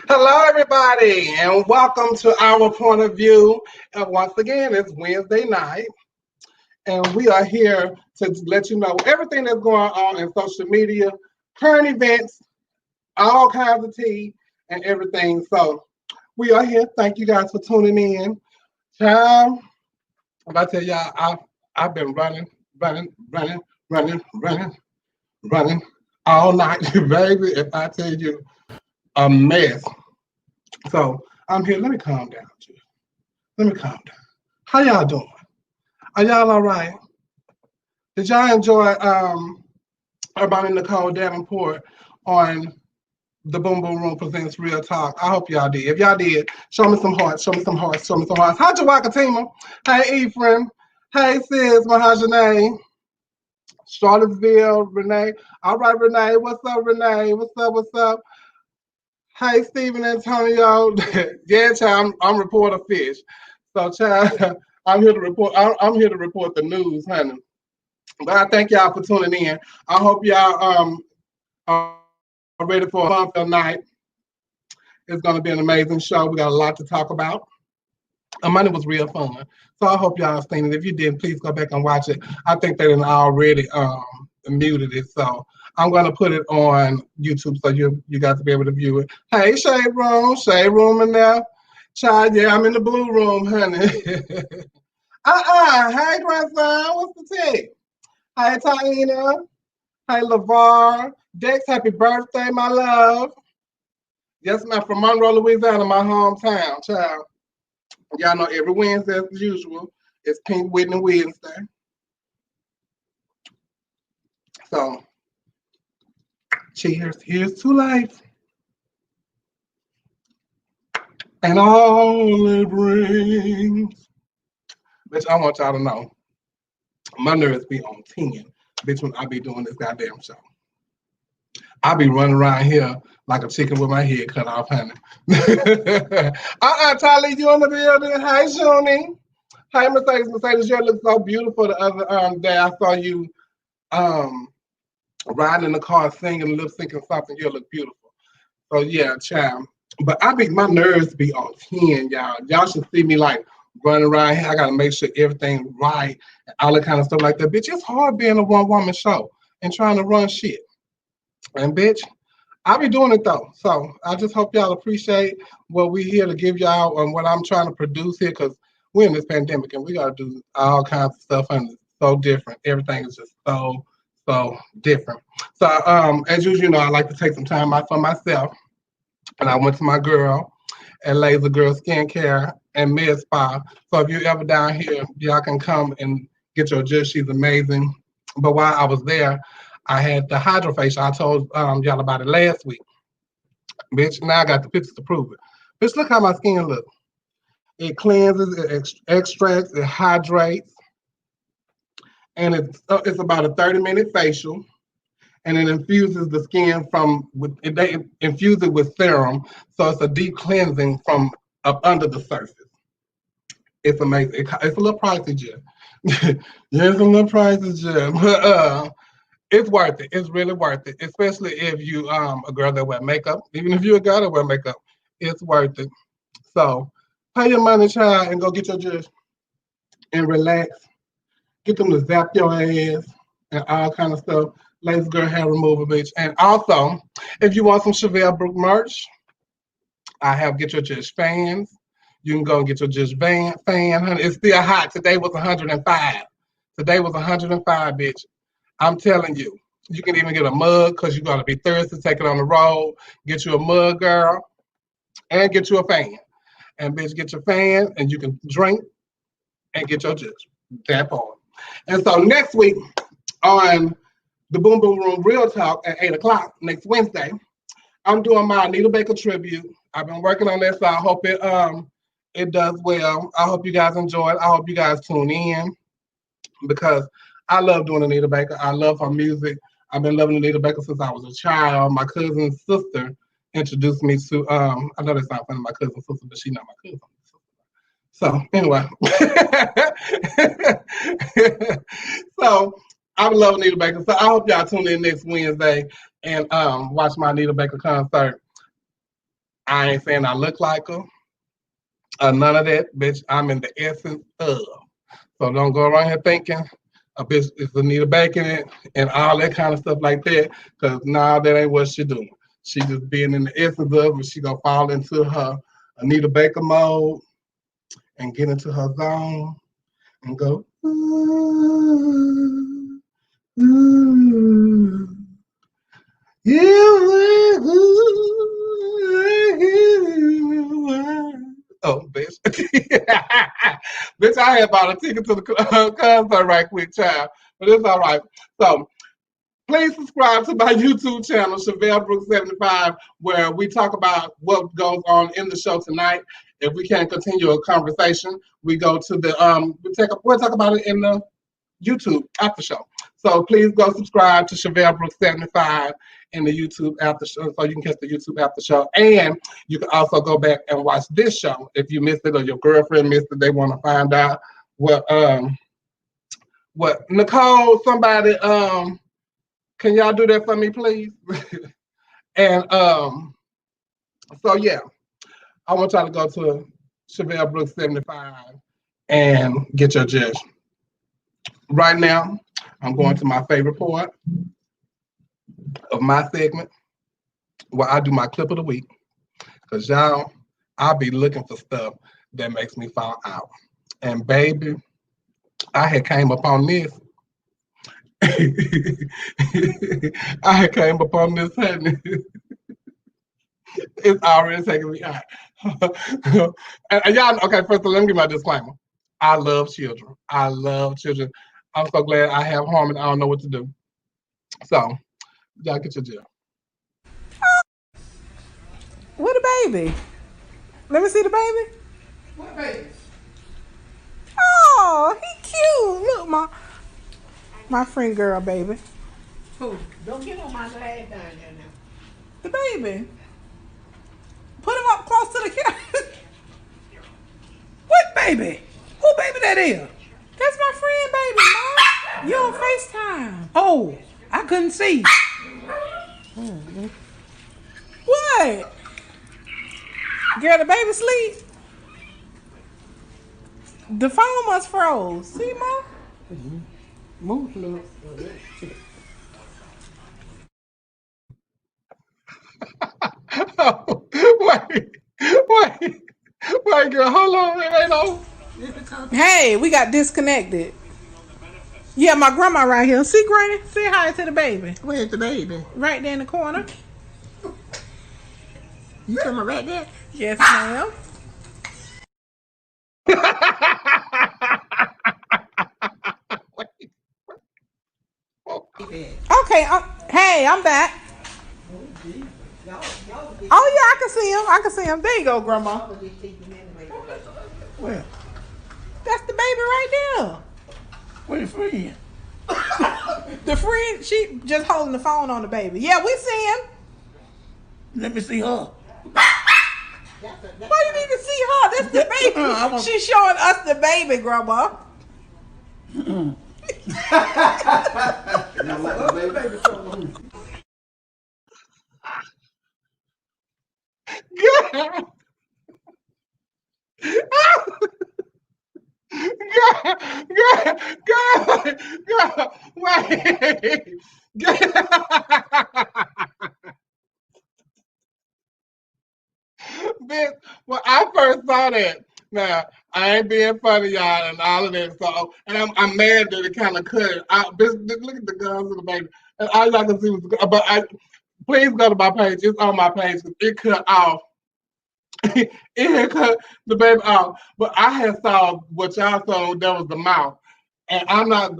Hello, everybody, and welcome to our point of view. And once again, it's Wednesday night, and we are here to let you know everything that's going on in social media, current events, all kinds of tea, and everything. So we are here. Thank you guys for tuning in. I'm about to tell y'all, I've been running all night, baby. If I tell you, a mess. So I'm here. Let me calm down, G. Let me calm down. How y'all doing? Are y'all all right? Did y'all enjoy Urbana Nicole Davenport on the Boom Boom Room Presents Real Talk? I hope y'all did. If y'all did, show me some hearts. Show me some hearts. Show me some hearts. Hi, Jawakatima. Hey, Ephraim. Hey, sis. Mahajane. Charlottesville. Renee. All right, Renee. What's up, Renee? What's up? What's up? Hey, Stephen Antonio. Yeah, child, I'm reporter fish. So, child, I'm here to report. I'm here to report the news, honey. But I thank y'all for tuning in. I hope y'all are ready for a fun night. It's going to be an amazing show. We got a lot to talk about. Money was real fun. So I hope y'all seen it. If you didn't, please go back and watch it. I think they already muted it. So I'm going to put it on YouTube so you guys will be able to view it. Hey, Shade Room in there. Child, yeah, I'm in the blue room, honey. Hey, grandson, what's the tick? Hey, Taina. Hey, LeVar. Dex, happy birthday, my love. Yes, ma'am, from Monroe, Louisiana, my hometown, child. Y'all know every Wednesday, as usual, it's Pink Whitney Wednesday. So, cheers. Here's to life. And all it brings. Bitch, I want y'all to know, my nerves be on 10, bitch, when I be doing this goddamn show. I be running around here like a chicken with my head cut off, honey. Tali, you in the building? Hi, Shoni. Hi, Mercedes. Mercedes, you look so beautiful the other day. I saw you riding in the car singing, lip syncing something. You look beautiful. So, yeah, child. But my nerves be on 10, y'all. Y'all should see me like running around here. I got to make sure everything's right and all that kind of stuff like that. Bitch, it's hard being a one-woman show and trying to run shit. And, bitch, I be doing it, though. So I just hope y'all appreciate what we here to give y'all and what I'm trying to produce here, because we're in this pandemic and we got to do all kinds of stuff, and it's so different. Everything is just so different. So, as usual, you know, I like to take some time out for myself. And I went to my girl at Laser Girl Skincare and Med Spa. So if you're ever down here, y'all can come and get your judge. She's amazing. But while I was there, I had the hydrofacial. I told y'all about it last week. Bitch, now I got the pictures to prove it. Bitch, look how my skin looks. It cleanses, it extracts, it hydrates. And it's about a 30-minute facial. And it infuses the skin they infuse it with serum, so it's a deep cleansing from up under the surface. It's amazing. It's a little pricey, Jim. Yeah, it's a little pricey, Jim. But it's worth it. It's really worth it, especially if you a girl that wear makeup. Even if you're a girl that wear makeup, it's worth it. So pay your money, child, and go get your judge and relax. Get them to zap your ass and all kind of stuff. Laser Girl Hair Removal, bitch. And also, if you want some Chevelle Brook merch, I have Get Your Judge fans. You can go and get your Judge fan, honey. It's still hot. Today was 105. Today was 105, bitch. I'm telling you. You can even get a mug because you're going to be thirsty, take it on the road. Get you a mug, girl, and get you a fan. And bitch, get your fan and you can drink and get your juice. That part. And so next week on the Boom Boom Room Real Talk at 8 o'clock next Wednesday, I'm doing my Anita Baker tribute. I've been working on this, so I hope it does well. I hope you guys enjoy it. I hope you guys tune in because I love doing Anita Baker. I love her music. I've been loving Anita Baker since I was a child. My cousin's sister introduced me to I know that's not funny, my cousin's sister, but she's not my cousin. So anyway. So I love Anita Baker. So I hope y'all tune in next Wednesday and watch my Anita Baker concert. I ain't saying I look like her. None of that, bitch. I'm in the essence of. So don't go around here thinking a bitch is Anita Baker it and all that kind of stuff like that. Because nah, that ain't what she doing. She just being in the essence of it. She gonna fall into her Anita Baker mode and get into her zone and go. Ooh, ooh, oh, bitch. Bitch, I had bought a ticket to the concert right quick, child. But it's all right. So please subscribe to my YouTube channel, Chevelle Brooks 75, where we talk about what goes on in the show tonight. If we can't continue a conversation, we go to the we'll talk about it in the YouTube after show. So please go subscribe to Chevelle Brooks 75 in the YouTube after show, so you can catch the YouTube after show. And you can also go back and watch this show if you missed it or your girlfriend missed it. They want to find out what Nicole, somebody can y'all do that for me, please? And so yeah, I want y'all to go to Chevelle Brooks 75 and get your judge. Right now, I'm going to my favorite part of my segment where I do my clip of the week. Because y'all, I'll be looking for stuff that makes me fall out. And baby, I had came upon this. I had came upon this, honey. It's already taking me out. and y'all, okay, first of all, let me give my disclaimer. I love children. I love children. I'm so glad I have Harmon. I don't know what to do. So, y'all get your gel. Where the baby? Let me see the baby. What baby? Oh, he cute. Look, my friend girl, baby. Who? Don't get on my leg down there now. The baby. Put him up close to the camera. What baby? Who baby that is? That's my friend, baby, Mom. You on FaceTime. Oh, I couldn't see. Mm-hmm. What? Girl, the baby sleep. The phone must froze. See, Mom? Mm-hmm. Move, look. Wait, girl, hold on. It ain't over. Hey, we got disconnected. Yeah, my grandma right here. See, Granny? Say hi to the baby. Where's the baby? Right there in the corner. You talking about right there? Yes, ma'am. Okay, hey, I'm back. Oh, yeah, I can see him. I can see him. There you go, Grandma. Where? That's the baby right there. Where your friend? The friend, she just holding the phone on the baby. Yeah, we see him. Let me see her. Why you need to see her? That's the baby. She's showing us the baby, Grandma. Girl, wait. Bitch, when I first saw that, now I ain't being funny, y'all, and all of that. So, and I'm mad that it kind of cut it. Bitch, look at the guns of the baby. And all I can see was, please go to my page. It's on my page. It cut off. It had cut the baby off. But I had saw what y'all saw. That was the mouth. And I'm not,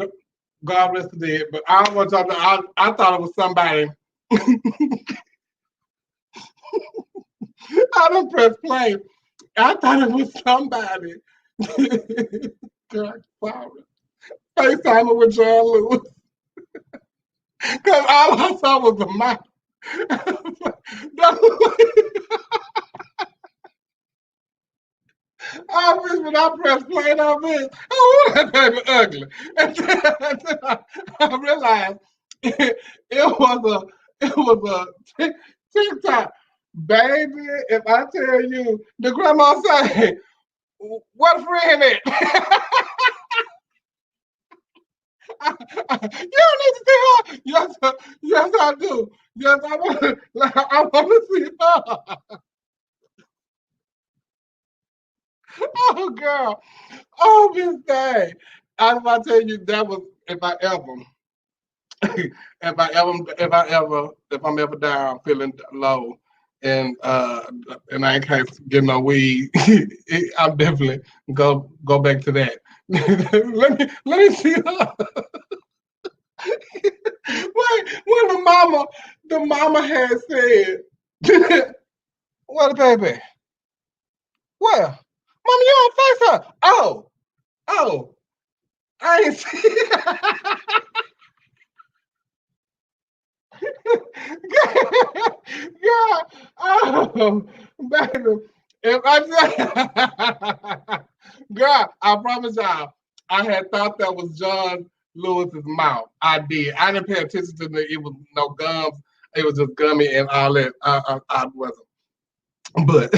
God rest the dead, but I don't want y'all to, I thought it was somebody. I done pressed play. I thought it was somebody. God, sorry. FaceTiming with John Lewis. Because all I saw was the mouth. I wish when I pressed play on this, oh, that baby ugly. And then I realized it was a TikTok. Baby, if I tell you, the grandma say, what friend it? You don't need to see her. Yes, I do. Yes, I want to see her. Oh, girl. Oh, Miss Day. I was about to tell you that was if I'm ever down feeling low and I can't get no weed, I'm definitely go back to that. let me see her. Wait, when the mama had said, what a baby? Well, mama, you don't face her. Oh, I ain't see Yeah, oh, baby. If I girl, I promise y'all, I had thought that was John Lewis's mouth. I did. I didn't pay attention to it was no gums. It was just gummy and all that. I wasn't. But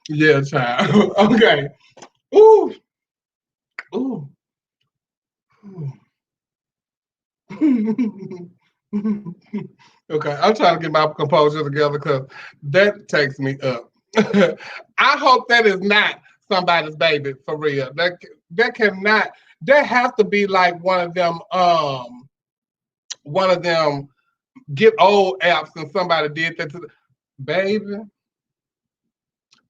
yeah, child. Okay. Ooh. Ooh. Okay, I'm trying to get my composure together because that takes me up. I hope that is not somebody's baby for real. That cannot. That has to be like one of them get old apps and somebody did that to the baby.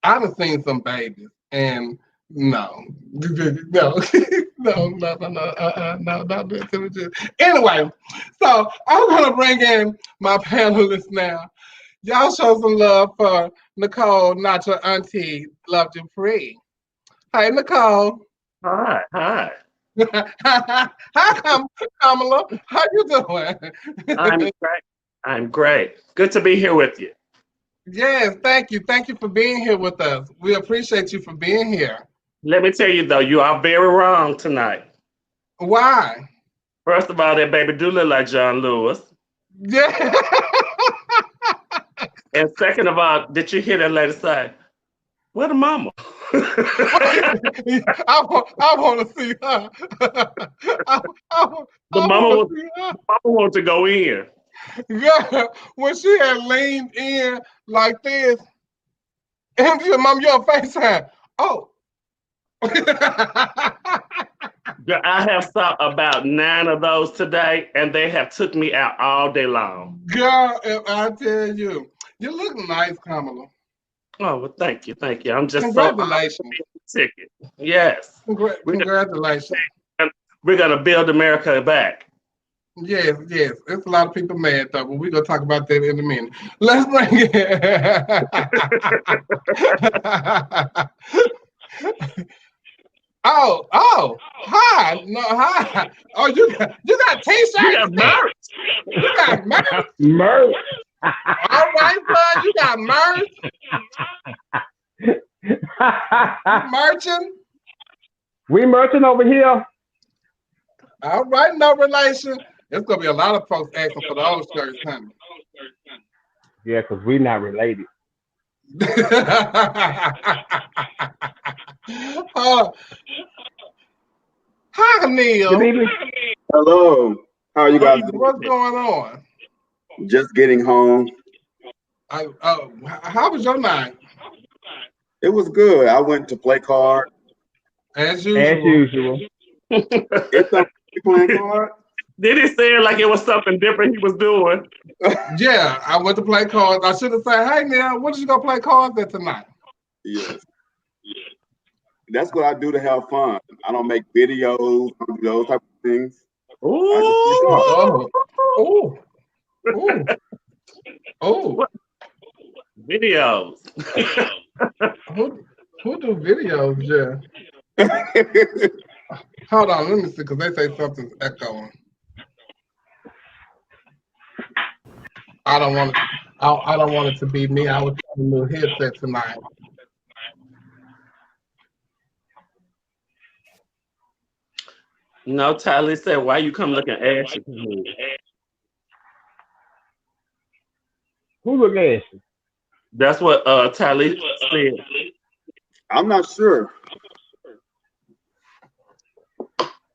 I've seen some babies and no, no, not that. Anyway, so I'm gonna bring in my panelists now. Y'all show some love for Nicole, not your auntie, loved you free. Hey, Nicole. Hi. Hi, Kamala. How you doing? I'm great. I'm great. Good to be here with you. Yes, thank you. Thank you for being here with us. We appreciate you for being here. Let me tell you though, you are very wrong tonight. Why? First of all, that baby do look like John Lewis. Yeah. And second of all, did you hear that lady say, "Where the mama?" I want to see her. The mama wants to go in. Yeah, when she had leaned in like this, and she said, Mom, you're on FaceTime. Oh. Yeah, I have saw about 9 of those today, and they have took me out all day long. Girl, if I tell you, you look nice, Kamala. Oh, well, thank you. I'm just Congratulations. so ticket. Yes. Congratulations. We're gonna build America back. Yes. It's a lot of people mad though, but we're gonna talk about that in a minute. Let's bring it. Oh, hi. No, hi. Oh, you got t-shirts. You got merch. You got merch. Merch. All right, bud. You got merch. Merchant. We merchant over here. All right, no relation. There's gonna be a lot of folks asking for those shirts, honey. Yeah, because we're not related. Hi, Neil. Good evening. Hello. How are you guys doing? What's going on? Just getting home. How was your night? It was good. I went to play cards. As usual. As usual. It's something you playing cards? Did he say it like it was something different he was doing? Yeah, I went to play cards. I should have said, "Hey, now, what did you go play cards at tonight?" Yes. That's what I do to have fun. I don't make videos, I don't do those type of things. I just play cards. Oh, oh, oh, oh. What videos? Who do videos? Yeah. Hold on, let me see, because they say something's echoing. I don't want it. I don't want it to be me. I was trying a new headset tonight. No, Tyler said, "Why you come looking ashy to me?" Who look ashy? That's what Tyler said. I'm not sure.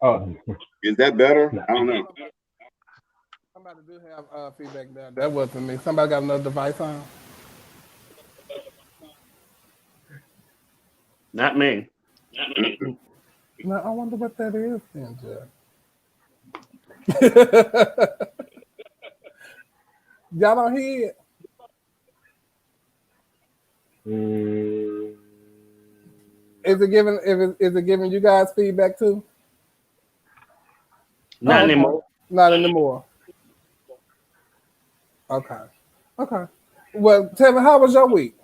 Oh, Is that better? I don't know. Somebody do have feedback there. That wasn't me. Somebody got another device on? Not me. No, I wonder what that is then, Jeff. Y'all don't hear it? Is it giving you guys feedback too? Not okay. anymore. Not anymore. Okay. Okay. Well, tell me, how was your week?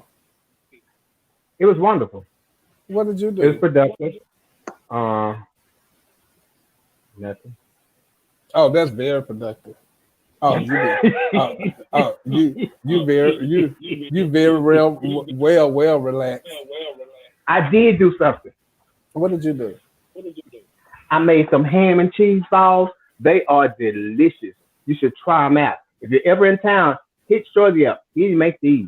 it was wonderful. What did you It was do? productive. Nothing. Oh, that's very productive. Oh, you did. You very well relaxed. I did do something. What did you do? I made some ham and cheese balls. They are delicious. You should try them out. If you're ever in town, hit Shorty up. He makes these.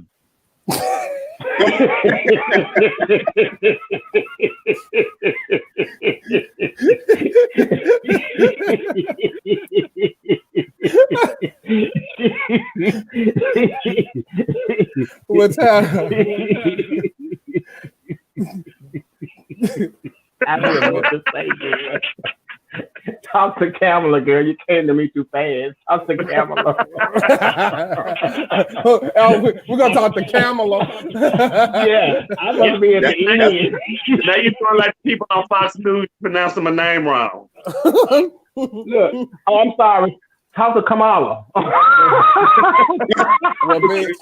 What time? I don't know what to say, girl. Talk to Kamala, girl. You came to me too fast. Talk to Kamala. We're gonna talk to Kamala. Yeah, I'm gonna be at the end. Now you sound like people on Fox News pronouncing my name wrong. Look, oh, I'm sorry. Talk to Kamala. Well, bitch,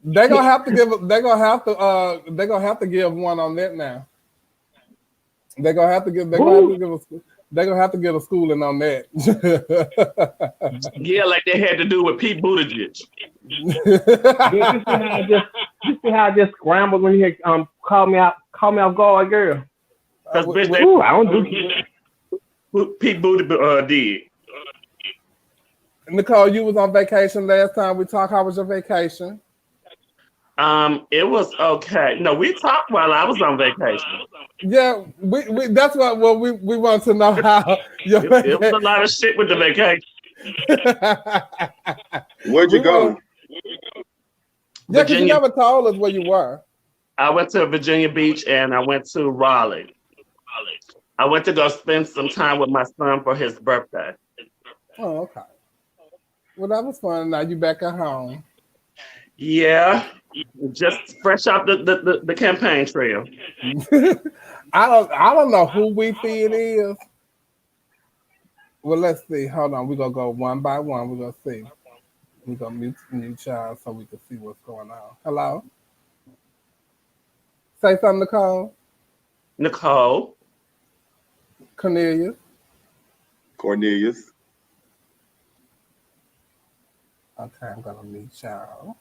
they're gonna have to give. They're gonna have to give one on that now. They're gonna have to give. They're gonna have to give a schooling on that. Yeah, like they had to do with Pete Buttigieg. You see how I just scrambled when you call me off guard, girl. Because bitch, I don't do Pete Buttigieg did. Nicole, you was on vacation last time we talked. How was your vacation? It was okay. No, we talked while I was on vacation. Yeah, we that's what we want to know how your It was a lot of shit with the vacation. Where'd you go? Yeah, because you never told us where you were. I went to Virginia Beach and I went to Raleigh. I went to go spend some time with my son for his birthday. Oh, okay. Well, that was fun. Now you back at home. Yeah, just fresh off the campaign trail. I don't know who we see it is. Well, let's see. Hold on. We're gonna go one by one. We're gonna see. We're gonna mute child so we can see what's going on. Hello. Say something, Nicole. Nicole. Cornelius. Okay, I'm gonna mute child.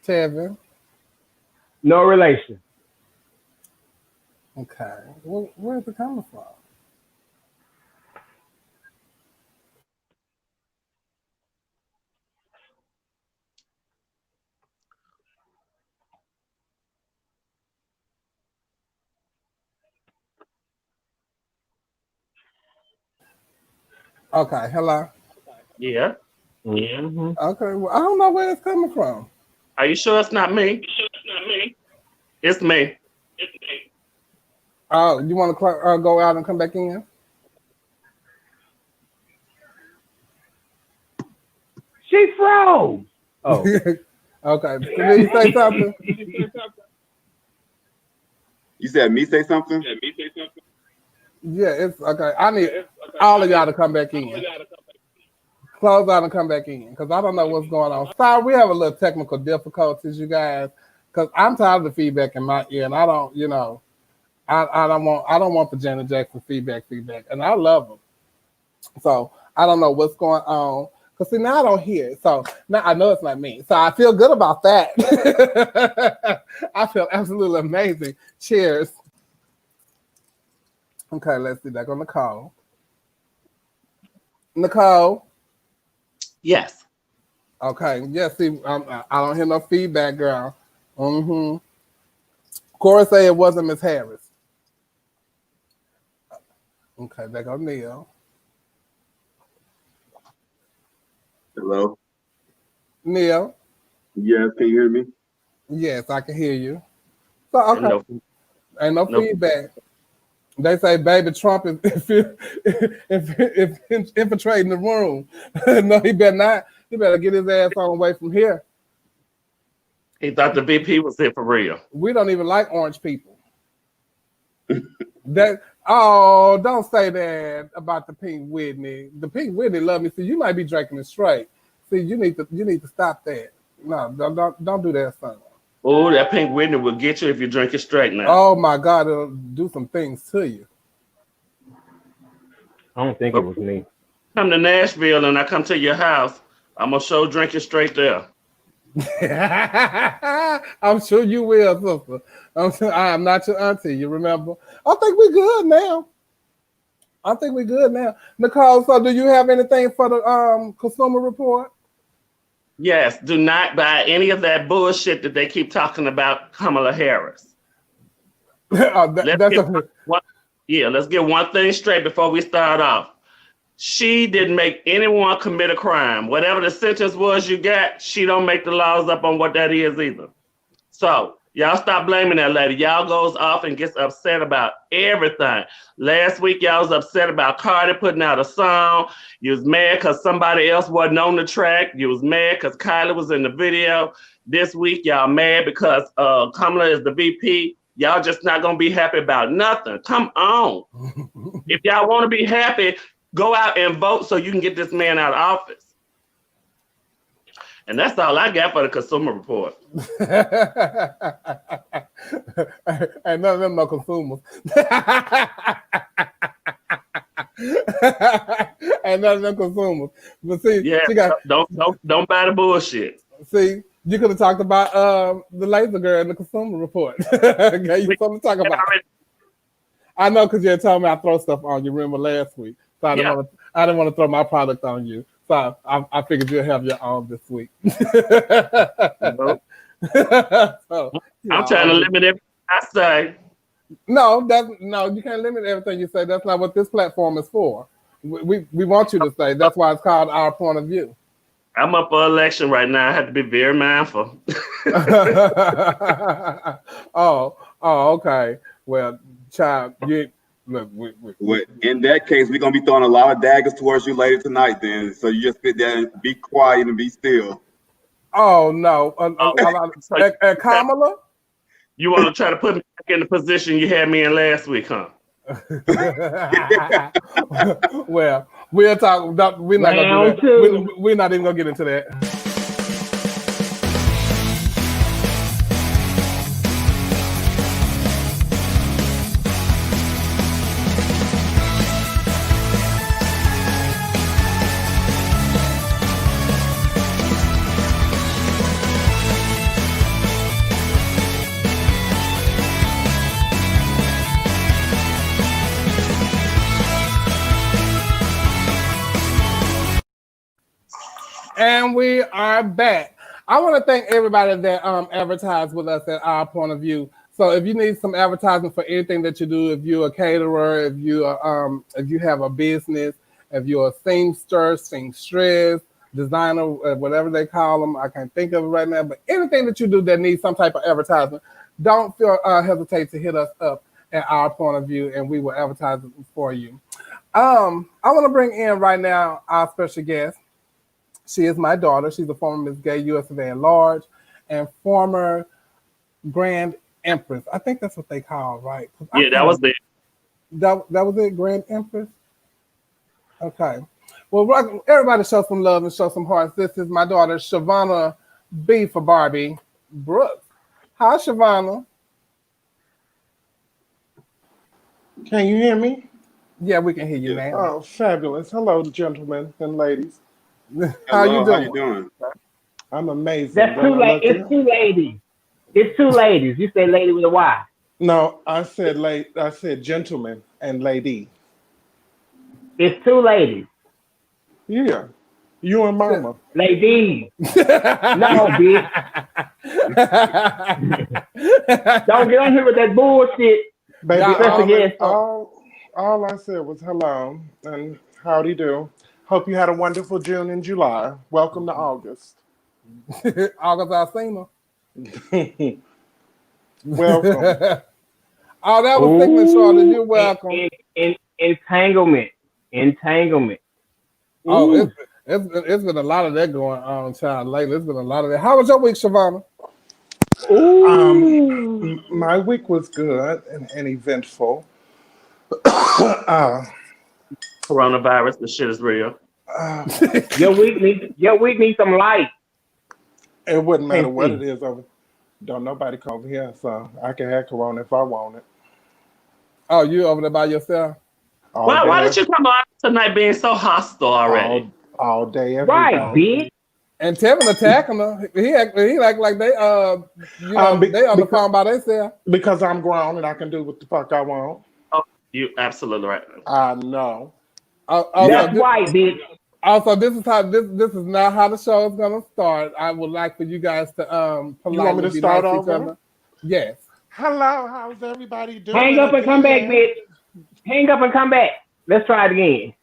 Tevin. No relation. Okay. Well, where's it coming from? Okay, hello. Yeah. Mm-hmm. Okay, well, I don't know where it's coming from. Are you sure it's not me? It's me. Oh, you want to go out and come back in? She froze. Oh. Okay. Can you say something? You said me say something? Yeah, it's okay. I need all of y'all to come back in. Close out and come back in because I don't know what's going on. Sorry, we have a little technical difficulties, you guys. Because I'm tired of the feedback in my ear, and I don't, I don't want the Janet Jackson feedback, and I love them. So I don't know what's going on. Because see, now I don't hear it. So now I know it's not me. So I feel good about that. I feel absolutely amazing. Cheers. Okay, let's see. That on Nicole. Nicole. Yes. Okay. Yeah, see, I don't hear no feedback, girl. Mm-hmm. Corey said it wasn't Miss Harris. Okay, there go Neil. Hello? Neil. Yes, can you hear me? Yes, I can hear you. So okay. Ain't no feedback. They say baby Trump is infiltrating the room. No, he better not. He better get his ass on away from here. He thought the VP was there for real. We don't even like orange people. Don't say that about the Pink Whitney. The Pink Whitney love me. See, you might be drinking it straight. See, you need to stop that. No, don't do that, son. Oh, that Pink Whitney will get you if you drink it straight now. Oh my God, it'll do some things to you. I don't think it was me. Come to Nashville and I come to your house. I'm gonna show drink it straight there. I'm sure you will, sister. I am not your auntie, you remember? I think we're good now. Nicole, so do you have anything for the consumer report? Yes, do not buy any of that bullshit that they keep talking about Kamala Harris. Let's get one thing straight before we start off. She didn't make anyone commit a crime. Whatever the sentence was you got, she don't make the laws up on what that is either. So y'all stop blaming that lady. Y'all goes off and gets upset about everything. Last week, y'all was upset about Cardi putting out a song. You was mad because somebody else wasn't on the track. You was mad because Kylie was in the video. This week, y'all mad because Kamala is the VP. Y'all just not going to be happy about nothing. Come on. If y'all want to be happy, go out and vote so you can get this man out of office. And that's all I got for the consumer report. Ain't none of them no consumers. Ain't none of them consumers. But see, yeah, don't buy the bullshit. See, you could have talked about the laser girl in the consumer report. Okay, you something to talk about. I know because you had told me I throw stuff on you. Remember last week, so I didn't want to throw my product on you. So I figured you'll have your own this week. Nope. I'm trying to limit everything I say. No, you can't limit everything you say. That's not what this platform is for. We want you to say. That's why it's called Our Point of View. I'm up for election right now. I have to be very mindful. Oh, okay. Well, child, look. Well, in that case, we're gonna be throwing a lot of daggers towards you later tonight. Then, so you just sit there and be quiet and be still. Oh no, Kamala. You want to try to put me back in the position you had me in last week, huh? Well, we'll talk. We're not gonna do that. We're not even gonna get into that. And we are back. I want to thank everybody that advertised with us at Our Point of View. So if you need some advertising for anything that you do, if you're a caterer, if you have a business, if you're a seamstress, designer, whatever they call them, I can't think of it right now, but anything that you do that needs some type of advertisement, don't feel hesitate to hit us up and our point of view, and we will advertise it for you. I want to bring in right now our special guest. She is my daughter. She's a former Miss Gay USA at large and former Grand Empress. I think that's what they call, right? Yeah, that was it. That was it, Grand Empress? Okay. Well, everybody show some love and show some hearts. This is my daughter, Shavonna B for Barbie Brooks. Hi, Shavonna. Can you hear me? Yeah, we can hear you now. Oh, fabulous. Hello, gentlemen and ladies. How you doing? How you doing? I'm amazing. That's two ladies. It's two ladies. It's two ladies. You say lady with a Y. No, I said gentleman and lady. It's two ladies. Yeah. You and mama. Ladies. No, bitch. Don't get on here with that bullshit. Baby, all I said was hello and howdy do. Hope you had a wonderful June and July. Welcome to August. August Alsina. Welcome. Oh, that was Sigmund Charlotte. You're welcome. Entanglement. Oh, it's been a lot of that going on, child. Lately, it's been a lot of that. How was your week, Shavonna? My week was good and eventful. Coronavirus, the shit is real. Your week needs some light. It wouldn't matter what it is. Don't nobody come over here, so I can have corona if I want it. Oh, you over there by yourself? Why did you come on tonight being so hostile already? All day, every right, day. bitch. And Tevin attacking her. He act like they they on the phone by themselves. Because I'm grown and I can do what the fuck I want. Oh, you absolutely right. I know. That's right, bitch. Also, this is not how the show is gonna start. I would like for you guys to politely you want me to start nice over? each other. Yes. Hello, how's everybody doing? Hang up and come back, bitch. Hang up and come back. Let's try it again.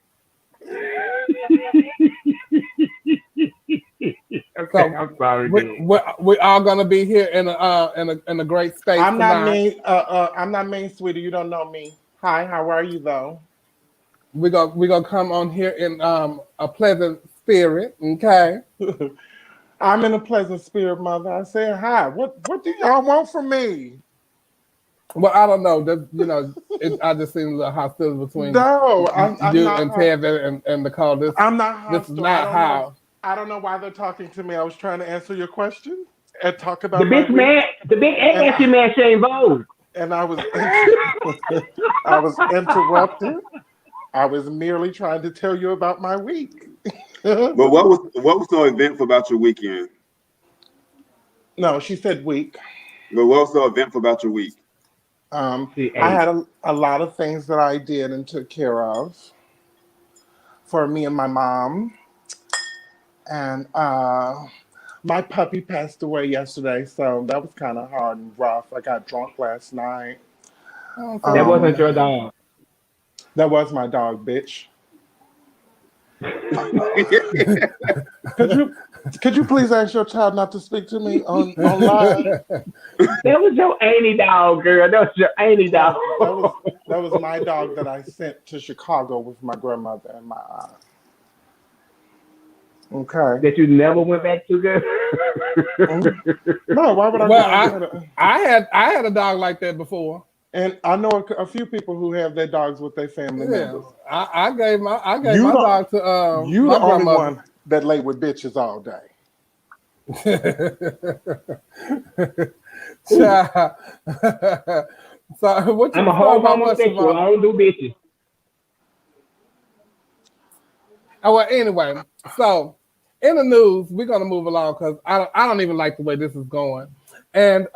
Okay, I'm sorry. We're all gonna be here in a great space. I'm not tonight. mean. I'm not mean, sweetie. You don't know me. Hi, how are you though? We're gonna come on here in a pleasant spirit, okay? I'm in a pleasant spirit, mother. I said hi. What do y'all want from me? Well, I don't know. I just seen a little hostility between I'm you not and Ted and Nicole. I'm not hostile. This is not how. I don't know why they're talking to me. I was trying to answer your question and talk about the bitch man. The big ass man Shane Vogue. And I was interrupted. I was merely trying to tell you about my week. But what was so eventful about your weekend? No, she said week. But what was so eventful about your week? I had a lot of things that I did and took care of for me and my mom. And my puppy passed away yesterday, so that was kind of hard and rough. I got drunk last night. That wasn't your dog. That was my dog, bitch. Could you please ask your child not to speak to me on live? That was your auntie dog, girl. That was your auntie dog. That was my dog that I sent to Chicago with my grandmother and my aunt. Okay. That you never went back to, girl? No, why would I? Well, I had a dog like that before. And I know a few people who have their dogs with their family members. I gave my dog to you my the only grandmother. one that lay with bitches all day. So what you I'm a whole homosexual. I don't do bitches. Oh, well, anyway, so in the news, we're gonna move along because I don't even like the way this is going, and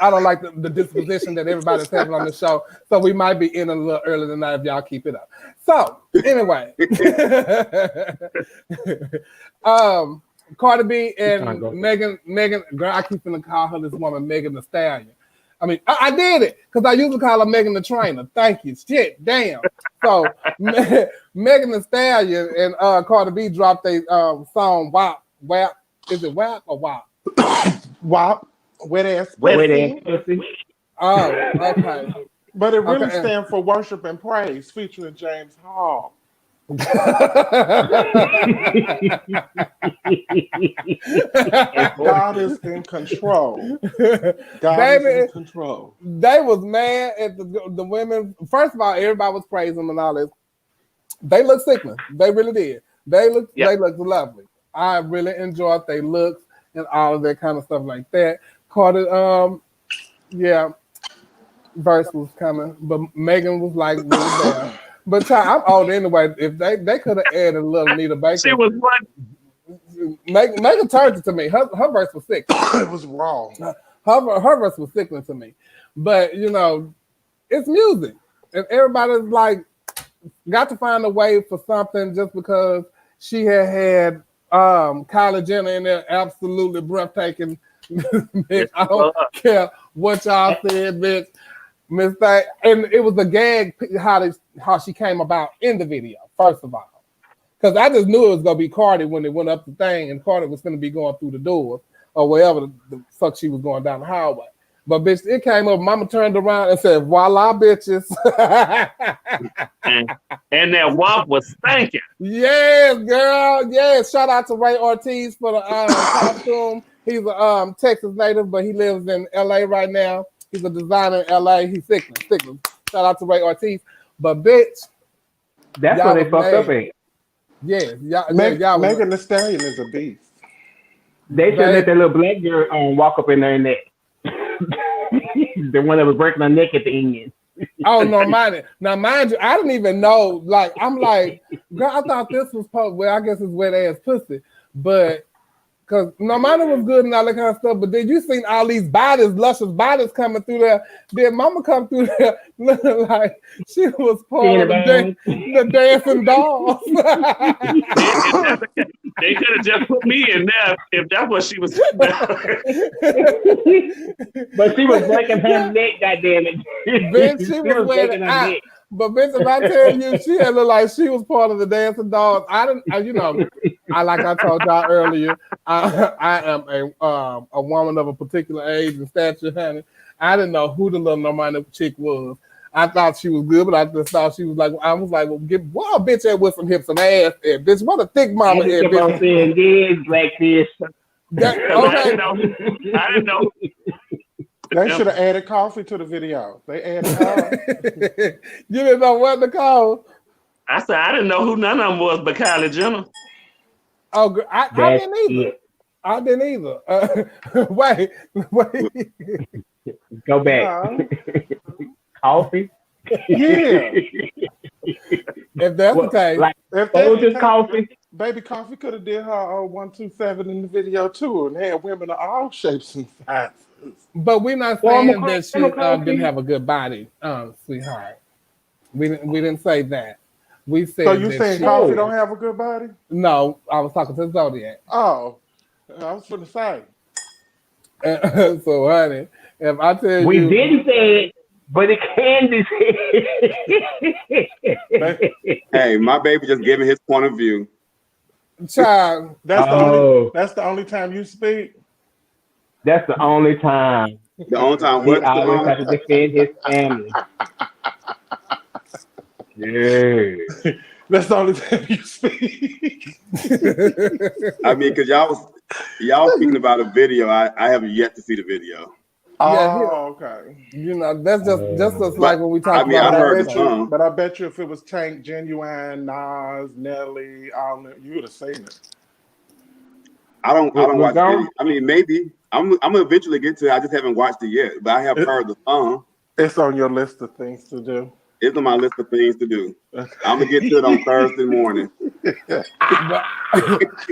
I don't like the disposition that everybody's having on the show. So we might be in a little early tonight if y'all keep it up. So anyway, Cardi B and Megan, girl, I keep gonna call her this woman Megan Thee Stallion. I mean, I did it because I usually call her Megan the Trainer. Thank you. Shit, damn. So Megan Thee Stallion and Cardi B dropped a song WAP. Is it WAP or WAP? WAP. Wet ass pussy. Oh, okay. But it really Okay. stands for Worship and Praise, featuring James Hall. God is in control. God is in control. They was mad at the women. First of all, everybody was praising them and all this. They look sickening. They really did. They looked lovely. I really enjoyed their looks and all of that kind of stuff like that. Carter, verse was coming, but Megan was like really bad. But I'm old anyway. If they could have added a little Nita Baker. She was what? Megan turned it to me. Her verse was sick. It was wrong. Her verse was sickening to me. But you know, it's music. And everybody's like got to find a way for something just because she had Kylie Jenner in there absolutely breathtaking. Bitch, I don't care what y'all said, bitch. Miss Thing. And it was a gag how she came about in the video, first of all. Because I just knew it was gonna be Cardi when they went up the thing, and Cardi was gonna be going through the door or wherever the fuck she was going down the hallway. But bitch, it came up. Mama turned around and said, "Voila, bitches!" and that WAP was stinking. Yes, girl. Yes. Shout out to Ray Ortiz for the costume. He's a Texas native, but he lives in LA right now. He's a designer in LA. He's sickening. Shout out to Ray Ortiz. But bitch, that's what they fucked up at. Yes, Megan Thee Stallion is a beast. They should let that little black girl walk up in there and that. The one that was breaking her neck at the end. Oh no, mind you, I didn't even know. Like, I'm like, girl, I thought this was I guess it's wet ass pussy, but because mine was good and all that kind of stuff. But then you seen all these bodies, luscious bodies coming through there. Then Mama come through there looking like she was part of the dancing dolls. They could have just put me in there if that's what she was. But she was breaking her neck, goddammit. Bitch, she was wearing out. But bitch, if I tell you, she had looked like she was part of the dancing dolls. I like I told y'all earlier, I am a woman of a particular age and stature, honey. I didn't know who the little no-minded chick was. I thought she was good, but I just thought she was like, I was like, well, what a bitch at with some hips and ass, bitch. What a thick mama is, bitch. I'm saying, yes, blackfish. Okay. I didn't know. They should have added coffee to the video. They added coffee. You didn't know what to call. I said I didn't know who none of them was but Kylie Jenner. Oh, I didn't either. I didn't either. Wait. Go back. Coffee? Yeah. If that's the case. Like, just coffee. Baby Coffee could have did her 127 in the video too, and had women of all shapes and sizes. But we're not saying that she didn't have a good body, sweetheart. We didn't say that. We said. So you saying Coffee don't have a good body? No, I was talking to Zodiac. Oh, I was going to say. So, honey, if I tell you, we didn't say it, but it can be said. Hey, my baby just giving his point of view. Child, that's the only time you speak. That's the only time. The only time he always has to defend his family. Yeah. That's the only time you speak. I mean, because y'all speaking about a video. I have yet to see the video. Oh, okay. You know, that's just like when we talk about. I heard the song. But I bet you if it was Tank, Genuine, Nas, Nelly, you would have seen it. I don't watch video. I mean, maybe I'm gonna eventually get to it. I just haven't watched it yet. But I have heard the song. It's on your list of things to do. It's on my list of things to do. I'm gonna get to it on Thursday morning.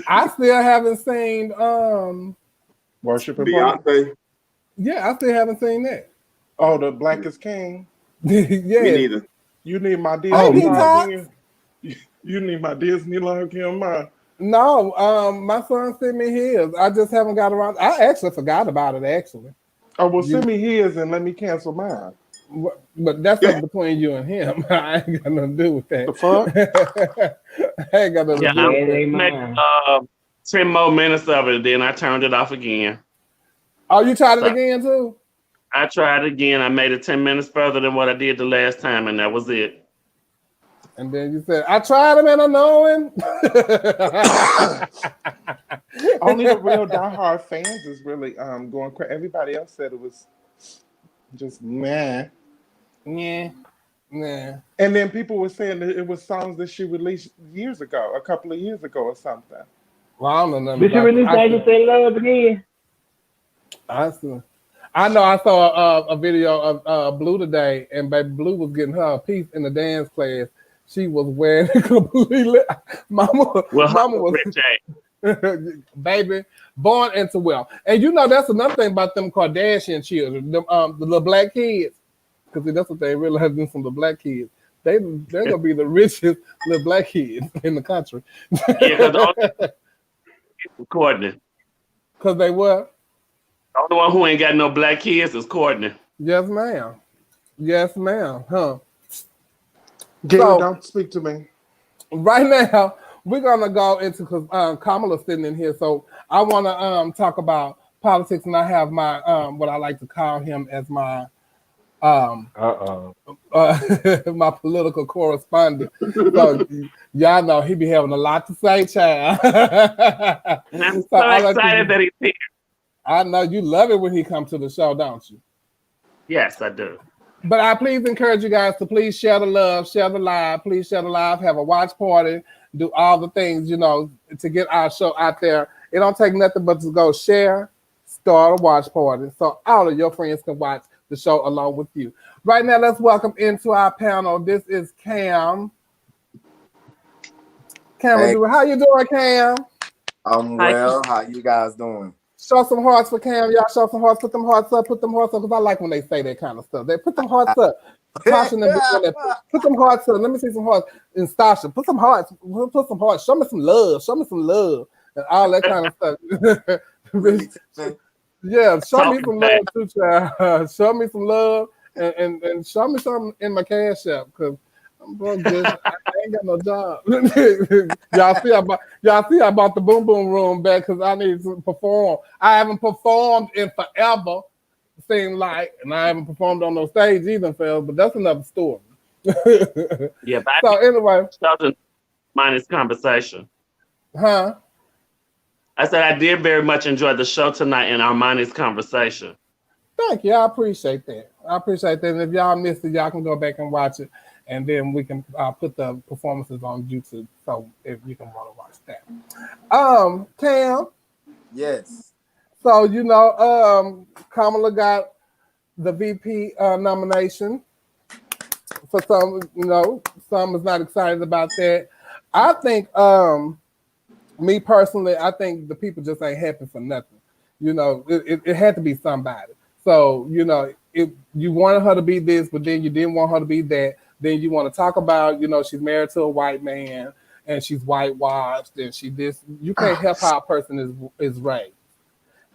I still haven't seen Worship and Beyonce. Yeah, I still haven't seen that. Oh, the Black is King. Yeah. Me neither. You need my Disney. Oh, you need my Disney Live camera. No, my son sent me his. I just haven't got around. I actually forgot about it. Actually. Oh well, send me his and let me cancel mine. But that's up between you and him. I ain't got nothing to do with that. The fuck? I ain't got nothing to do with that. 10 more minutes of it, then I turned it off again. Oh, you tried it again too? I tried again. I made it 10 minutes further than what I did the last time, and that was it. And then you said, I tried him and I know him. Only the real diehard fans is really going crazy. Everybody else said it was just meh. Yeah. Yeah. And then people were saying that it was songs that she released a couple of years ago or something. Well, I don't know nothing Did she about release that. I Just Say Love again? I know I saw a video of Blue today, and baby Blue was getting her a piece in the dance class. She was wearing it completely. Mama was baby born into wealth. And you know that's another thing about them Kardashian children, them the little black kids, because that's what they realize in some of the black kids. They're gonna be the richest little black kids in the country. Yeah, because Courtney. Because they what? The only one who ain't got no black kids is Courtney. Yes, ma'am. Yes, ma'am. Huh? Gail, don't speak to me. Right now, we're gonna go into because Kamala's sitting in here, so I want to talk about politics, and I have my what I like to call him as my my political correspondent. So y'all know he be having a lot to say, child. And I'm so excited that he's here. I know you love it when he comes to the show, don't you? Yes, I do. But I please encourage you guys to please share the love, share the live, please share the live, have a watch party, do all the things, you know, to get our show out there. It don't take nothing but to go share, start a watch party, so all of your friends can watch the show along with you. Right now, let's welcome into our panel. This is Cam. Hey. How you doing, Cam? I'm well. How you guys doing? Show some hearts for Cam. Y'all show some hearts. Put them hearts up. Because I like when they say that kind of stuff. They put them hearts up. Tasha and them put them hearts up. Let me see some hearts. And Stasha, put some hearts. Put some hearts. Show me some love. Show me some love. And all that kind of stuff. Yeah, show me some love too, child. Show me some love and show me something in my cash app because I'm broke. I ain't got no job. y'all see I bought the Boom Boom Room back because I need to perform. I haven't performed in forever, seems like, and I haven't performed on no stage either, Phil, but that's another story. Yeah, but so anyway, minus conversation. Huh? I said I did very much enjoy the show tonight and our minus conversation. Thank you. I appreciate that. And if y'all missed it, y'all can go back and watch it. And then we can put the performances on YouTube, so if you can want to watch that. Cam. Yes. So you know, Kamala got the VP nomination. For some, you know, some is not excited about that. I think, me personally, I think the people just ain't happy for nothing. You know, it had to be somebody. So you know, if you wanted her to be this, but then you didn't want her to be that. Then you want to talk about, you know, she's married to a white man and she's whitewashed and she this. You can't help how a person is raised,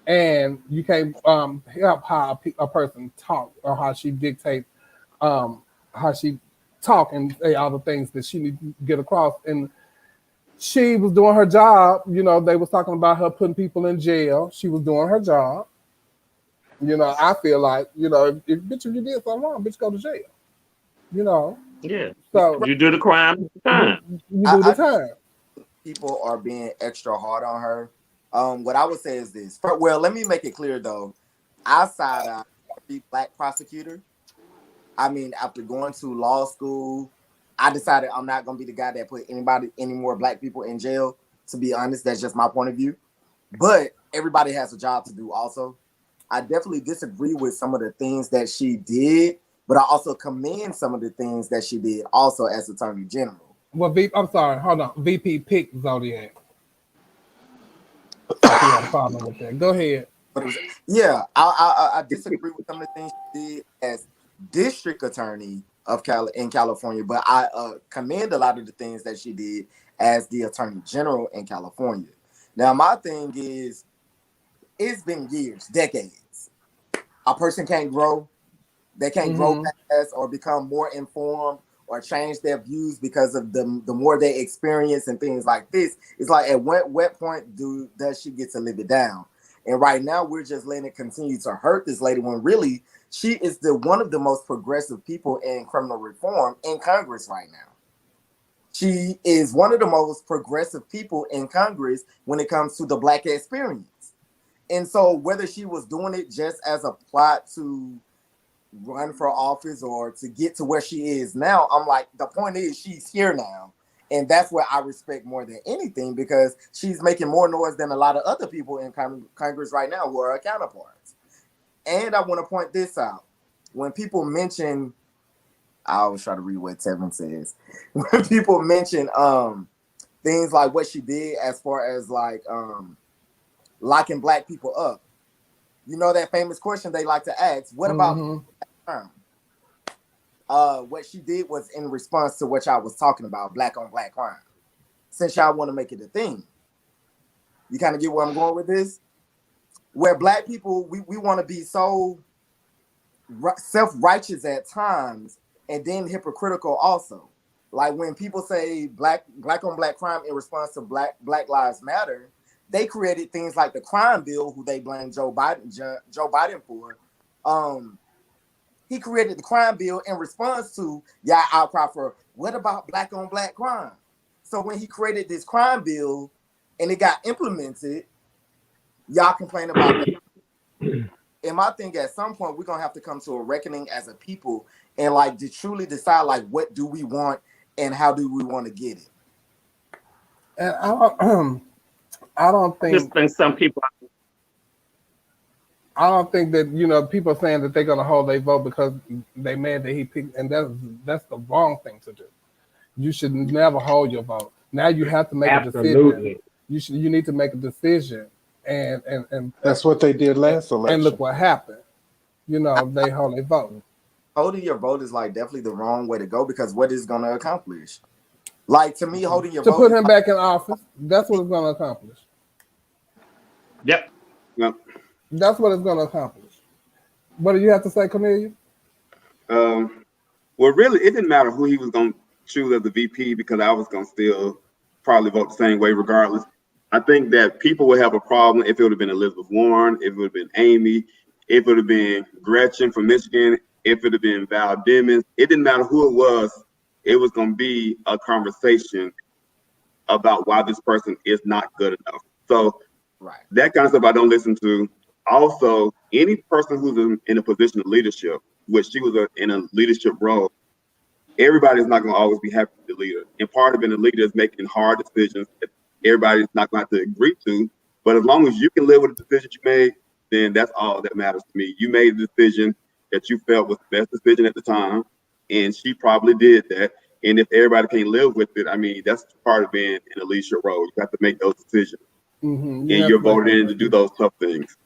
and you can't help how a person talk or how she dictates how she talk and say all the things that she needs to get across. And she was doing her job. You know, they was talking about her putting people in jail. She was doing her job. You know, I feel like, you know, if you did something wrong, bitch, go to jail. You know. Yeah. So you do the crime. You do the time. People are being extra hard on her. What I would say is this. Well, let me make it clear though. Outside of the black prosecutor, I mean, after going to law school, I decided I'm not gonna be the guy that put any more black people in jail. To be honest, that's just my point of view. But everybody has a job to do also. I definitely disagree with some of the things that she did, but I also commend some of the things that she did also as Attorney General. Well, I'm sorry, hold on. VP picked Zodiac. I have a problem with that. Go ahead. Yeah, I disagree with some of the things she did as district attorney in California, but I commend a lot of the things that she did as the Attorney General in California. Now, my thing is, it's been years, decades. A person can't grow. They can't grow fast or become more informed or change their views because of the more they experience and things like this. It's like, at what point does she get to live it down? And right now we're just letting it continue to hurt this lady when really she is one of the most progressive people in criminal reform in Congress right now. She is one of the most progressive people in Congress when it comes to the Black experience. And so whether she was doing it just as a plot to run for office or to get to where she is now, I'm like, the point is she's here now. And that's what I respect more than anything, because she's making more noise than a lot of other people in Congress right now who are her counterparts. And I want to point this out. When people mention, I always try to read what Tevin says. When people mention things like what she did as far as like locking Black people up, you know that famous question they like to ask, what about crime? What she did was in response to what y'all was talking about, Black on Black crime. Since y'all want to make it a thing, you kind of get where I'm going with this? Where Black people, we want to be so self-righteous at times and then hypocritical also. Like when people say Black on Black crime in response to Black Lives Matter, they created things like the crime bill, who they blame Joe Biden for. He created the crime bill in response to y'all outcry for what about Black on Black crime? So when he created this crime bill and it got implemented, y'all complain about that. And my thing, at some point, we're gonna have to come to a reckoning as a people and like to truly decide like what do we want and how do we want to get it. And I don't think some people. I don't think that, you know, people are saying that they're going to hold their vote because they mad that he picked, and that's the wrong thing to do. You should never hold your vote. Now you have to make a decision. You need to make a decision, and that's what they did last election. And look what happened. You know, they hold their vote. Holding your vote is like definitely the wrong way to go, because what is going to accomplish? Like to me, holding your vote to put him back in office. That's what it's going to accomplish. Yep. That's what it's going to accomplish. What do you have to say, Cornelia? Well, really, it didn't matter who he was going to choose as the VP, because I was going to still probably vote the same way regardless. I think that people would have a problem if it would have been Elizabeth Warren, if it would have been Amy, if it would have been Gretchen from Michigan, if it would have been Val Demings. It didn't matter who it was. It was going to be a conversation about why this person is not good enough. So that kind of stuff I don't listen to. Also, any person who's in a position of leadership, which she was in a leadership role, everybody's not going to always be happy with the leader. And part of being a leader is making hard decisions that everybody's not going to have to agree to. But as long as you can live with the decision you made, then that's all that matters to me. You made the decision that you felt was the best decision at the time, and she probably did that. And if everybody can't live with it, I mean, that's part of being in a leadership role. You have to make those decisions. And you're voted in to do those tough things.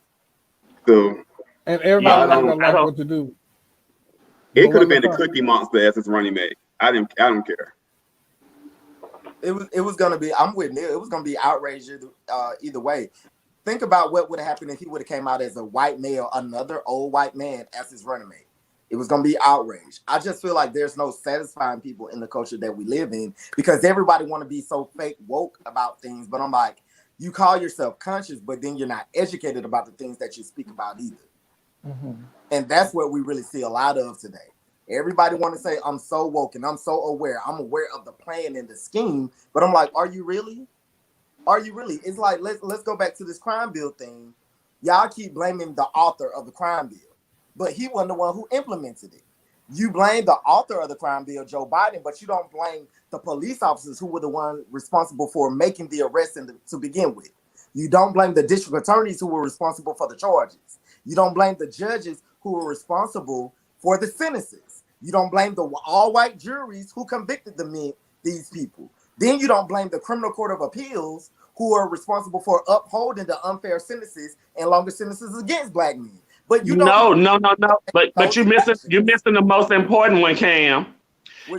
So, and everybody not gonna like what to do. It could have been the Cookie Monster as his running mate. I don't care. It was gonna be. I'm with Neil. It was gonna be outrage either way. Think about what would have happened if he would have came out as a white male, another old white man as his running mate. It was gonna be outrage. I just feel like there's no satisfying people in the culture that we live in, because everybody want to be so fake woke about things. But I'm like, you call yourself conscious, but then you're not educated about the things that you speak about either. And that's what we really see a lot of today. Everybody want to say, I'm so woke and I'm so aware. I'm aware of the plan and the scheme. But I'm like, are you really? Are you really? It's like, let's go back to this crime bill thing. Y'all keep blaming the author of the crime bill, but he wasn't the one who implemented it. You blame the author of the crime bill, Joe Biden, but you don't blame the police officers who were the one responsible for making the arrest to begin with. You don't blame the district attorneys who were responsible for the charges. You don't blame the judges who were responsible for the sentences. You don't blame the all-white juries who convicted these people. Then you don't blame the Criminal Court of Appeals who are responsible for upholding the unfair sentences and longer sentences against Black men. But you don't. No. But you're missing the most important one, Cam.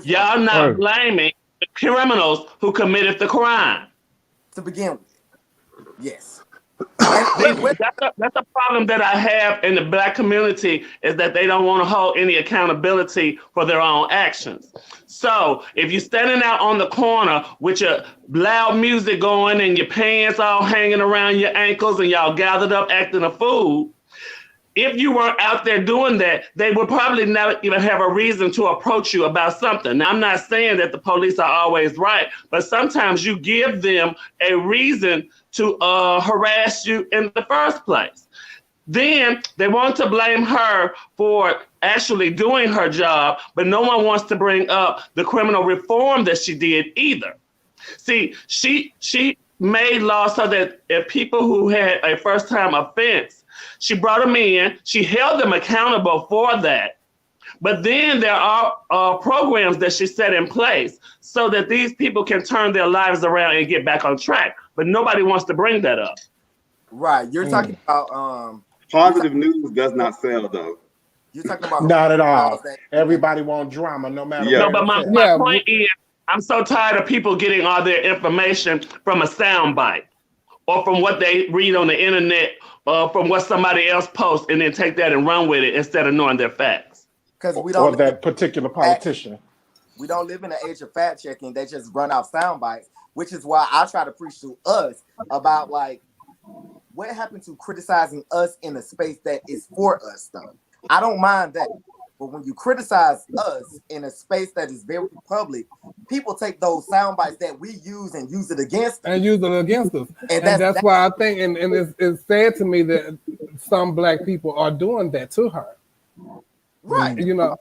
Y'all not blaming the criminals who committed the crime to begin with. Yes. That's a problem that I have in the Black community, is that they don't want to hold any accountability for their own actions. So if you're standing out on the corner with your loud music going and your pants all hanging around your ankles and y'all gathered up acting a fool, if you weren't out there doing that, they would probably not even have a reason to approach you about something. Now, I'm not saying that the police are always right, but sometimes you give them a reason to harass you in the first place. Then they want to blame her for actually doing her job, but no one wants to bring up the criminal reform that she did either. See, she made laws so that if people who had a first-time offense, she brought them in, she held them accountable for that. But then there are programs that she set in place so that these people can turn their lives around and get back on track. But nobody wants to bring that up. Right. You're talking about positive news does not sell though. You're talking about not at all. Everybody wants drama, no matter what. No, but my point is, I'm so tired of people getting all their information from a soundbite or from what they read on the internet or from what somebody else posts, and then take that and run with it instead of knowing their facts. Because we don't. Or that particular politician. We don't live in an age of fact checking. They just run out sound bites, which is why I try to preach to us about like what happened to criticizing us in a space that is for us, though. I don't mind that. But when you criticize us in a space that is very public, people take those sound bites that we use and use it against us. And use it against us. And that's why I think, and it's sad to me that some Black people are doing that to her. Right. You know,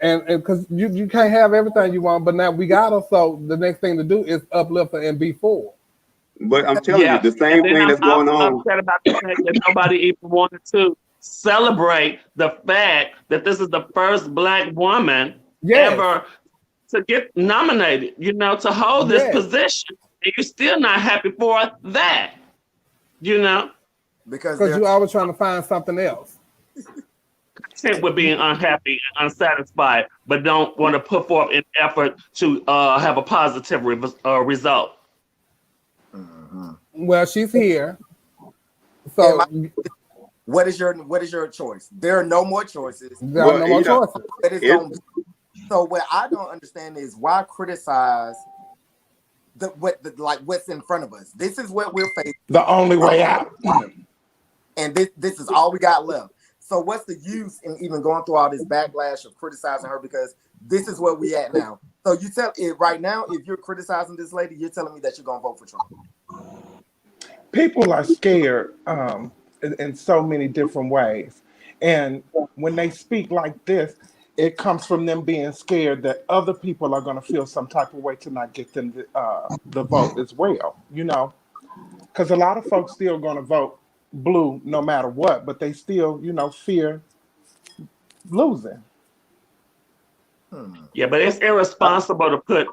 and because you can't have everything you want, but now we got her, so the next thing to do is uplift her and be full. But I'm telling you, the same thing that's going on. I'm upset about the fact that nobody even wanted to celebrate the fact that this is the first Black woman ever to get nominated, you know, to hold this position. And you're still not happy for that, you know? Because you're always trying to find something else. Content with being unhappy and unsatisfied, but don't want to put forth an effort to have a positive result. Mm-hmm. Well, she's here. So what is your choice? There are no more choices. There are no more choices. So what I don't understand is why criticize what's in front of us. This is what we're facing. The only way out. And this is all we got left. So what's the use in even going through all this backlash of criticizing her, because this is where we at now. So you tell it right now, if you're criticizing this lady, you're telling me that you're gonna vote for Trump. People are scared in so many different ways. And when they speak like this, it comes from them being scared that other people are going to feel some type of way to not get them the vote as well, you know, because a lot of folks still going to vote blue no matter what, but they still, you know, fear losing. Yeah, but it's irresponsible to put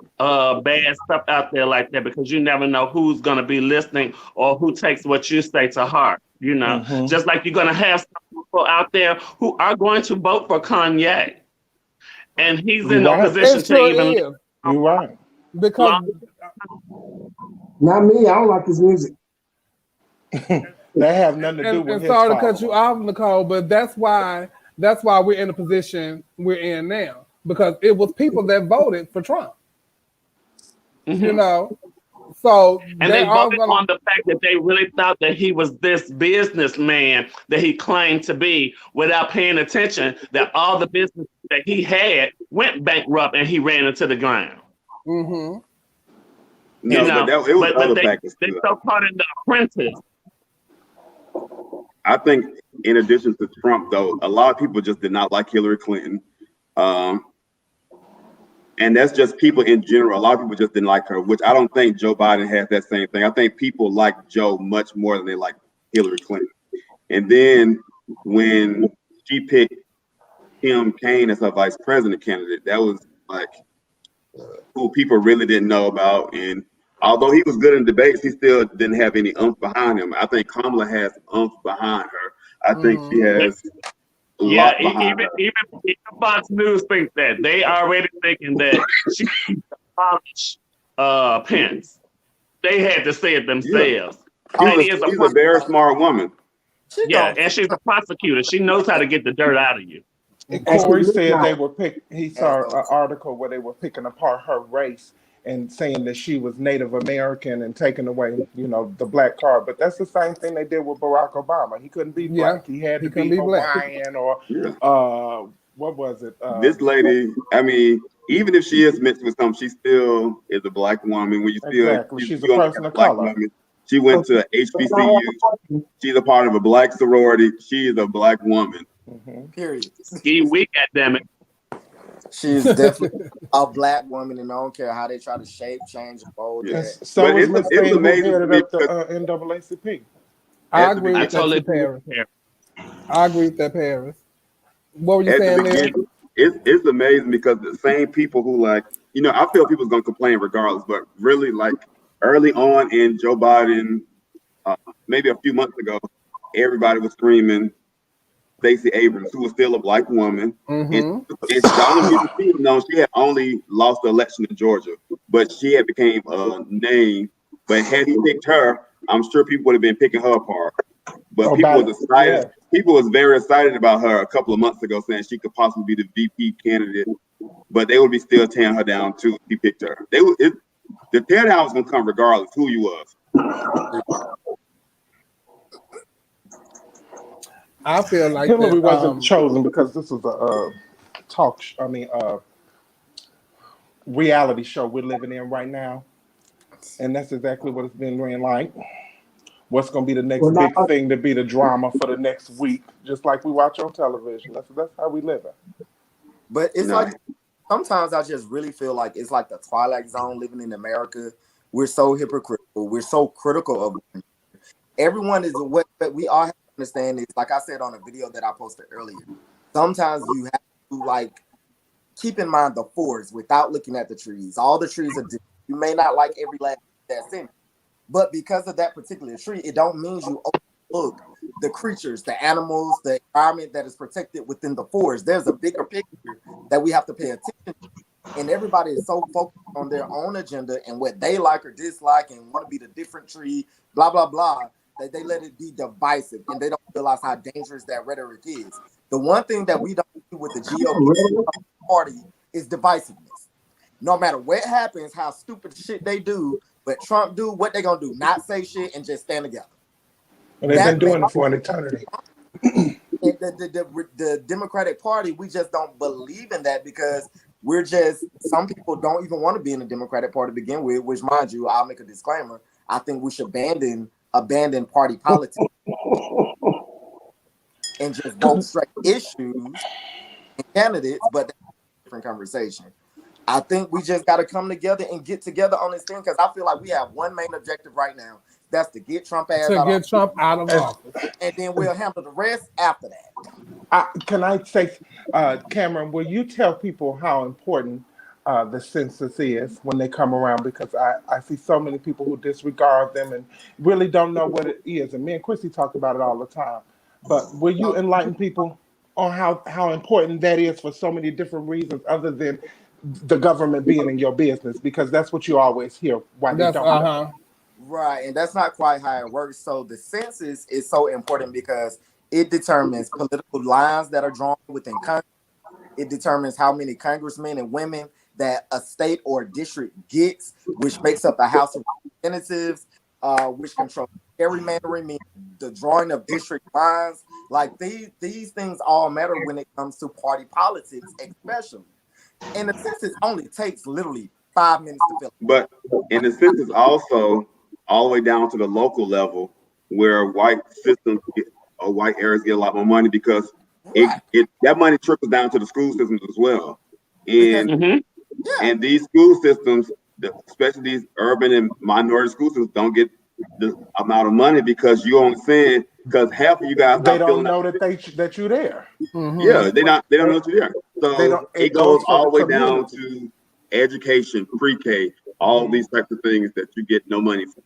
bad stuff out there like that, because you never know who's going to be listening or who takes what you say to heart, you know. Just like you're going to have some people out there who are going to vote for Kanye. And he's in no position to even... You're right. Because... Not me, I don't like his music. That have nothing to do with and his sorry to fault. cut you off, Nicole, but that's why we're in the position we're in now. Because it was people that voted for Trump. You know? So and they voted on the fact that they really thought that he was this businessman that he claimed to be, without paying attention that all the business that he had went bankrupt and he ran into the ground. No, but it was other factors. They so caught in The Apprentice. I think in addition to Trump, though, a lot of people just did not like Hillary Clinton. And that's just people in general. A lot of people just didn't like her, which I don't think Joe Biden has that same thing. I think people like Joe much more than they like Hillary Clinton. And then when she picked Tim Kaine as her vice president candidate, that was like who people really didn't know about. And although he was good in debates, he still didn't have any oomph behind him. I think Kamala has oomph behind her. I think she has... Yeah, even Fox News thinks that. They already thinking that she abolished Pence. They had to say it themselves. She's She's a very smart woman. and she's a prosecutor. She knows how to get the dirt out of you. And Corey said he saw an article where they were picking apart her race and saying that she was Native American and taking away, the black card. But that's the same thing they did with Barack Obama. He couldn't be black. He had to be Hawaiian or what was it? This lady, I mean, even if she is mixed with something, she still is a black woman. When you still, she's a person of color. Woman. She went to HBCU. She's a part of a black sorority. She is a black woman. Period. Ski week, goddammit. She's definitely a black woman, and I don't care how they try to shape, change, and mold that. So it's amazing to me the NAACP. I agree with that, Paris. I agree with that, Paris. What were you saying there? It's amazing because the same people who I feel people's gonna complain regardless, but really early on in Joe Biden, maybe a few months ago, everybody was screaming Stacey Abrams, who was still a black woman. It's the only reason she was known. She had only lost the election in Georgia, but she had became a name. But had he picked her, I'm sure people would have been picking her apart. But people was excited. Yeah. People was very excited about her a couple of months ago, saying she could possibly be the VP candidate. But they would be still tearing her down too if he picked her. The tear down was gonna come regardless who you was. I feel like Hillary wasn't chosen because this was a reality show we're living in right now, and that's exactly what it's been doing. Like, what's going to be the next big thing to be the drama for the next week, just like we watch on television. That's how we live it. But it's like sometimes I just really feel like it's like the Twilight Zone living in America. We're so hypocritical. We're so critical of everyone. Is what we all have to understand is, like I said on a video that I posted earlier, sometimes you have to keep in mind the forest without looking at the trees. All the trees are different. You may not like every last that's in it, but because of that particular tree, it don't mean you overlook the creatures, the animals, the environment that is protected within the forest. There's a bigger picture that we have to pay attention to. And everybody is so focused on their own agenda and what they like or dislike and want to be the different tree, blah, blah, blah, that they let it be divisive and they don't realize how dangerous that rhetoric is. The one thing that we don't do with the GOP party is divisiveness. No matter what happens, how stupid shit they do, but Trump do, what they gonna do? Not say shit and just stand together. And they've been doing it for an eternity. The Democratic Party, we just don't believe in that because some people don't even want to be in the Democratic Party to begin with, which, mind you, I'll make a disclaimer. I think we should abandon party politics and just vote straight issues and candidates, but that's a different conversation. I think we just got to come together and get together on this thing because I feel like we have one main objective right now. That's to get Trump out of office. And then we'll handle the rest after that. Can I say, Cameron, will you tell people how important the census is when they come around? Because I see so many people who disregard them and really don't know what it is. And me and Chrissy talk about it all the time. But will you enlighten people on how important that is for so many different reasons other than the government being in your business? Because that's what you always hear why they don't. Right, and that's not quite how it works. So the census is so important because it determines political lines that are drawn within Congress. It determines how many congressmen and women that a state or district gets, which makes up the House of Representatives, which controls gerrymandering, meaning the drawing of district lines. Like these things all matter when it comes to party politics, especially. And the census only takes literally 5 minutes to fill. But in the census also all the way down to the local level, where white systems or white areas get a lot more money because that money trickles down to the school systems as well. And and these school systems, especially these urban and minority school systems, don't get the amount of money because you only saying because half of you guys they don't know that you're there. Yeah, they don't know that you're there. So it goes all the way down to education, pre-K, all these types of things that you get no money for.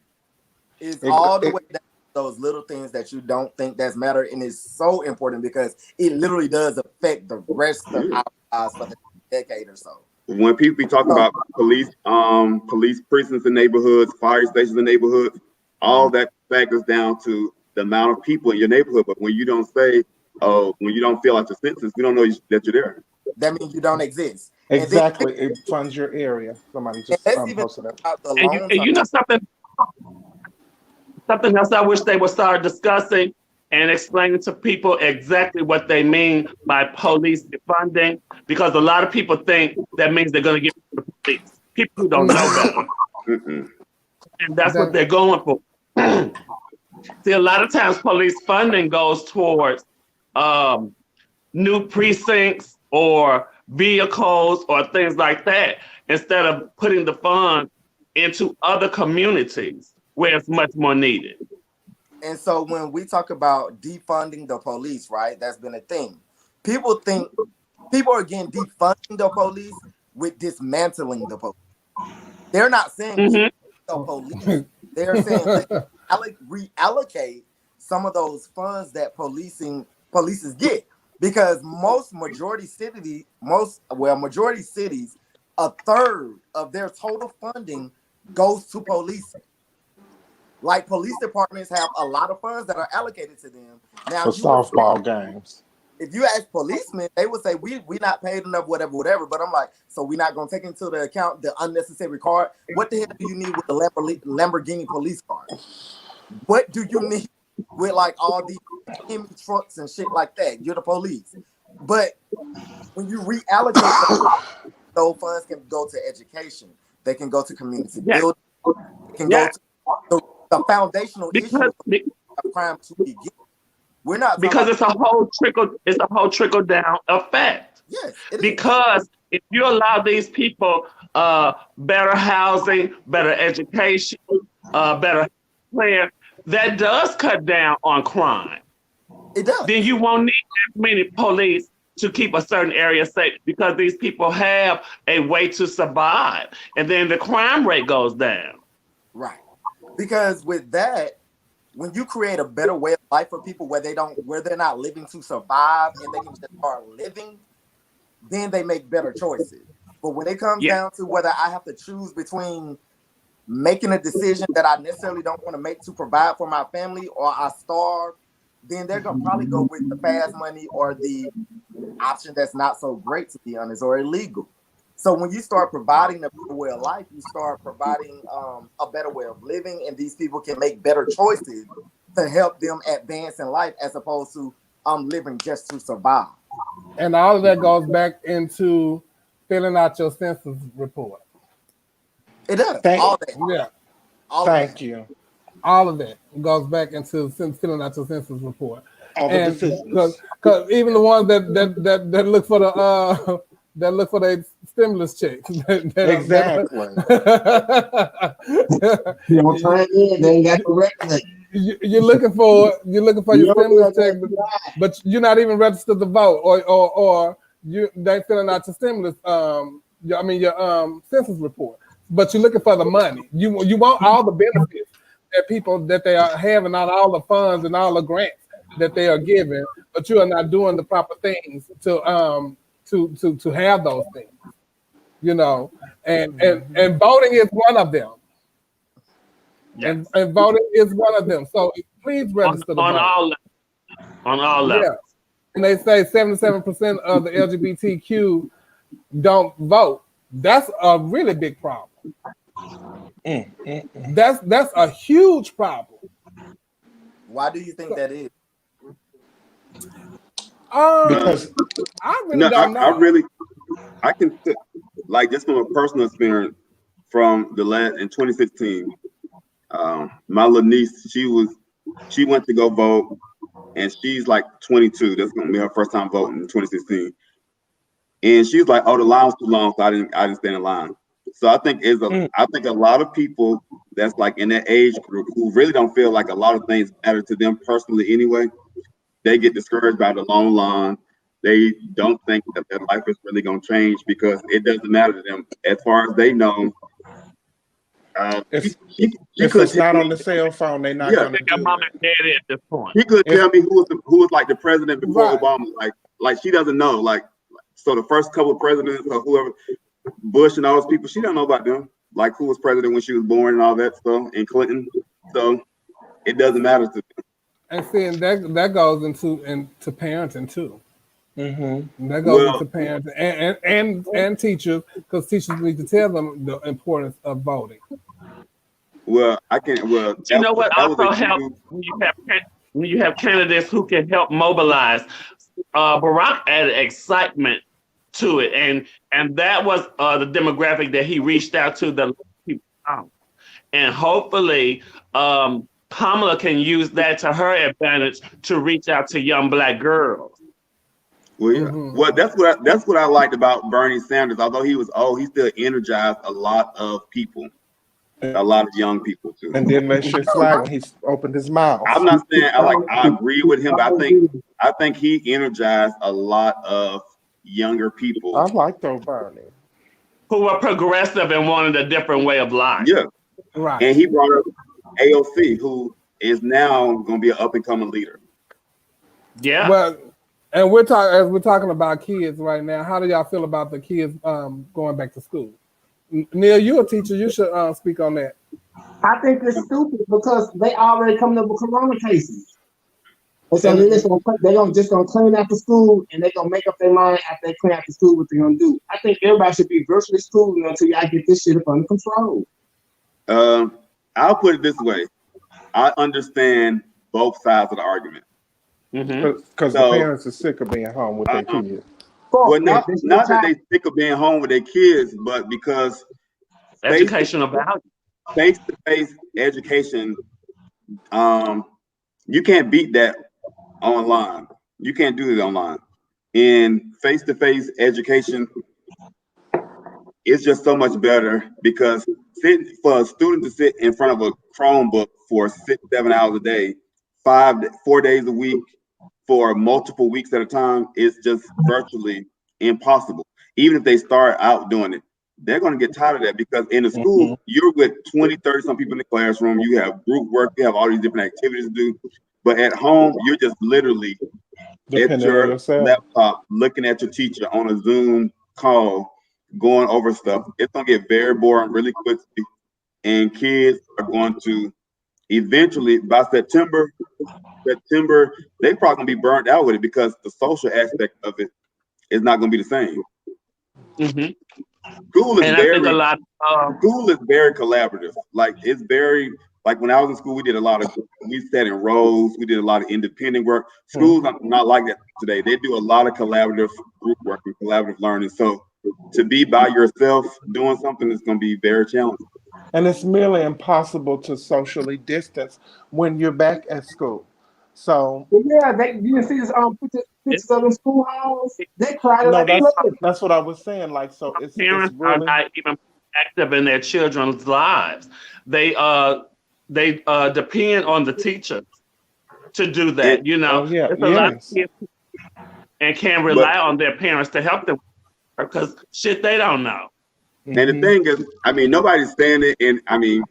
It's all the way down to those little things that you don't think that matter, and it's so important because it literally does affect the rest of our lives for the decade or so. When people be talking about police precincts in neighborhoods, fire stations in neighborhoods, all that factors down to the amount of people in your neighborhood. But when you don't say, oh, when you don't fill out your census, we don't know that you're there. That means you don't exist. Exactly. It funds your area. Somebody just posted that. And you know something else I wish they would start discussing and explaining to people exactly what they mean by police defunding, because a lot of people think that means they're going to give it to the police. People who don't know better. And that's what they're going for. See, a lot of times police funding goes towards new precincts or vehicles or things like that, instead of putting the funds into other communities where it's much more needed. And so when we talk about defunding the police, right, that's been a thing. People are again defunding the police with dismantling the police. They're not saying the police. They're saying they reallocate some of those funds that polices get, because majority cities, a third of their total funding goes to policing. Like police departments have a lot of funds that are allocated to them. Now, for softball games. If you ask policemen, they would say we not paid enough, whatever. But I'm like, so we're not gonna take into the account the unnecessary card. What the hell do you need with the Lamborghini police car? What do you need with like all these trucks and shit like that? You're the police. But when you reallocate those funds can go to education. They can go to community building. They can go to the foundational issue of crime to begin. We're not because it's a whole trickle down effect. Yes, because if you allow these people better housing, better education, better care, that does cut down on crime. It does. Then you won't need as many police to keep a certain area safe, because these people have a way to survive, and then the crime rate goes down. Right. Because with that, when you create a better way of life for people where they're not living to survive and they can just start living, then they make better choices. But when it comes down to whether I have to choose between making a decision that I necessarily don't want to make to provide for my family, or I starve, then they're gonna probably go with the fast money or the option that's not so great, to be honest, or illegal. So when you start providing a better way of life, you start providing a better way of living, and these people can make better choices to help them advance in life, as opposed to living just to survive. And all of that goes back into filling out your census report. It does. All that. Yeah. Thank you. All of that goes back into filling out your census report. All the decisions. Because even the ones that look for the that look for their stimulus checks. Exactly. You don't turn in, they ain't got to recognize. You're looking for your stimulus check, but you're not even registered to vote, or they filling out your stimulus your census report, but you're looking for the money. You want all the benefits that they are having, all the funds and all the grants that they are giving, but you are not doing the proper things to have those things, and voting is one of them. Yes. And voting is one of them. So please register on all levels. Yeah. And they say 77% of the LGBTQ don't vote. That's a really big problem. That's a huge problem. Why do you think that is? Because I really don't know. I can, like, just from a personal experience from in 2016, my little niece, she went to go vote, and she's like 22. That's gonna be her first time voting in 2016. And she was like, "Oh, the line was too long, so I didn't stand in line." So I think I think a lot of people that's like in that age group who really don't feel like a lot of things matter to them personally anyway, they get discouraged by the long line. They don't think that their life is really gonna change because it doesn't matter to them. As far as they know, if it's not on the cell phone, they're not gonna do mom and daddy at this point. He could tell me who was like the president before Obama. Like she doesn't know. Like, so the first couple of presidents or whoever, Bush and all those people, she don't know about them. Like who was president when she was born and all that stuff, and Clinton. So it doesn't matter to them. And seeing that goes into parenting too. Mm-hmm. That goes Well, into parents and teachers, because teachers need to tell them the importance of voting. well, I can. Well, You know what that was also a helps huge. when you have candidates who can help mobilize. Barack added excitement to it, and that was the demographic that he reached out to, the people. And hopefully, Kamala can use that to her advantage to reach out to young Black girls. Well, yeah. Well, that's what I liked about Bernie Sanders. Although he was old, he still energized a lot of people, a lot of young people too. And then that shit slide when he opened his mouth. I'm not saying I agree with him, but I think he energized a lot of younger people. I like those Bernie. Who were progressive and wanted a different way of life. Yeah. Right. And he brought up AOC, who is now going to be an up and coming leader. Yeah. Well, and we're talking about kids right now. How do y'all feel about the kids going back to school? Neil, you're a teacher. You should speak on that. I think it's stupid because they already coming up with corona cases. And so they're just gonna clean after school, and they're gonna make up their mind after they clean after school what they're gonna do. I think everybody should be virtually schooling until y'all get this shit under control. I'll put it this way. I understand both sides of the argument. Because the parents are sick of being home with their kids. Well, not that they sick of being home with their kids, but because educational value, face-to-face education, you can't beat that online. You can't do it online. In face-to-face education, it's just so much better because for a student to sit in front of a Chromebook for 6-7 hours a day, 4 days a week, for multiple weeks at a time, is just virtually impossible. Even if they start out doing it, they're going to get tired of that because in the school, you're with 20, 30 some people in the classroom. You have group work, you have all these different activities to do. But at home, you're just literally at your laptop looking at your teacher on a Zoom call, going over stuff. It's going to get very boring really quickly. And kids are going to eventually, by September, they're probably gonna be burnt out with it because the social aspect of it is not gonna be the same. School is very collaborative. Like it's very like when I was in school, we sat in rows, we did a lot of independent work. Schools are not like that today. They do a lot of collaborative group work and collaborative learning. So to be by yourself doing something is gonna be very challenging. And it's merely impossible to socially distance when you're back at school. So yeah, you can see this pictures of them school halls. They cried like that's what I was saying. Like, so parents really... are not even active in their children's lives. They depend on the teachers to do that. You know, it's a lot of kids and can rely on their parents to help them because shit they don't know. And the thing is, I mean, nobody's saying it, and I mean,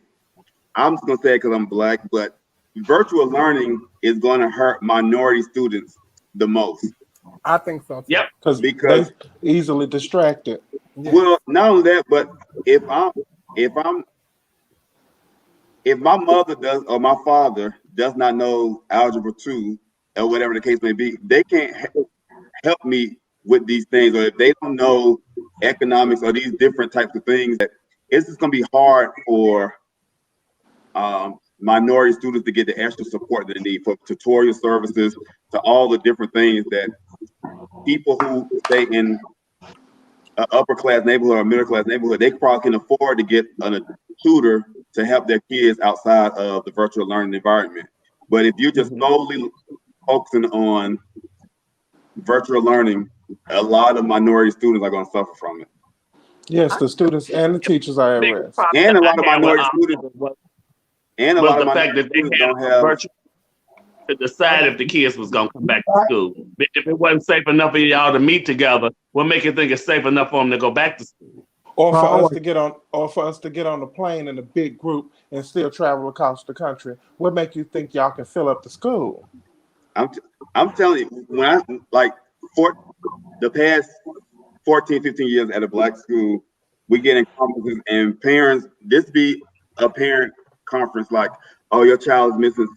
I'm just gonna say it because I'm Black, but virtual learning is going to hurt minority students the most. I think so. Yep. Because they're easily distracted. Well, not only that, but if my mother does or my father does not know algebra 2 or whatever the case may be, they can't help me with these things, or if they don't know economics or these different types of things, that it's just going to be hard for minority students to get the extra support that they need for tutorial services, to all the different things that people who stay in an upper class neighborhood or middle class neighborhood, they probably can afford to get a tutor to help their kids outside of the virtual learning environment. But if you're just solely focusing on virtual learning, a lot of minority students are going to suffer from it. Yes, the students and the teachers are at risk. And a lot of minority students, and a lot of minority students don't have to decide if the kids was going to come back to school. If it wasn't safe enough for y'all to meet together, what make you think it's safe enough for them to go back to school? Or for us to get on the plane in a big group and still travel across the country. What make you think y'all can fill up the school? I'm telling you, when for the past 14, 15 years at a Black school, we get in conferences and parents, this be a parent conference like, oh, your child is missing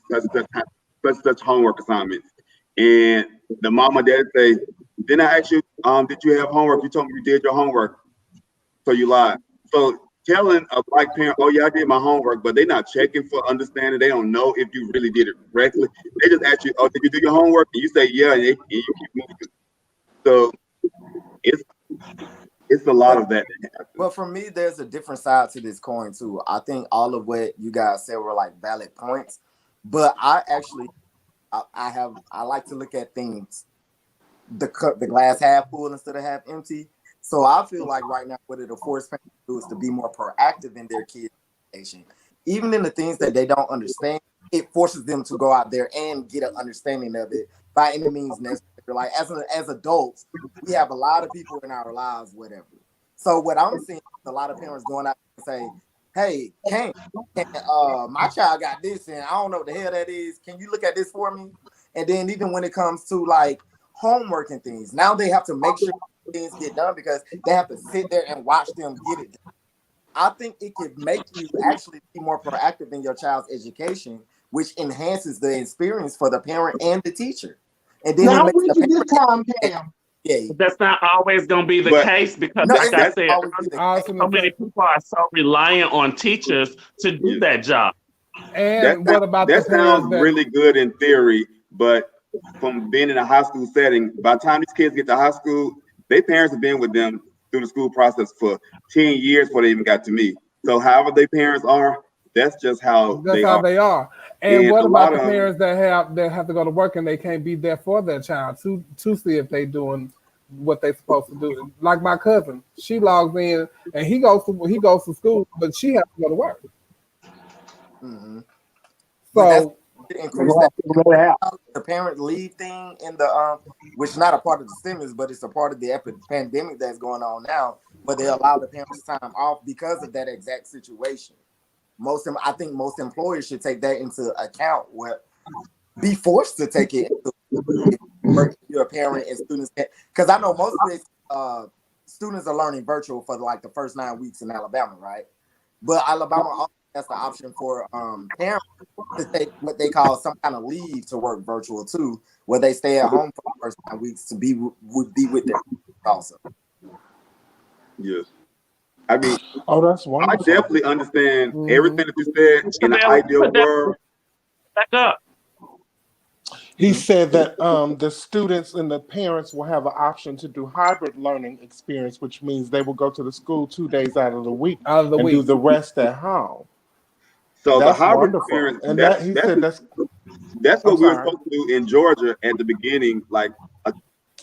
such homework assignments. And the mom or dad say, didn't I ask you, did you have homework? You told me you did your homework. So you lied. So telling a black parent, oh yeah, I did my homework, but they're not checking for understanding. They don't know if you really did it correctly. They just ask you, oh, did you do your homework? And you say, yeah, and you keep moving. So it's a lot of that. But for me, there's a different side to this coin too. I think all of what you guys said were like valid points, but I like to look at things the glass half full instead of half empty. So I feel like right now what it'll force parents to do is to be more proactive in their kids' education, even in the things that they don't understand. It forces them to go out there and get an understanding of it by any means necessary. Like as adults, we have a lot of people in our lives, whatever. So what I'm seeing is a lot of parents going out and say, hey, my child got this and I don't know what the hell that is. Can you look at this for me? And then even when it comes to like homework and things, now they have to make sure things get done because they have to sit there and watch them get it done. I think it could make you actually be more proactive in your child's education, which enhances the experience for the parent and the teacher. And then Now, it makes the Pam. Yeah. That's not always going to be the case because, like I said, so many people are so reliant on teachers to do that job. And what about that sounds really good in theory, but from being in a high school setting, by the time these kids get to high school, their parents have been with them through the school process for 10 years before they even got to me. So however their parents are, that's just how they are. And what about the parents that have to go to work and they can't be there for their child to see if they doing what they're supposed to do? Like my cousin, she logs in and he goes to school, but she has to go to work. Mm-hmm. So increase the parent leave thing in the which is not a part of the stimulus, but it's a part of the pandemic that's going on now, where they allow the parents time off because of that exact situation. I think most employers should take that into account, where be forced to take it into you're a parent and students, because I know most of these students are learning virtual for like the first 9 weeks in Alabama, right? But Alabama also has the option for parents to take what they call some kind of leave to work virtual too, where they stay at home for the first 9 weeks to be with their also. Yes. I mean, that's wonderful. I definitely understand everything that you said in the ideal world. Back up. He said that the students and the parents will have an option to do hybrid learning experience, which means they will go to the school 2 days out of the week and do the rest at home. So that's the hybrid wonderful. experience, And that's what we were supposed to do in Georgia at the beginning, like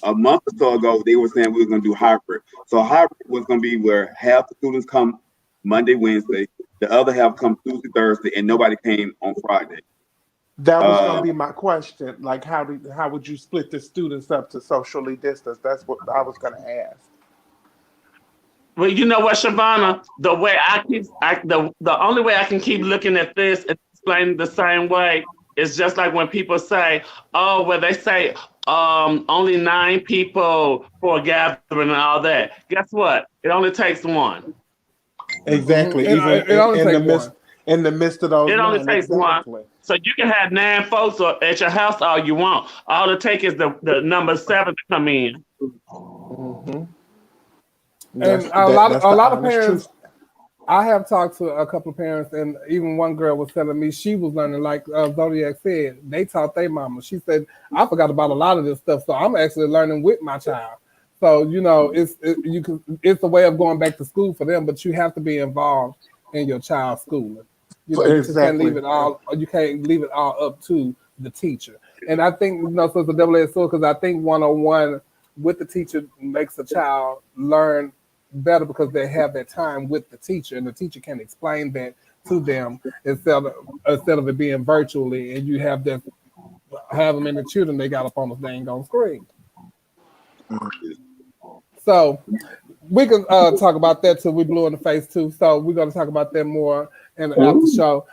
a month or so ago. They were saying we were going to do hybrid. So hybrid was going to be where half the students come Monday, Wednesday, the other half come Tuesday, Thursday, and nobody came on Friday. That was going to be my question. Like, how would you split the students up to socially distance? That's what I was going to ask. Well, you know what, Shavonna? The only way I can keep looking at this and explaining the same way is just like when people say, "Oh, well, they say only 9 people for a gathering and all that." Guess what? It only takes one. Exactly. Even in the midst of those, it only takes one. So you can have 9 folks at your house all you want. All it takes is the number 7 to come in. Mm-hmm. And a lot of parents, I have talked to a couple of parents, and even one girl was telling me she was learning, like Zodiac said, they taught their mama. She said, I forgot about a lot of this stuff, so I'm actually learning with my child. So, it's a way of going back to school for them, but you have to be involved in your child's schooling. You can't leave it all. You can't leave it all up to the teacher. And I think, so it's a double-edged sword, because I think one-on-one with the teacher makes the child learn better because they have that time with the teacher, and the teacher can explain that to them instead of it being virtually, and you have them in the children they got up on the dang on screen. So we can talk about that till we blue in the face too. So we're going to talk about that more in the after show.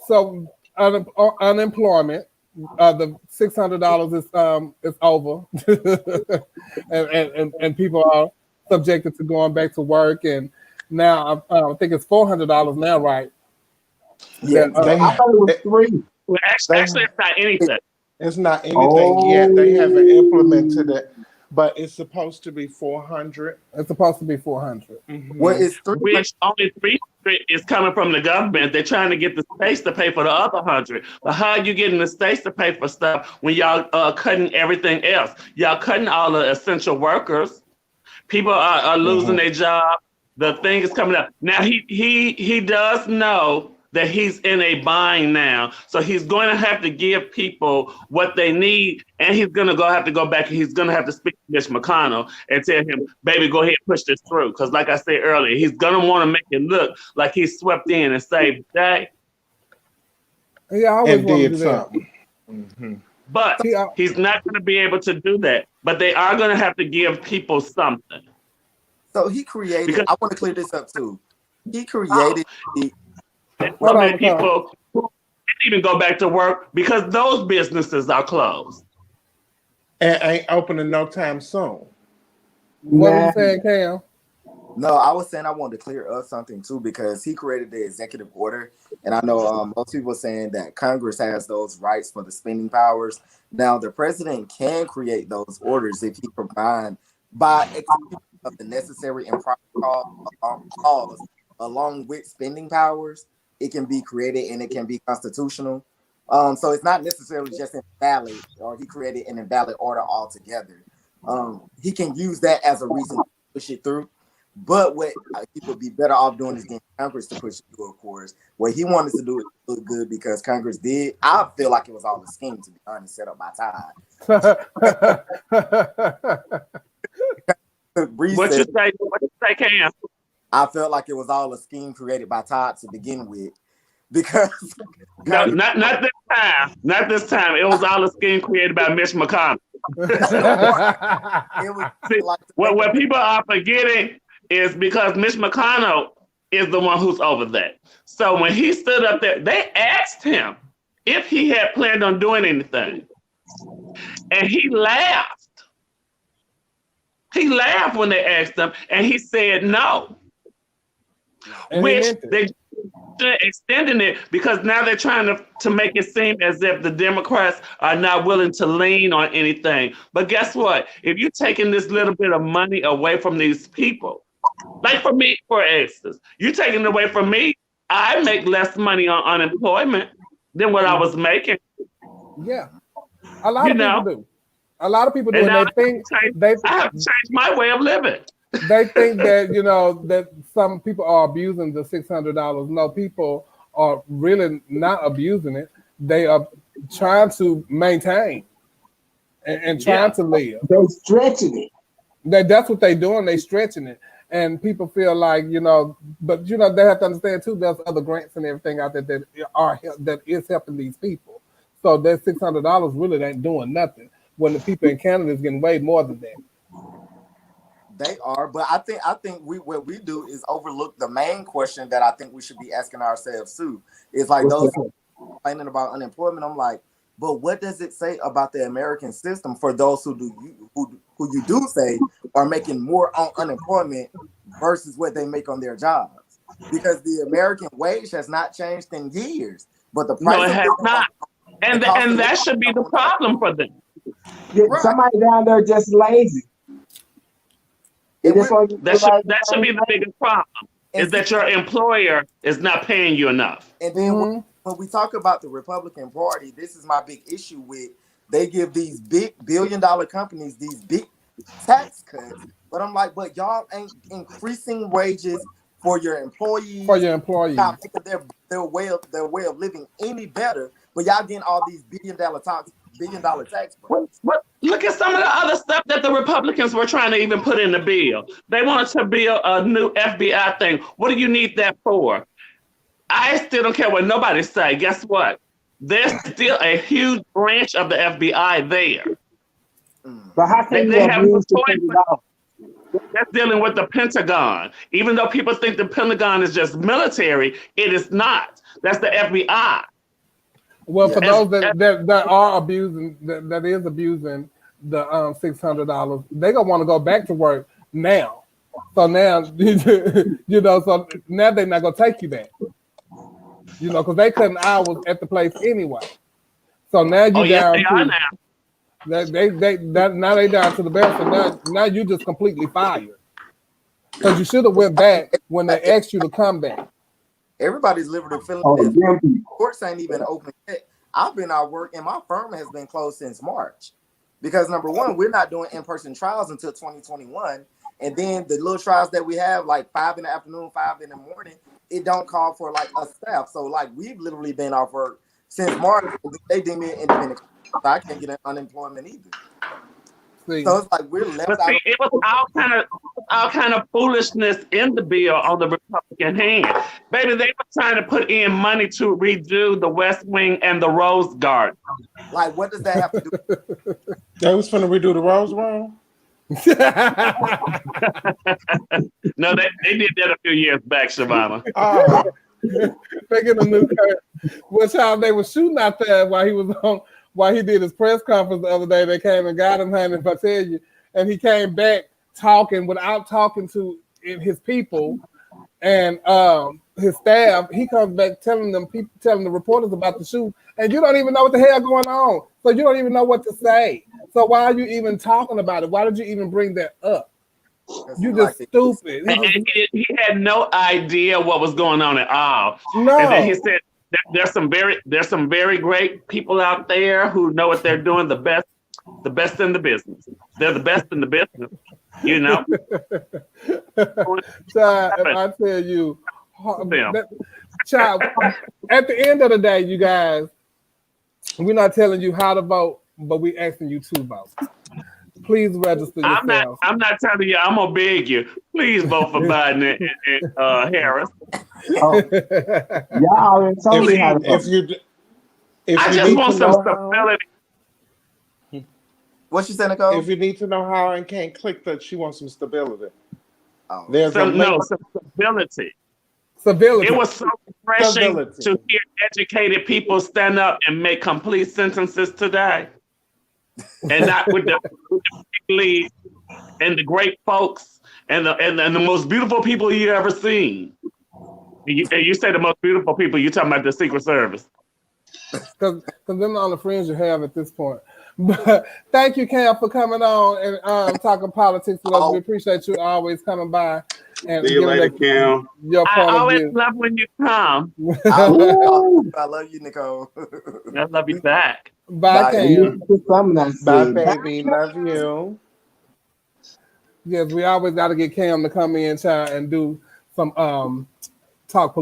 So unemployment. The $600 is over, and people are subjected to going back to work. And now I think it's $400 now, right? Yeah, I thought it was 3. Well, actually, it's not anything. It's not anything yet. They haven't implemented it, but it's supposed to be 400. It's supposed to be 400. Well, it's 300. Which only 300 is coming from the government. They're trying to get the states to pay for the other 100. But how are you getting the states to pay for stuff when y'all cutting everything else? Y'all cutting all the essential workers. People are losing their job. The thing is coming up. Now he does know that he's in a bind now. So he's going to have to give people what they need. And he's going to have to go back and he's going to have to speak to Mitch McConnell and tell him, baby, go ahead and push this through. Because like I said earlier, he's going to want to make it look like he swept in and saved the day. Yeah, I always want to do that. But he's not going to be able to do that. But they are going to have to give people something. So he created, I want to clear this up too. He created so many people who didn't even go back to work because those businesses are closed. And ain't opening no time soon. What were you saying, Cam? No, I was saying I wanted to clear up something too because he created the executive order. And I know most people are saying that Congress has those rights for the spending powers. Now, the president can create those orders if he provide by execution of the necessary and proper clause along with spending powers. It can be created and it can be constitutional. So it's not necessarily just invalid or he created an invalid order altogether. He can use that as a reason to push it through. But what he would be better off doing is getting Congress to push it through, of course. What he wanted to do is look good because Congress did. I feel like it was all a scheme, to be honest, set up by Todd. What you say, Cam? I felt like it was all a scheme created by Todd to begin with. Because no, not this time. Not this time. It was all a scheme created by Mitch McConnell. What people are forgetting is because Mitch McConnell is the one who's over that. So when he stood up there, they asked him if he had planned on doing anything. And he laughed. He laughed when they asked him, and he said no. And which they extending it because now they're trying to make it seem as if the Democrats are not willing to lean on anything. But guess what? If you're taking this little bit of money away from these people, like for me, for instance, you're taking it away from me, I make less money on unemployment than what I was making. Yeah. A lot of people do. A lot of people do. And I have to change my way of living. They think that, that some people are abusing the $600. No, people are really not abusing it. They are trying to maintain and trying to live. They're stretching it. That's what they're doing. They're stretching it. And people feel like, but they have to understand too, there's other grants and everything out there that is helping these people. So that $600 really ain't doing nothing when the people in Canada is getting way more than that. They are, but I think what we do is overlook the main question that I think we should be asking ourselves too. It's like those complaining about unemployment. I'm like, but what does it say about the American system for those who you do say are making more on unemployment versus what they make on their jobs? Because the American wage has not changed in years, but the price it has not, and that should be the problem for them. Yeah, somebody down there just lazy. That should be the biggest problem, is that your employer is not paying you enough. And then when we talk about the Republican Party, this is my big issue with, they give these big billion-dollar companies these big tax cuts. But I'm like, but y'all ain't increasing wages for your employees. Not making their way of living any better. But y'all getting all these billion-dollar tax breaks. Look at some of the other stuff that the Republicans were trying to even put in the bill. They wanted to build a new FBI thing. What do you need that for? I still don't care what nobody say. Guess what? There's still a huge branch of the FBI there. But how can they have that's dealing with the Pentagon. Even though people think the Pentagon is just military, it is not. That's the FBI. Well, for those that are abusing, that is abusing the $600, they gonna want to go back to work now. So now, so now they're not gonna take you back. You know, because they cutting hours at the place anyway. So now you yes, down they are to now they down to the bare. So now you just completely fired. Because you should have went back when they asked you to come back. Everybody's literally feeling this. Courts ain't even open yet. I've been out work and my firm has been closed since March. Because number one, we're not doing in-person trials until 2021. And then the little trials that we have, like 5 in the afternoon, 5 in the morning, it don't call for like a staff. So like we've literally been off work since March. They deem me an independent. So I can't get unemployment either. See. So it's like we're left But see, it was all kind of foolishness in the bill on the Republican hand. Baby, they were trying to put in money to redo the West Wing and the Rose Garden. Like, what does that have to do? They was finna redo the Rose Room. No, they did that a few years back, Shavana. They get a new car. Which how they were shooting out there while he did his press conference the other day. They came and got him, honey, if I tell you. And he came back talking without talking to his people and his staff. He comes back telling the reporters about the shoot, and you don't even know what the hell going on. So you don't even know what to say. So why are you even talking about it? Why did you even bring that up? You just stupid. He had no idea what was going on at all. No. And then he said there's some very great people out there who know what they're doing, the best in the business. They're the best in the business, you know. Child, if I tell you, child, at the end of the day, you guys, we're not telling you how to vote, but we asking you to vote. Please register yourself. I'm not telling you. I'm gonna beg you. Please vote for Biden and Harris. Y'all already told me how to vote. I just want some stability. What you said, Nicole? If you need to know how and can't click that, she wants some stability. Some stability. Stability. It was so refreshing to hear educated people stand up and make complete sentences today. And not with the lead and the great folks and the most beautiful people you ever seen. You say the most beautiful people, you're talking about the Secret Service. Because them are all the friends you have at this point. But thank you, Cam, for coming on and talking politics with us. We appreciate you always coming by. And see you later, Cam. I always love when you come. I love you, Nicole. I love you back. Bye, Cam. Bye, baby. Love you. Yes, we always got to get Cam to come in, child, and do some talk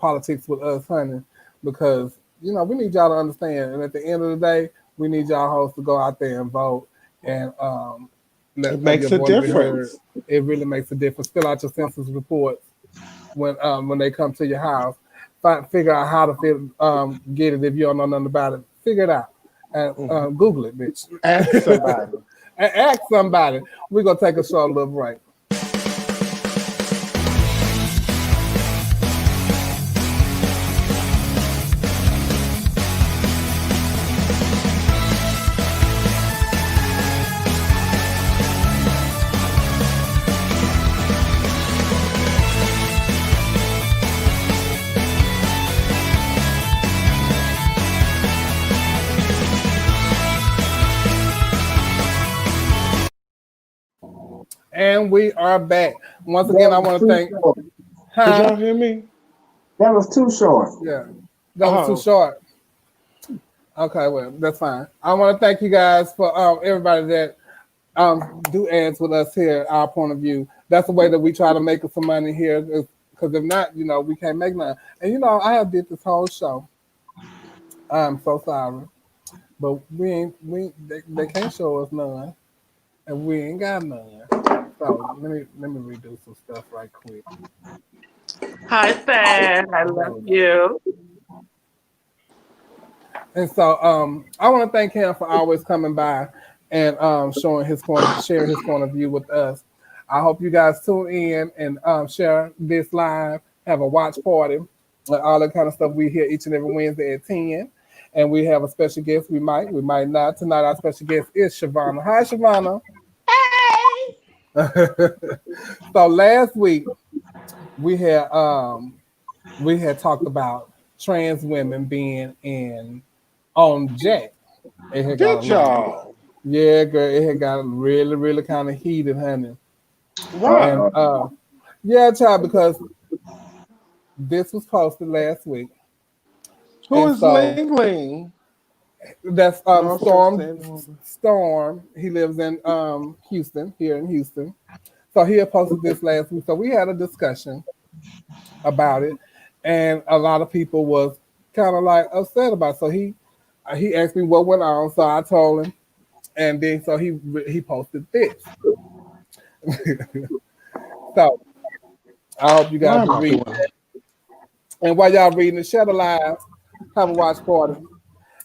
politics with us, honey, because we need y'all to understand. And at the end of the day, we need y'all hosts to go out there and vote. And it makes a difference. It really makes a difference. Fill out your census reports when they come to your house. Figure out how to get it if you don't know nothing about it. Figure it out. And Google it, bitch. Ask somebody. Ask somebody. We're going to take a short little break. And we are back. Once again, I want to thank. Did y'all hear me? That was too short. Yeah, that was too short. Okay, well, that's fine. I want to thank you guys for everybody that do ads with us here, our point of view. That's the way that we try to make some money here. Because if not, we can't make none. And I have did this whole show. I'm so sorry, but they can't show us none, and we ain't got none. So let me redo some stuff right quick. Hi, Fan. I love you. And so I want to thank him for always coming by and sharing his point of view with us. I hope you guys tune in and share this live, have a watch party, all that kind of stuff. We here each and every Wednesday at 10. And we have a special guest. We might not. Tonight our special guest is Shavana. Hi, Shavana. So last week we had talked about trans women being in on Jack. It had Did y'all? Yeah, girl, it had got really, really kind of heated, honey. Why? And yeah, child, because this was posted last week. Who and is so Ling Ling? that's No, Storm. He lives in Houston, here in Houston. So he had posted this last week. So we had a discussion about it, and a lot of people was kind of like upset about it. So he asked me what went on. So I told him, and then so he posted this. So I hope you guys can read it. And while y'all reading it, share the live, have a watch party.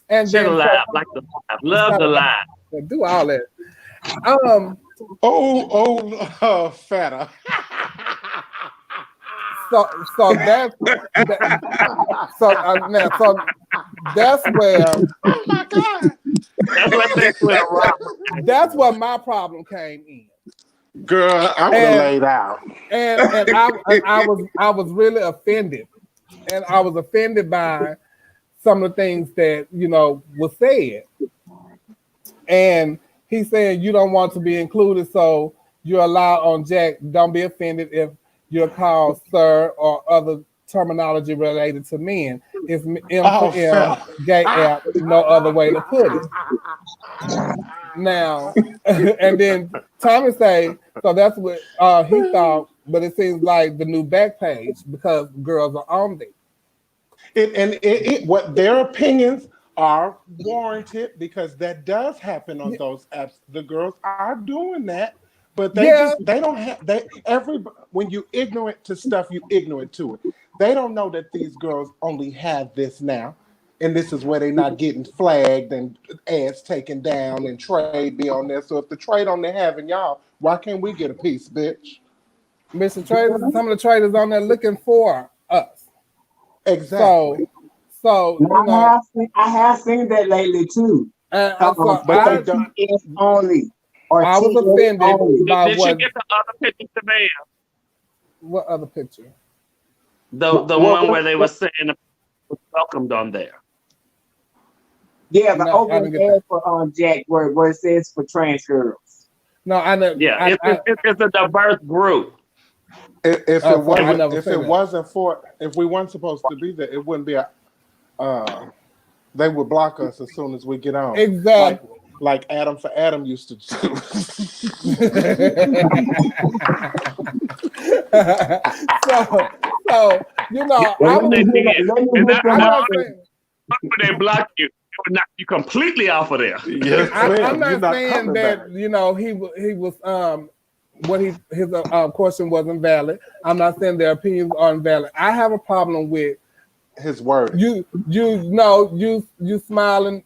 And share the then live, like the live, love the live. Do all that. Fatter. So that's that's where. Oh my God. That's where my problem came in. Girl, I would have laid out. And I was really offended. And I was offended by some of the things that, was said. And he said, you don't want to be included, so you're allowed on Jack. Don't be offended if you're called sir or other terminology related to men. It's M for M, gay app, no other way to put it. Now, and then Tommy say, so that's what he thought, but it seems like the new back page because girls are on there. What their opinions are warranted because that does happen on those apps. The girls are doing that, but they don't have when you ignorant to stuff, you ignorant to it. They don't know that these girls only have this now, and this is where they're not getting flagged and ads taken down and trade be on there. So if the trade on there having y'all, why can't we get a piece, bitch? Mr. Traders, some of the traders on there looking for us. Exactly. So I have seen that lately too. But they don't. Only. Or I was offended by Did you get the other picture, man? What other picture? The one where they were saying welcomed on there. Yeah, the open ad for Jack where it says for trans girls. No, I know. Yeah, it's a diverse group. If we weren't supposed to be there, it wouldn't be they would block us as soon as we get on. Exactly. Like Adam for Adam used to do. so when they block you, it would knock you completely off of there. Yes, I'm not saying that he was what his question wasn't valid. I'm not saying their opinions aren't valid. I have a problem with his word. You smiling,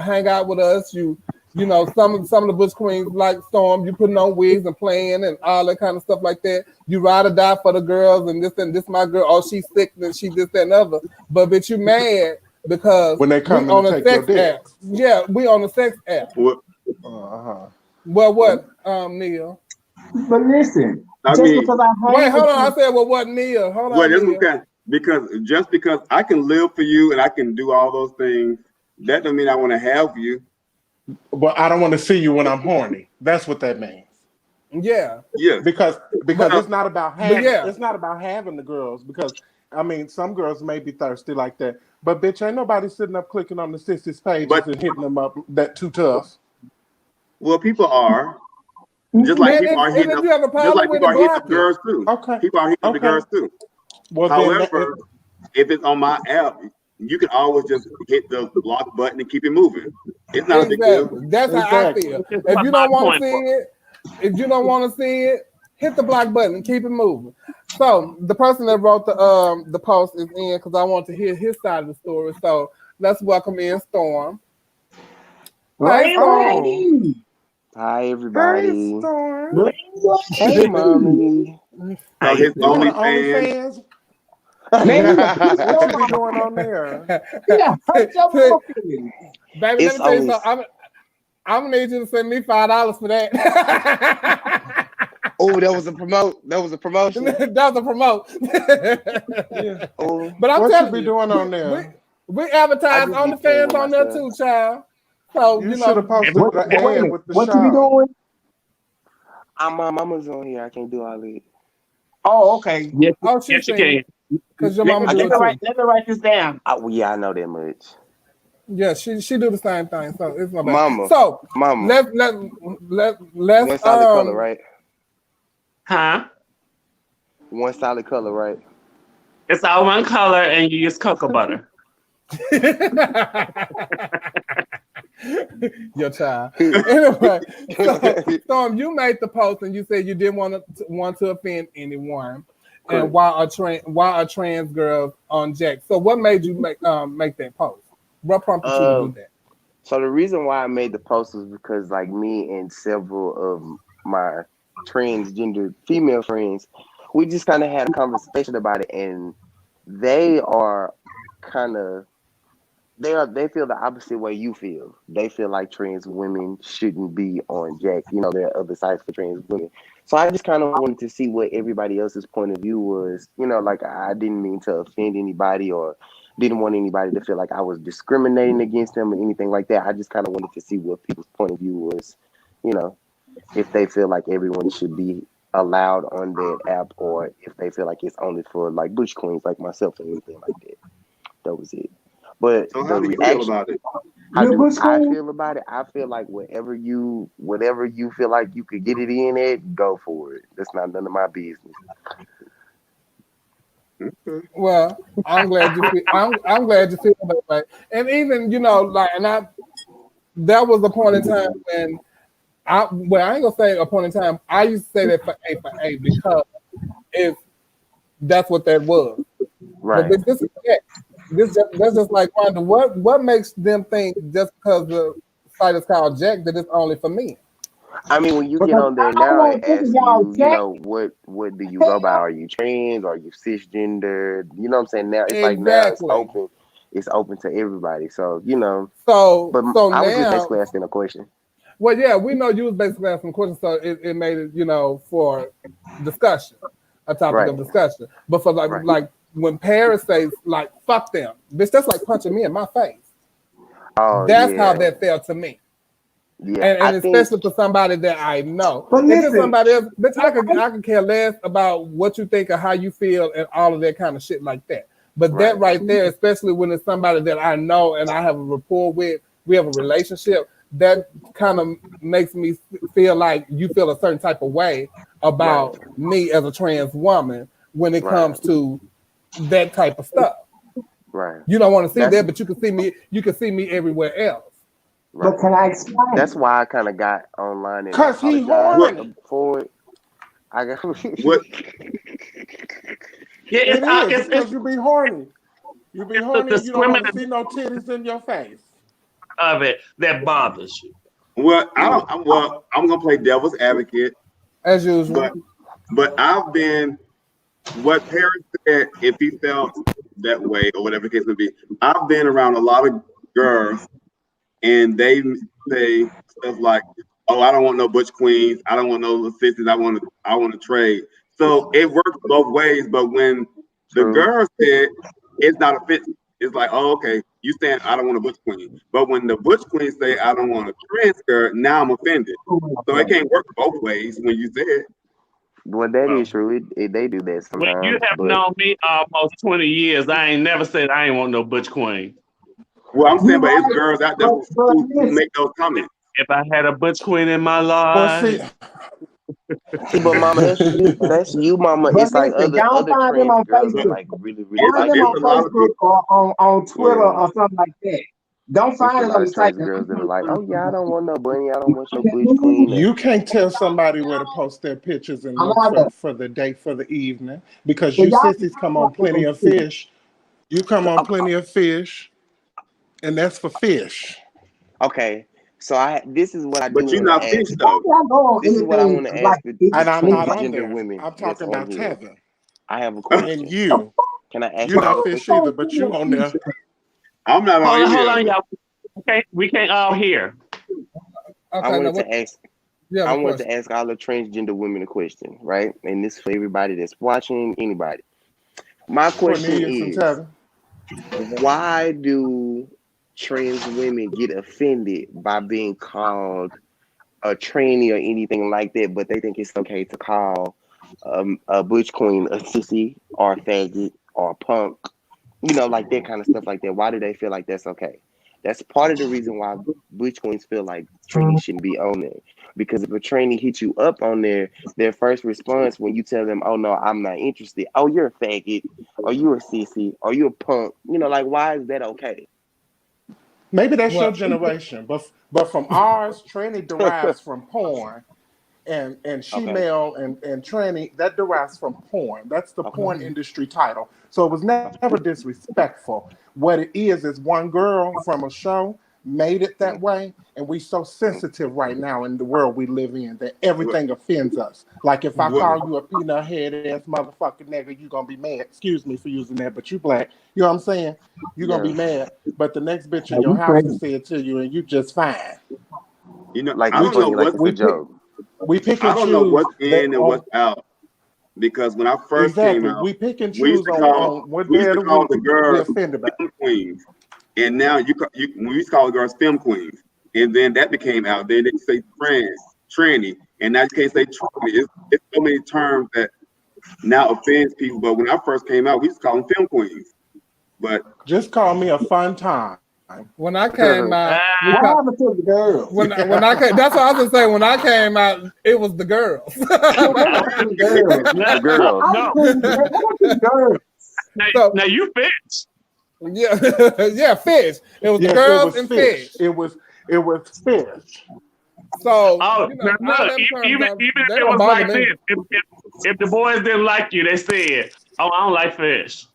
hang out with us. Some of the Bush Queens like Storm. You putting on wigs and playing and all that kind of stuff like that. You ride or die for the girls and this my girl. Oh, she's sick and she this that and other. But bitch, you mad because when they come on a sex app. Yeah, we on the sex app. Well, what, Neil? But listen, hold on. I said, well, what, Neil? Hold on, Neil. Because I can live for you and I can do all those things, that don't mean I want to have you. But I don't want to see you when I'm horny. That's what that means. Yeah. Yeah. Because it's not about having it's not about having the girls, because I mean some girls may be thirsty like that. But bitch, ain't nobody sitting up clicking on the sisters pages and hitting them up that too tough. Well, people are. Just like people are hitting up the girls too. Okay. People are hitting up the girls too. Well, however, if it's on my app, you can always just hit the block button and keep it moving. It's not a big deal. That's how I feel. If you don't want to see it, hit the block button and keep it moving. So the person that wrote the post is in because I want to hear his side of the story. So let's welcome in Storm. Hi, Storm. Hi, everybody. Hey, Storm. Hey, mommy. His OnlyFans. Man, what's going on there? Yeah, baby, let me tell you something. I'm gonna need you to send me $5 for that. Oh, that was a promote. That was a promotion. That was a promote. Yeah. Oh, But I'm What telling you be you, doing on there? we advertise just on be the playing fans with on there myself. too, child. So You should have posted What, the wait a ad minute. with the What you be show. doing? My mama's on here. I can't do all that. Oh, okay. Yes, oh, she yes, you seen can. because your Yes, mama Let do me it too. write this down. Well, yeah, I know that much. Yeah, she do the same thing, so it's not bad. Mama. So Mama. let's One solid color, right? Huh? One solid color, right? It's all one color, and you use cocoa butter. Your child. Anyway, so you made the post and you said you didn't want to offend anyone, Correct. and why a trans girl on Jack. So what made you make that post? What prompted you to do that? So the reason why I made the post was because like me and several of my transgender female friends, we just kind of had a conversation about it, and they are kind of they feel the opposite way you feel. They feel like trans women shouldn't be on Jack. You know, there are other sites for trans women. So I just kind of wanted to see what everybody else's point of view was. You know, like I didn't mean to offend anybody or didn't want anybody to feel like I was discriminating against them or anything like that. I just kind of wanted to see what people's point of view was. You know, if they feel like everyone should be allowed on that app or if they feel like it's only for like butch queens like myself or anything like that. That was it. But So the how do you reaction, feel about it? how do I feel about it? I feel like whatever you feel like you could get it in at, go for it. That's not none of my business. Well, I'm glad you feel. I'm glad you feel that way. And even that was a point in time when I ain't gonna say a point in time. I used to say that for A because if that's what that was. Right. But that's just like Rhonda. What makes them think just because the site is called Jack that it's only for men? I mean, when you get on there now, it asks you, you know, what do you go by? Are you trans? Are you cisgender? You know what I'm saying? Now it's like now it's open. It's open to everybody. So, you know. But I was just basically asking a question. Well, yeah, we know you was basically asking a question, so it made it, you know, for discussion, a topic of discussion. But for like when Paris says like fuck them, bitch, that's like punching me in my face. Oh, that's how that felt to me. Yeah, and especially for somebody that I know. But if it's somebody else, bitch, I could care less about what you think or how you feel and all of that kind of shit like that. But that right there, especially when it's somebody that I know and I have a rapport with, we have a relationship, that kind of makes me feel like you feel a certain type of way about me as a trans woman when it comes to that type of stuff. Right. You don't want to see that, but you can see me. You can see me everywhere else. Right. But can I explain? That's why I kind of got online and Cause he horny for it. I got what? Yeah, it's because you be horny. You be horny. You don't want to see no titties in your face. Of it that bothers you. Well, I'm gonna play devil's advocate as usual. But I've been what Paris said. If he felt that way or whatever the case may be, I've been around a lot of girls, and they say stuff like, "Oh, I don't want no butch queens. I don't want no sisters. I want to trade." So it works both ways. But when the girl said it's not offensive, it's like, "Oh, okay, you saying I don't want a butch queen." But when the butch queen say I don't want a trans girl, now I'm offended. So it can't work both ways when you say it. Well, that is true. They do that sometimes. When you have known me almost 20 years, I ain't never said I ain't want no butch queen. Well, I'm saying, but it's girls out there who make those comments. If I had a butch queen in my life. But mama, that's you, mama. But it's like listen, other find them trans on girls Facebook. are like really Find them on Facebook or on Twitter or something like that. Don't find it on the site. Girls that are like, oh yeah, I don't want no bunny, I don't want no butch queen. You can't tell somebody where to post their pictures and look for the date for the evening because you sissies come on Plenty of Fish. You come on Plenty of Fish, and that's for fish. Okay. So this is what I do. But you're not fish though. This is what I want to ask the transgender women. I'm talking about Tevin. I have a question. And you. Can I ask you're not fish either, but you on there. I'm not on Hold on, y'all. We can't all hear. I wanted to ask. I want to ask all the transgender women a question, right? And this for everybody that's watching, anybody. My question is, why do trans women get offended by being called a tranny or anything like that, but they think it's okay to call a butch queen a sissy or a faggot or a punk, you know, like that kind of stuff like that? Why do they feel like that's okay? That's part of the reason why butch queens feel like trannies shouldn't be on there. Because if a tranny hits you up on there, their first response when you tell them, oh no, I'm not interested, oh, you're a faggot, or you're a sissy, or you're a punk, you know, like, why is that okay? Maybe that's your generation, but from ours, tranny derives from porn, and she-male and tranny, that derives from porn. That's the porn industry title. So it was never disrespectful. What it is one girl from a show made it that way, and we so sensitive right now in the world we live in that everything offends us. Like if I call you a peanut head ass motherfucking nigga, you gonna be mad. Excuse me for using that, but you black. You know what I'm saying? You're gonna be mad. But the next bitch in your house can say it to you, and you just fine. You know, like I don't know like it's a joke. We pick and I don't know what's in and what's out, because when I first came out, we pick and we used choose to call, what day of the call week the girls we offended by. femme queens, and now we used to call the girls femme queens, and then that became out. Then they say tranny, and now you can't say tranny. It's so many terms that now offends people. But when I first came out, we used to call them femme queens. But just call me a fun time. When I came out, what happened to the girls? When I came, that's what I was gonna say. When I came out, it was the girls. The girls. Now you fish. Yeah, fish. It was the girls and fish. It was fish. So even if it was like this, if the boys didn't like you, they said, "Oh, I don't like fish."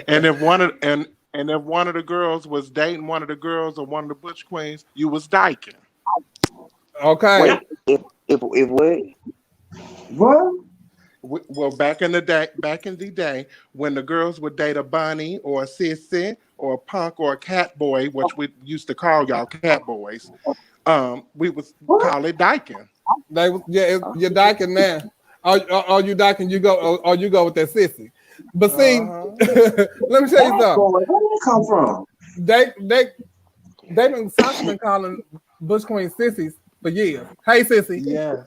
And if one of the girls was dating one of the girls or one of the butch queens, you was dyking. Okay. Wait, if what? What? Well, back in the day, when the girls would date a bunny or a sissy or a punk or a cat boy, which we used to call y'all cat boys, we would call it dyking. You're dyking now. Are you dyking? You go with that sissy. But see, let me tell you something. Where did it come from? Been calling Bush Queen sissies for years. Hey, sissy. Yes.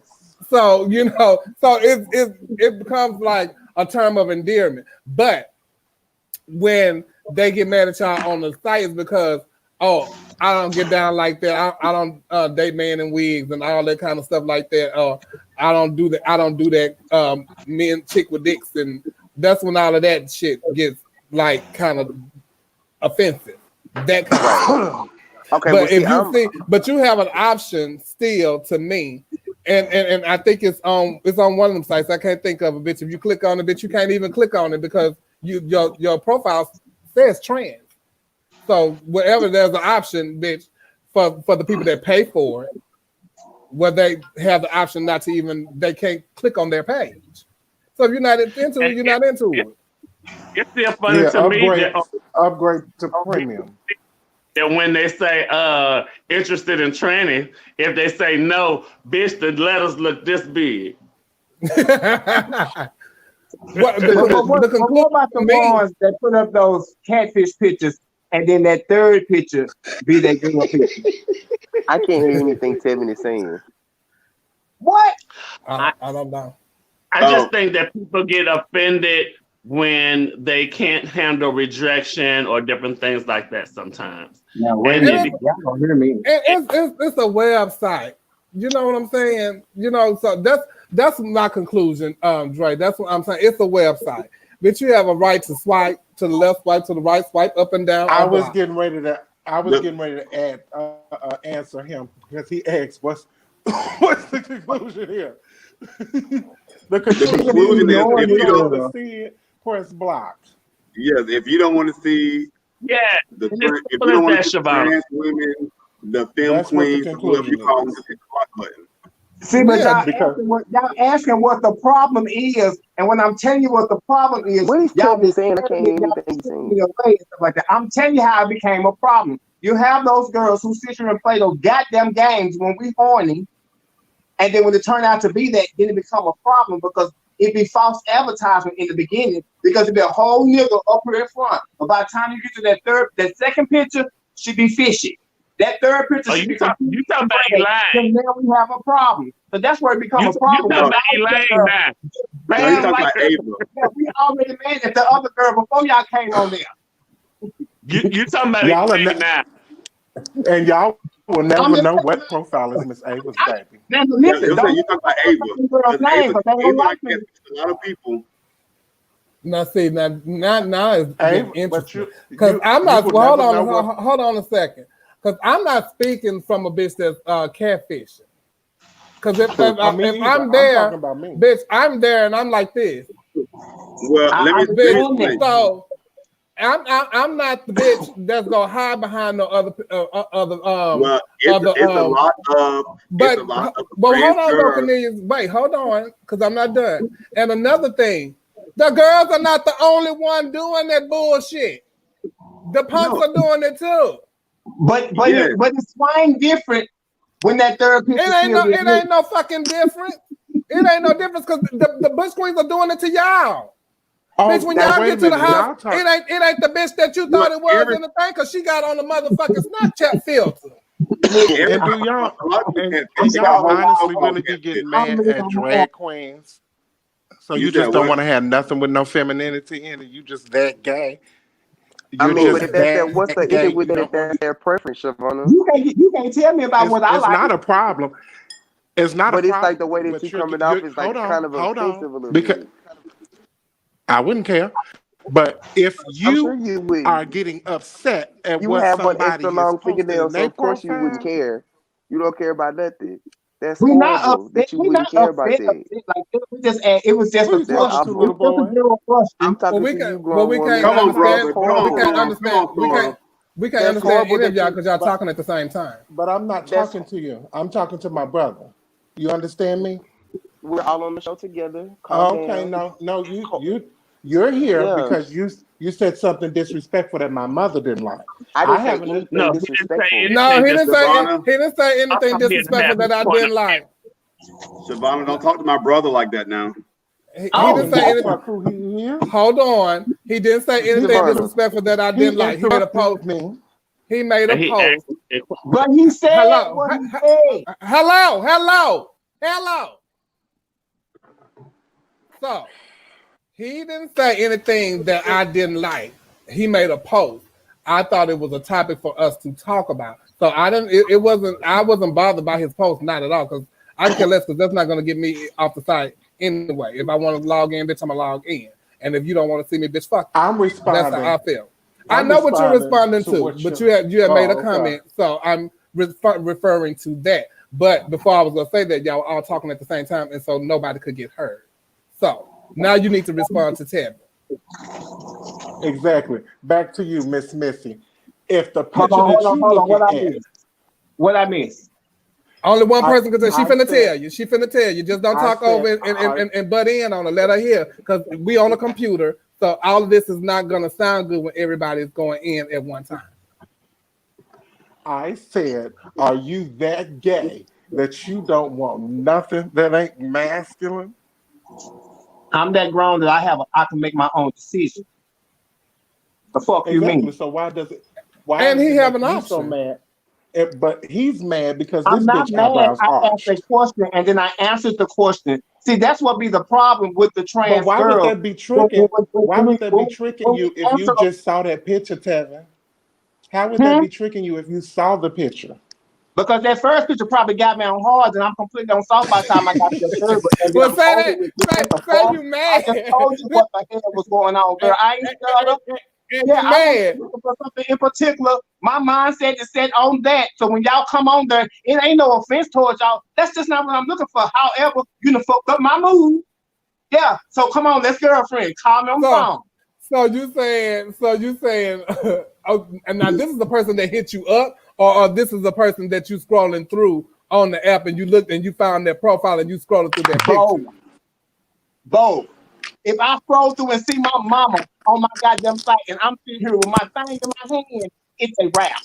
So it becomes like a term of endearment. But when they get mad at y'all on the site, it's because I don't get down like that. I don't date man in wigs and all that kind of stuff like that. I don't do that. Men chick with dicks, and that's when all of that shit gets like kind of offensive. That kind of okay. But but you have an option still to me. And I think it's on one of them sites. I can't think of a bitch. If you click on it, bitch, you can't even click on it because your profile says trans. So wherever there's an option, bitch, for the people that pay for it, where they have the option not to even, they can't click on their page. So if you're not into it, you're not into it. It's still funny to me that upgrade to premium. That when they say interested in tranny, if they say no, bitch, the letters look this big. What about the ones that put up those catfish pictures and then that third picture be that girl picture? I can't hear anything Tevin is saying. What? I don't know. I just think that people get offended when they can't handle rejection or different things like that sometimes. Yeah, it's a website. You know what I'm saying? You know, so that's my conclusion, Dre. That's what I'm saying. It's a website. But you have a right to swipe to the left, swipe to the right, swipe up and down. I was getting ready to add answer him because he asked what's the conclusion here? The conclusion is if you don't want to see it, press block. Yes, if you don't want to see if you don't want to see trans women, the femme queens, whoever you call them, hit the block button. See, but y'all asking what the problem is, and when I'm telling you what the problem is, what is y'all be saying? I can't hear anything you're saying. Like that. I'm telling you how it became a problem. You have those girls who sit here and play those goddamn games when we horny, and then when it turn out to be that, then it become a problem because it be false advertisement in the beginning because it be a whole nigga up here in front. But by the time you get to that second picture, she be fishy. That third picture should be you talking about Elaine. now we have a problem. So that's where it becomes a You problem. talking about Elaine now. No, you talking about Ava. Yeah, we already made it the other girl before y'all came on there. You talking about Y'all Elaine now. And y'all will never know what profile is Miss Ava's baby. Now, listen, You talking about Ava. Because Ava like a lot of people. Now see, now it's Ava, interesting because I'm not. Well, hold on a second, because I'm not speaking from a bitch that's catfishing. Because if I'm there, bitch, I'm there and I'm like this. Well, let me so I'm not the bitch that's gonna hide behind no other well, it's a lot of. But hold on, though, Cornelius. Wait, hold on, because I'm not done. And another thing, the girls are not the only one doing that bullshit. The punks are doing it too. But it's fine different when that third picture. It ain't no fucking different. It ain't no difference because the bush queens are doing it to y'all. Oh, bitch, when y'all get to the house, it ain't the bitch that you thought it was in the thing because she got on the motherfucking Snapchat filter. And do y'all honestly really be getting mad at drag queens? So you just don't want to have nothing with no femininity in it. You just that gay. I mean, but if that's what's the issue with that? That's their preference, Shavonna. You can't tell me about what I like. It's not a problem. It's not a problem. But it's like the way that you coming off is like kind of offensive a little bit. I wouldn't care. But if you are getting upset at what somebody is posting in their of course you wouldn't care. You don't care about nothing. That's we're horrible not upset. that you wouldn't care about that. Like, it was just a question. I'm talking to you, grown woman. Come on, brother. We can't understand. We can't understand any of y'all because y'all talking at the same time. But I'm not talking to you. I'm talking to my brother. You understand me? We're all on the show together. Okay, no, you're here because you said something disrespectful that my mother didn't like. I haven't anything disrespectful. No, he didn't say anything disrespectful that I didn't like. Shavonna, don't talk to my brother like that now. He didn't say anything. Hold on. He didn't say anything disrespectful that I didn't like. He made a post. He made a post. But he said, hello. So he didn't say anything that I didn't like. He made a post. I thought it was a topic for us to talk about. So I wasn't bothered by his post, not at all, because I care less because that's not going to get me off the site anyway. If I want to log in, bitch, I'm going to log in. And if you don't want to see me, bitch, fuck you. I'm responding. That's how I feel. I know what you're responding to, but you have made a comment, so I'm referring to that. But before I was going to say that, y'all were all talking at the same time, and so nobody could get heard. So now you need to respond to Tabby. Exactly. Back to you, Miss Missy. If the picture what I miss? Only one person could say she finna tell you. She finna tell you. Just don't talk over and butt in on her. Let her hear, because we on a computer. So all of this is not gonna sound good when everybody's going in at one time. I said, are you that gay that you don't want nothing that ain't masculine? I'm that grown that I can make my own decision. The fuck you mean? So why does it? And he have an option. So mad. But he's mad because I'm this not bitch mad. eyebrows I asked a question and then I answered the question. See, that's what be the problem with the trans why girl. Would that be tricking? Why would that be tricking you if you just saw that picture, Tevin? How would that be tricking you if you saw the picture? Because that first picture probably got me on hard, and I'm completely on soft by the time I got to the third. Well, say you mad. I just told you what the hell was going on, girl. I ain't stirred up. Yeah, I was looking for something in particular. My mindset is set on that. So when y'all come on there, it ain't no offense towards y'all. That's just not what I'm looking for. However, you done fucked up my mood. Yeah. So come on, let's girlfriend. Call me on the phone. So you saying, and now this is the person that hit you up, or this is the person that you scrolling through on the app and you looked and you found their profile and you scrolling through their picture. Both. If I scroll through and see my mama on my goddamn site and I'm sitting here with my thing in my hand, it's a wrap.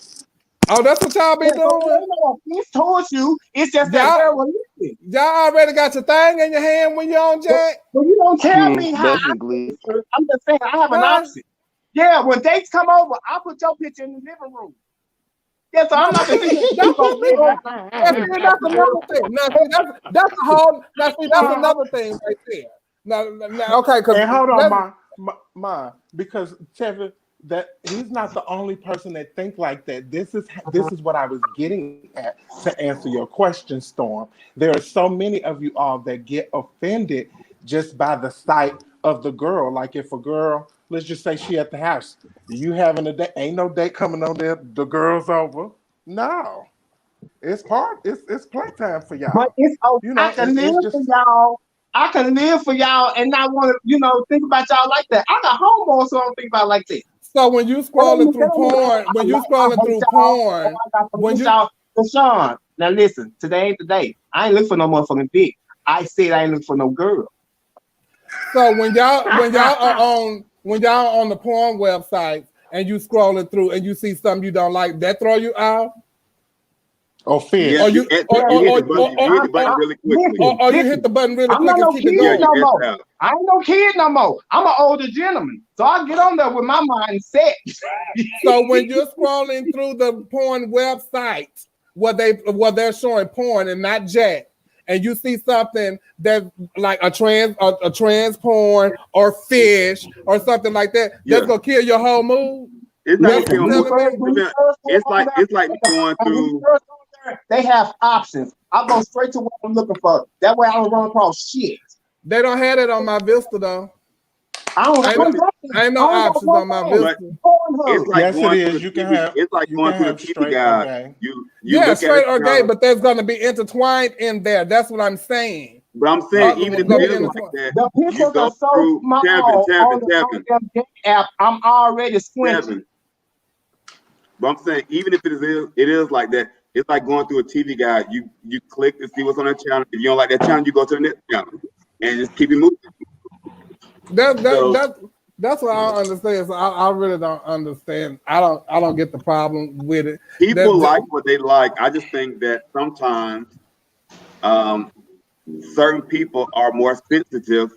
Oh, that's what y'all be doing? No offense towards you. It's just that girl will listen. Y'all already got your thing in your hand when you're on Jack? But you don't tell me how Basically. I'm just saying I have an option. Yeah, when dates come over, I'll put your picture in the living room. Yeah, so I'm not gonna that's another thing. That's a whole. Now see, that's another thing right there. Now, okay, because and hold on, ma, because Tevin, that he's not the only person that think like that. This is what I was getting at to answer your question, Storm. There are so many of you all that get offended just by the sight of the girl. Like if a girl, let's just say she at the house, you having a date, ain't no date coming on there, the girl's over. No. It's playtime for y'all. But it's okay. I can live for y'all. I can live for y'all and not want to, think about y'all like that. I got homeboys, so I don't think about it like that. So when you scrolling through porn, Sean, now listen, today ain't the day. I ain't looking for no motherfucking dick. I said I ain't looking for no girl. So when y'all are on the porn website and you scrolling through and you see something you don't like, that throw you out? Or fish. Or you hit the button really quickly. Or you hit the button really quick and keep it going. No more. I ain't no kid no more. I'm an older gentleman. So I get on there with my mindset. So when you're scrolling through the porn website where they're showing porn and not Jack, and you see something that's like a trans porn or fish or something like that, that's gonna kill your whole mood. It's not it's like going through. They have options. I go straight to what I'm looking for. That way I don't run across shit. They don't have it on my Vista though. Ain't no options on my Vista. It's like yes, it is. You can have. It's like going to the TV guide. You straight or gay, but there's going to be intertwined in there. That's what I'm saying. But I'm saying even if it is like that, the pictures are so small on the app. I'm already squinting. But I'm saying even if it is like that, it's like going through a TV guide. You click to see what's on that channel. If you don't like that channel, you go to the next channel and just keep it moving. That's what I don't understand. So I really don't understand. I don't get the problem with it. People like what they like. I just think that sometimes certain people are more sensitive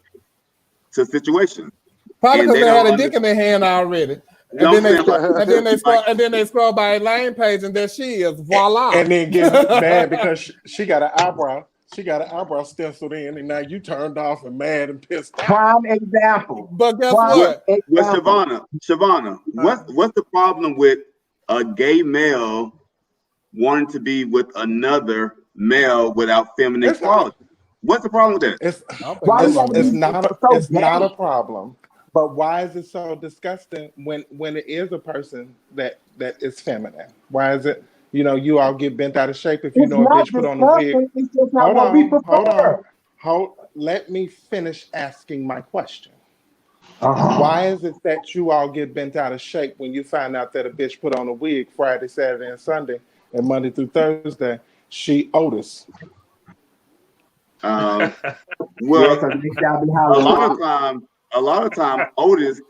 to situations. Probably because they had a dick in their hand already. And then they scroll by a lane page and there she is. Voila. And then get mad because she got an eyebrow. She got an eyebrow stenciled in, and now you turned off and mad and pissed off. Prime example. But guess what? Well, Shavana, what's the problem with a gay male wanting to be with another male without feminine quality? What's the problem with that? It's not a problem. But why is it so disgusting when it is a person that is feminine? Why is it? You all get bent out of shape if you know a bitch put on a wig. Hold on. Let me finish asking my question. Why is it that you all get bent out of shape when you find out that a bitch put on a wig Friday, Saturday, and Sunday, and Monday through Thursday? She Otis. Well, a lot of time, Otis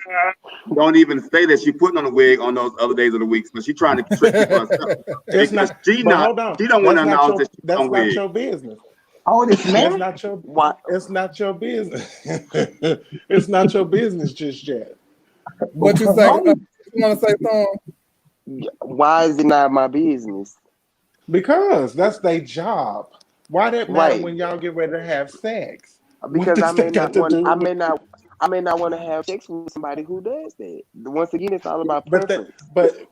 don't even say that she putting on a wig on those other days of the week. So she's trying to trick people herself. She don't want to acknowledge that she's on wig. That's not your business. Otis, man. It's not your business. It's not your business just yet. What you say? You want to say something? Why is it not my business? Because that's their job. Why that matter when y'all get ready to have sex? Because I may not want to have sex with somebody who does that. Once again, it's all about preference. But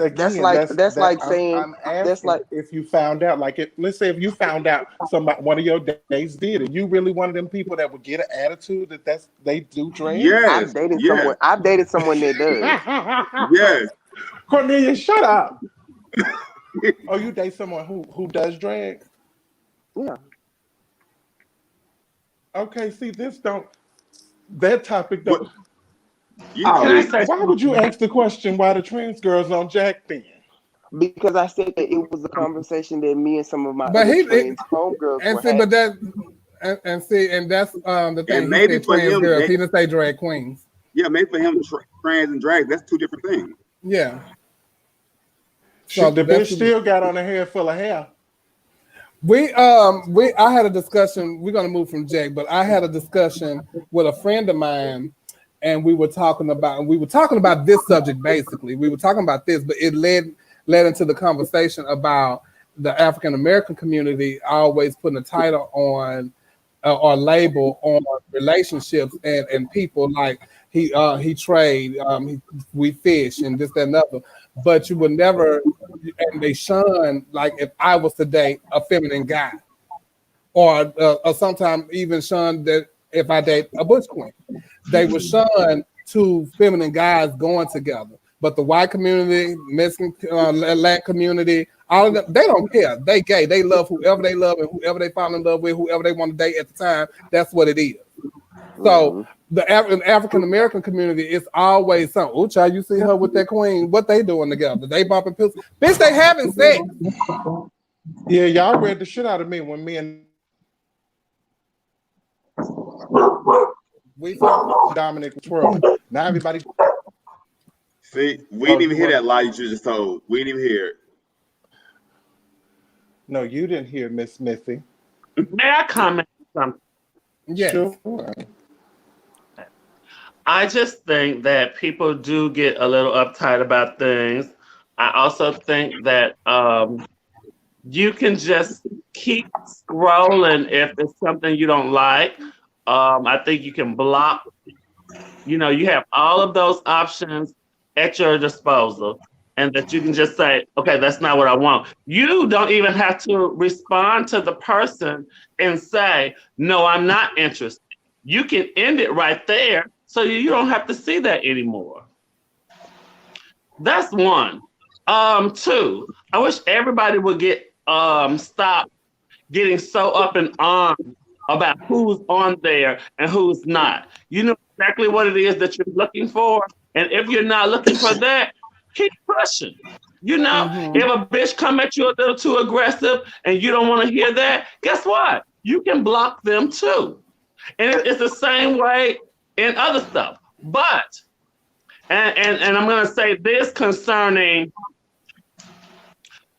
again, that's like saying I'm asking if you found out, let's say if you found out one of your dates did it, you really one of them people that would get an attitude that they do drink. Yes, I've dated someone that does. Yes, Cornelia, shut up. Oh, you date someone who does drag? Yeah. Okay, see, that topic don't. Why would you ask the question why the trans girls on Jack then? Because I said that it was a conversation that me and some of my trans homegirls were having. And that's the thing. And maybe for trans him, girls. He didn't say drag queens. Yeah, maybe for him, trans and drag, that's two different things. Yeah. So the bitch still got on a head full of hair. I had a discussion. We're gonna move from Jack, but I had a discussion with a friend of mine, and we were talking about this subject basically. We were talking about this, but it led into the conversation about the African American community always putting a title on or label on relationships and people, like he trade, we fish and this, that, and other. But you would never, and they shun, like if I was to date a feminine guy, or sometimes even shun that if I date a bush queen, they would shun two feminine guys going together. But the white community, Mexican, Latin community, all of them, they don't care. They gay. They love whoever they love and whoever they fall in love with, whoever they want to date at the time. That's what it is. So the African American community is always something. Oh, child, you see her with that queen. What they doing together? They bumping pills. Bitch, they having sex. Yeah, y'all read the shit out of me when me and we Dominic was twirling. Now everybody. See, we didn't even hear that lie you just told. We didn't even hear it. No, you didn't hear Miss Missy. May I comment on something? Yes. Sure. I just think that people do get a little uptight about things. I also think that you can just keep scrolling if it's something you don't like. I think you can block. You know, you have all of those options at your disposal, and that you can just say, okay, that's not what I want. You don't even have to respond to the person and say, no, I'm not interested. You can end it right there, so you don't have to see that anymore. That's one. Two, I wish everybody would stop getting so up in arms about who's on there and who's not. You know exactly what it is that you're looking for. And if you're not looking for that, keep pushing. You know, if a bitch come at you a little too aggressive and you don't want to hear that, guess what? You can block them too. And it's the same way in other stuff. But, and I'm going to say this concerning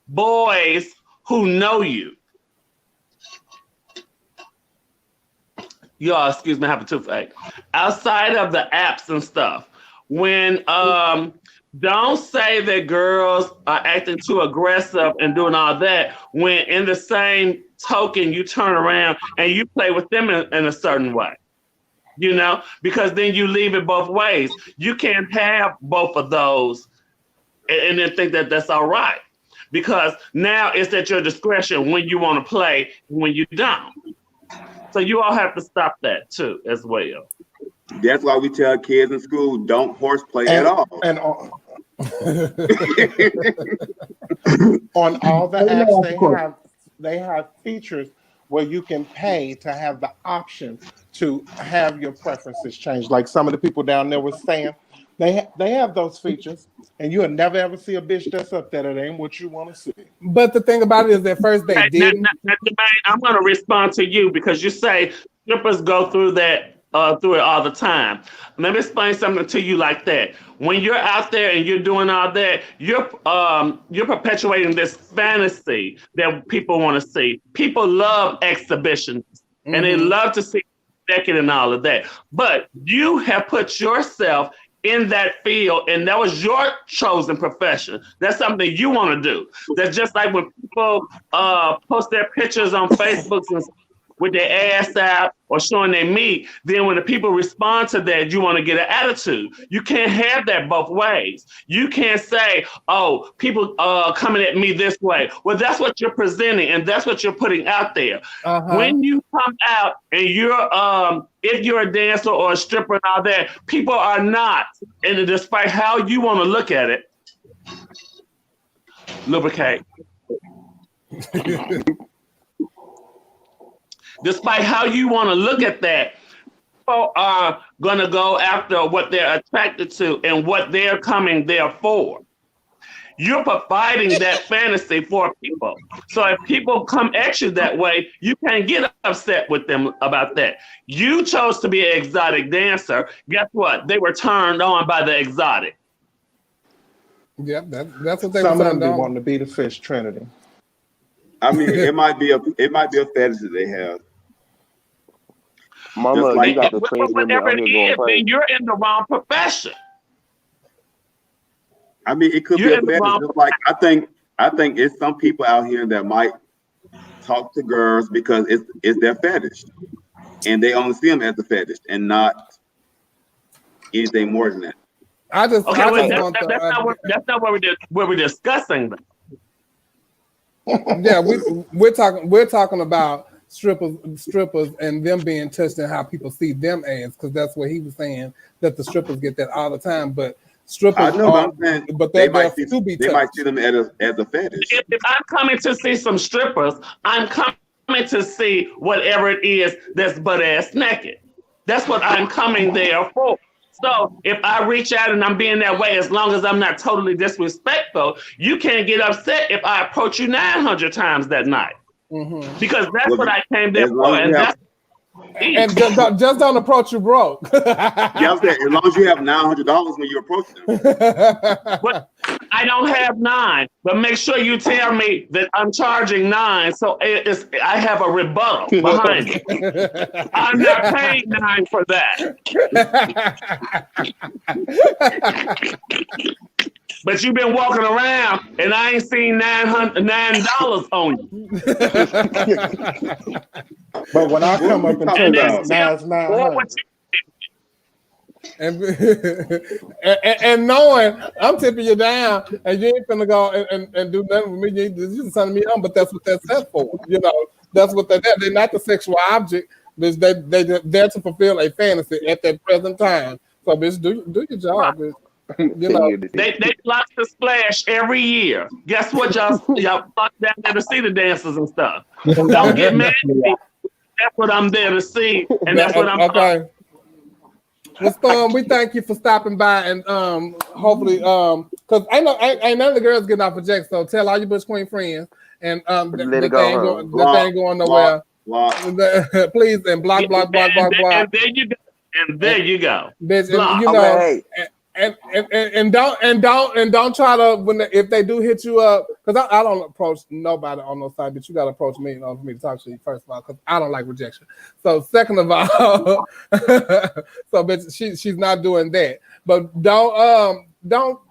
boys who know you. Y'all, excuse me, I have a toothache. Outside of the apps and stuff, when don't say that girls are acting too aggressive and doing all that, when in the same token you turn around and you play with them in a certain way, you know, because then you leave it both ways. You can't have both of those and then think that that's all right, because now it's at your discretion when you want to play, when you don't. So you all have to stop that too as well. That's why we tell kids in school, don't horseplay at all. And on all the apps, they have features where you can pay to have the option to have your preferences changed. Like some of the people down there were saying, they have those features, and you'll never ever see a bitch that's up there that ain't what you want to see. But the thing about it is that first they didn't. Now, I'm going to respond to you because you say strippers go through that. Through it all the time. Let me explain something to you like that. When you're out there and you're doing all that, you're perpetuating this fantasy that people want to see. People love exhibitions and they love to see naked and all of that. But you have put yourself in that field, and that was your chosen profession. That's something you want to do. That's just like when people post their pictures on Facebook and with their ass out or showing their meat, then when the people respond to that, you want to get an attitude. You can't have that both ways. You can't say, oh, people coming at me this way. Well, that's what you're presenting, and that's what you're putting out there. When you come out and you're, if you're a dancer or a stripper and all that, people are not, and despite how you want to look at it, lubricate. Despite how you want to look at that, people are going to go after what they're attracted to and what they're coming there for. You're providing that fantasy for people. So if people come at you that way, you can't get upset with them about that. You chose to be an exotic dancer. Guess what? They were turned on by the exotic. Yeah, that's what they Some were of them saying. be wanting to be the fish trinity. I mean, it might be a fetish that they have. Mama, like you got the Well, trans women whatever out it here going is, crazy. then you're in the wrong profession. I mean, it could You're be a in the fetish. wrong Just like I think it's some people out here that might talk to girls because it's their fetish, and they only see them as a fetish and not anything more than that. I just Okay, well, want that's not what we're discussing. Yeah, we're talking about strippers and them being touched and how people see them as, because that's what he was saying, that the strippers get that all the time, but strippers I know, but I'm saying they're there to be touched. They might see them as a fetish. If I'm coming to see some strippers, I'm coming to see whatever it is that's butt ass naked. That's what I'm coming there for. So if I reach out and I'm being that way, as long as I'm not totally disrespectful, you can't get upset if I approach you 900 times that night. Mm-hmm. Because that's what I came there for. And just don't approach you broke. Yeah, as long as you have $900 when you approach them. But I don't have 9, but make sure you tell me that I'm charging 9, so I have a rebuttal behind it. I'm not paying 9 for that. But you've been walking around and I ain't seen $9 on you. But when I come up and tell you now it's 900. And knowing I'm tipping you down and you ain't finna go and do nothing with me, you just sending me on, but that's what that's set for. You know, that's what they're there. They're not the sexual object, bitch. They're there to fulfill a fantasy at that present time. So bitch, do your job, bitch. You know, they lobster splash every year. Guess what, y'all fuck down there to see the dancers and stuff. Don't get mad at me. That's what I'm there to see, and that's what I'm okay. Well, Storm, we thank you for stopping by, and hopefully, because I know ain't none of the girls getting off a jet, so tell all your Bush Queen friends, and that they ain't going nowhere. Please, and block. And there you go. Bitch, and, you know, okay. And don't try to if they do hit you up, because I don't approach nobody on those side, but you gotta approach me in order for me to talk to you first of all, because I don't like rejection. So second of all, so bitch, she's not doing that. But don't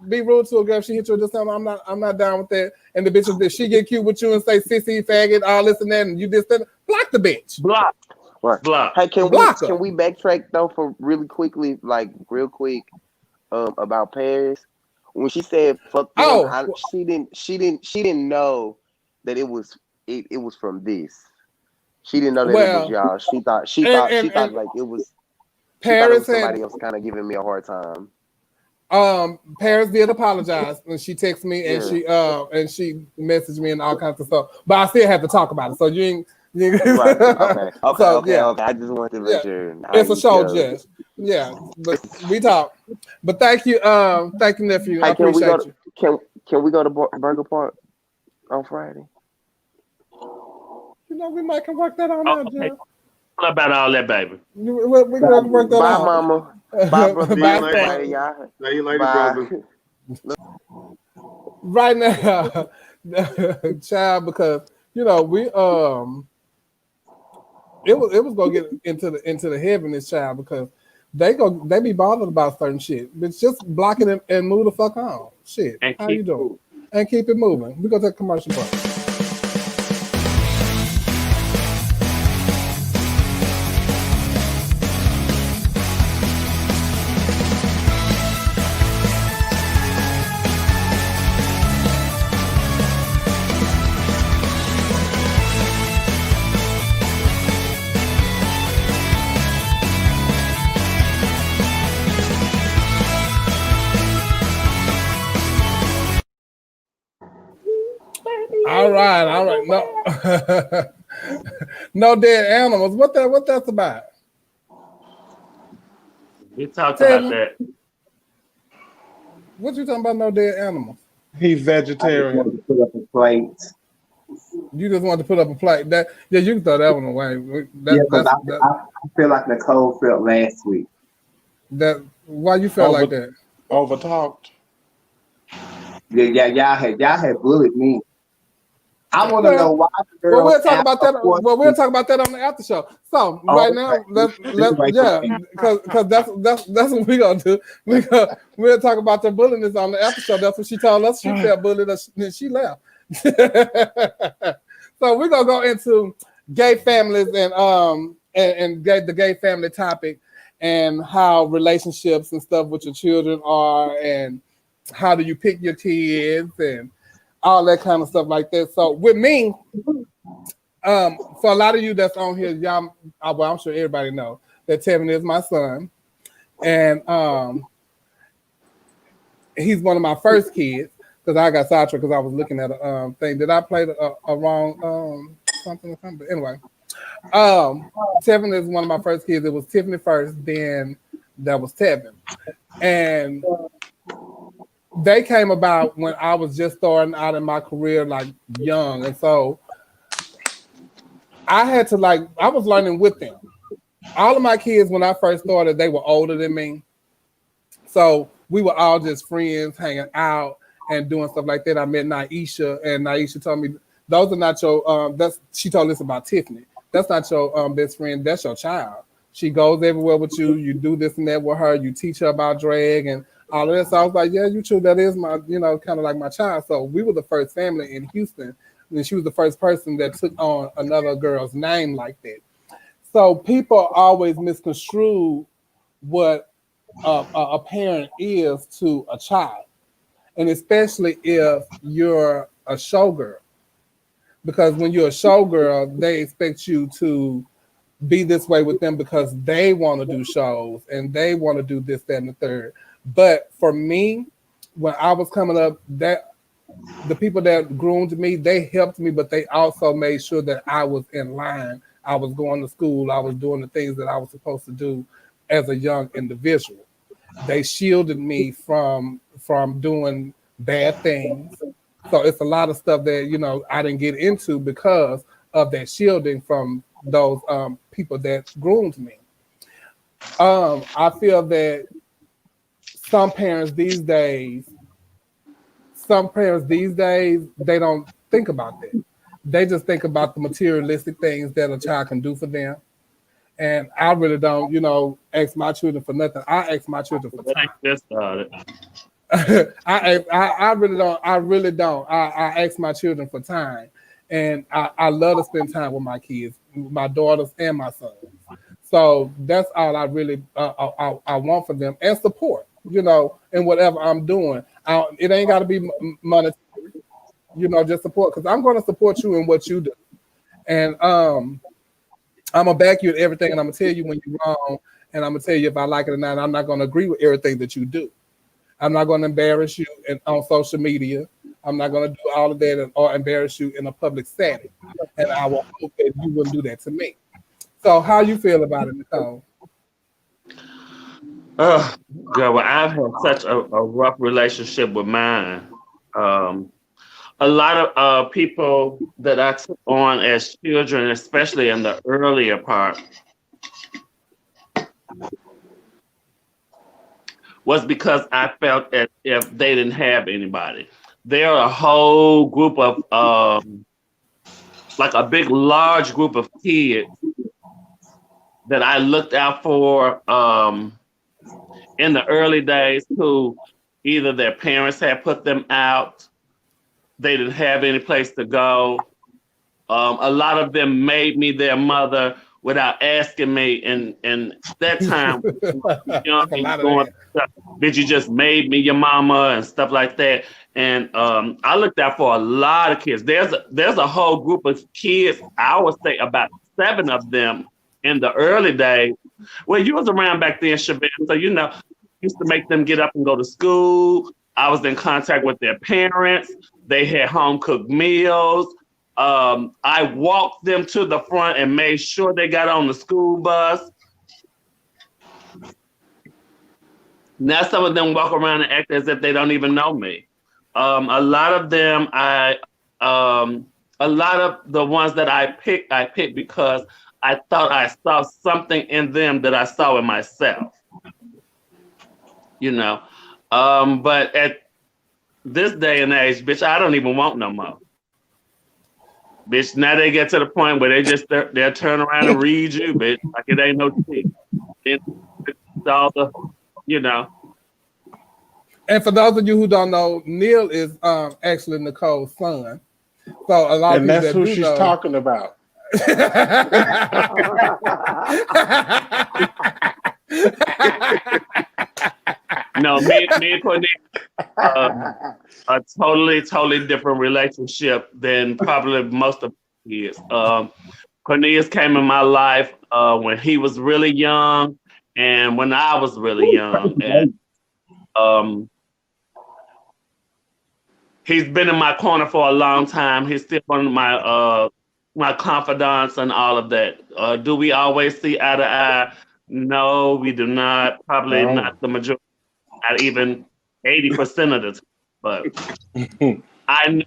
be rude to a girl if she hit you with this time. I'm not down with that. And the bitch, if she get cute with you and say sissy, faggot, all this and that, and you just block the bitch. Block. Hey, can we backtrack though for really quickly, like real quick? About Paris, when she said "fuck them," she didn't know that it was from this. She didn't know that it was y'all. She thought like it was. Paris was somebody else kind of giving me a hard time. Paris did apologize when she texted me and she messaged me and all kinds of stuff. But I still have to talk about it. So you ain't. Right. Okay. I just wanted to make sure. It's a show, Jess. Yeah, but we talk. But thank you, nephew. I appreciate you. Can we go to Burger Park on Friday? You know, we might can work that on out, Jess. What about all that, baby? We're gonna work that out. Bye, mama. Bye, brother. Bye, y'all. See you later, brother. Right now, child, because you know we it was gonna get into the heaviness, child, because they be bothered about certain shit. But just block it and move the fuck on. Shit. How you doing? And keep it moving. We go to a commercial break. All right. No, no dead animals. What that's about? We talked about that. What you talking about? No dead animals. He's vegetarian. Put up a plate. You just want to put up a plate. You can throw that one away. Because I feel like Nicole felt last week. Why you felt like that? Overtalked. Yeah, y'all had bullied me. I want to know Well, why the well, girls we'll talk about after that. 14. Well, we'll talk about that on the after show. So right now, let's Right yeah, there. because that's what we gonna do. We'll talk about the bullying on the after show. That's what she told us. She felt bullied, and she left. So we're gonna go into gay families and the gay family topic and how relationships and stuff with your children are, and how do you pick your kids and all that kind of stuff like that. So with me, for a lot of you that's on here, y'all, well, I'm sure everybody know that Tevin is my son, and he's one of my first kids because I got sidetracked because I was looking at a thing. Did I play a wrong something or something? But anyway, Tevin is one of my first kids. It was Tiffany first, then that was Tevin, and they came about when I was just starting out in my career, like young, and so I had to I was learning with them. All of my kids, when I first started, they were older than me. So we were all just friends, hanging out and doing stuff like that. I met Naisha, and Naisha told me, those are not your, she told us about Tiffany. That's not your best friend, that's your child. She goes everywhere with you. You do this and that with her. You teach her about drag and all of that. So I was like, yeah, you true. That is my, kind of like my child. So we were the first family in Houston. And she was the first person that took on another girl's name like that. So people always misconstrue what a parent is to a child, and especially if you're a showgirl. Because when you're a showgirl, they expect you to be this way with them because they want to do shows and they want to do this, that, and the third. But for me, when I was coming up, that the people that groomed me, they helped me, but they also made sure that I was in line. I was going to school. I was doing the things that I was supposed to do as a young individual. They shielded me from doing bad things. So it's a lot of stuff that, I didn't get into because of that shielding from those people that groomed me. I feel that some parents these days, they don't think about that. They just think about the materialistic things that a child can do for them. And I really don't, ask my children for nothing. I ask my children for time. Just started. I really don't. I ask my children for time. And I love to spend time with my kids, my daughters and my sons. So that's all I really I want for them, and support, in whatever I'm doing. It ain't got to be monetary, just support, because I'm going to support you in what you do. And I'm going to back you in everything, and I'm going to tell you when you're wrong, and I'm going to tell you if I like it or not. I'm not going to agree with everything that you do. I'm not going to embarrass you on social media. I'm not going to do all of that or embarrass you in a public setting. And I will hope that you wouldn't do that to me. So how you feel about it, Nicole? Oh, God, well, I've had such a rough relationship with mine. A lot of people that I took on as children, especially in the earlier part, was because I felt as if they didn't have anybody. They're a whole group of, like a big, large group of kids that I looked out for in the early days, who either their parents had put them out, they didn't have any place to go. A lot of them made me their mother without asking me. And that time, did you just made me your mama and stuff like that? And I looked out for a lot of kids. There's a whole group of kids, I would say about 7 of them in the early days. Well, you was around back then, Shabbat, so used to make them get up and go to school. I was in contact with their parents. They had home cooked meals. I walked them to the front and made sure they got on the school bus. Now some of them walk around and act as if they don't even know me. A lot of them, a lot of the ones that I picked because I thought I saw something in them that I saw in myself. But this day and age, bitch, I don't even want no more. Bitch, now they get to the point where they'll turn around and read you, bitch, like it ain't no tea. It's all the, you know. And for those of you who don't know, Neil is actually Nicole's son. So a lot of people that's who she's know. talking about. No, me and Cornelius, a totally different relationship than probably most of his. Cornelius came in my life when he was really young and when I was really young. And he's been in my corner for a long time. He's still one of my confidants and all of that. Do we always see eye to eye? No, we do not. Probably not the majority, not even 80% of the time. But I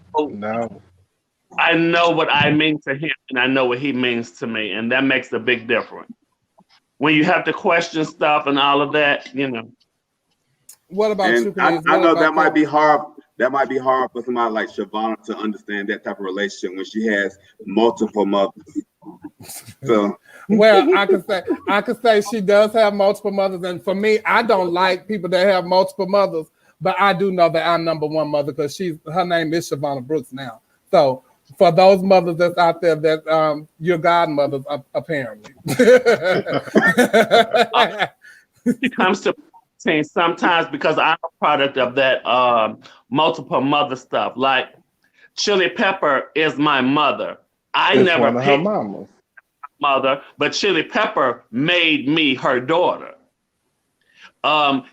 know what I mean to him, and I know what he means to me, and that makes a big difference. When you have to question stuff and all of that, you know. What about you? I know that might be hard. That might be hard for somebody like Shavonna to understand that type of relationship when she has multiple mothers. So, well, I could say she does have multiple mothers, and for me, I don't like people that have multiple mothers, but I do know that I'm number one mother because her name is Shavonna Brooks now. So for those mothers that's out there that your godmothers apparently. It comes to sometimes because I'm a product of that multiple mother stuff. Like Chili Pepper is my mother. I never picked her mother, but Chili Pepper made me her daughter.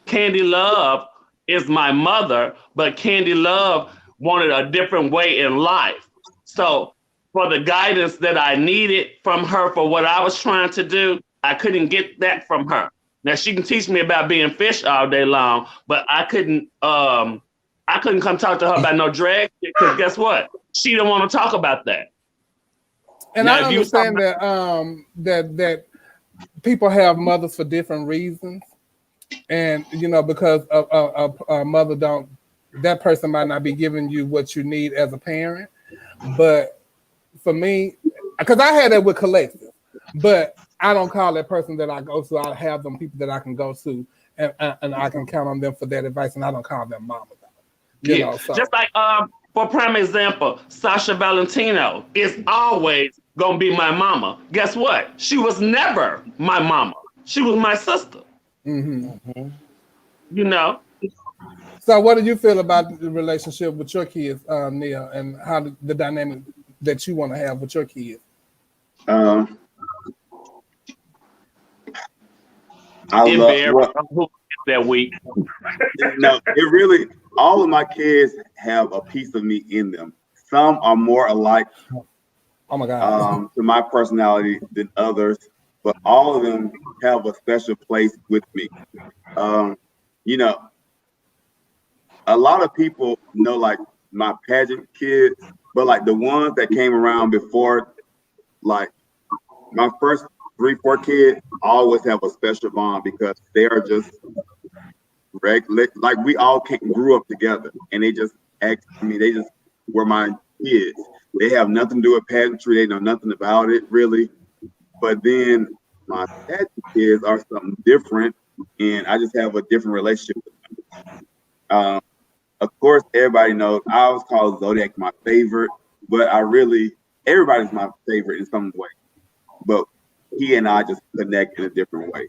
Candy Love is my mother, but Candy Love wanted a different way in life. So for the guidance that I needed from her for what I was trying to do, I couldn't get that from her. Now she can teach me about being fish all day long, but I couldn't come talk to her about no drag because guess what? She didn't want to talk about that. And now, I understand that that people have mothers for different reasons, and you know because a mother that person might not be giving you what you need as a parent. But for me, because I had that with collective, but I don't call that person that I go to. I have them people that I can go to, and I can count on them for that advice, and I don't call them mama. You know, so. Just like for prime example, Sasha Valentino is always gonna be my mama. Guess what? She was never my mama. She was my sister. Mm-hmm. You know. So, what do you feel about the relationship with your kids, Neil, and how the dynamic that you want to have with your kids? I love that week. No, it really. All of my kids have a piece of me in them. Some are more alike. Oh my God. To my personality than others, but all of them have a special place with me. You know, a lot of people know like my pageant kids, but like the ones that came around before, like my first 3-4 kids always have a special bond because they are just regular, like we all grew up together and they just they just were my kids. They have nothing to do with pageantry, they know nothing about it really. But then my pageant kids are something different and I just have a different relationship with them. Of course, everybody knows I always call Zodiac my favorite, but everybody's my favorite in some way. But he and I just connect in a different way.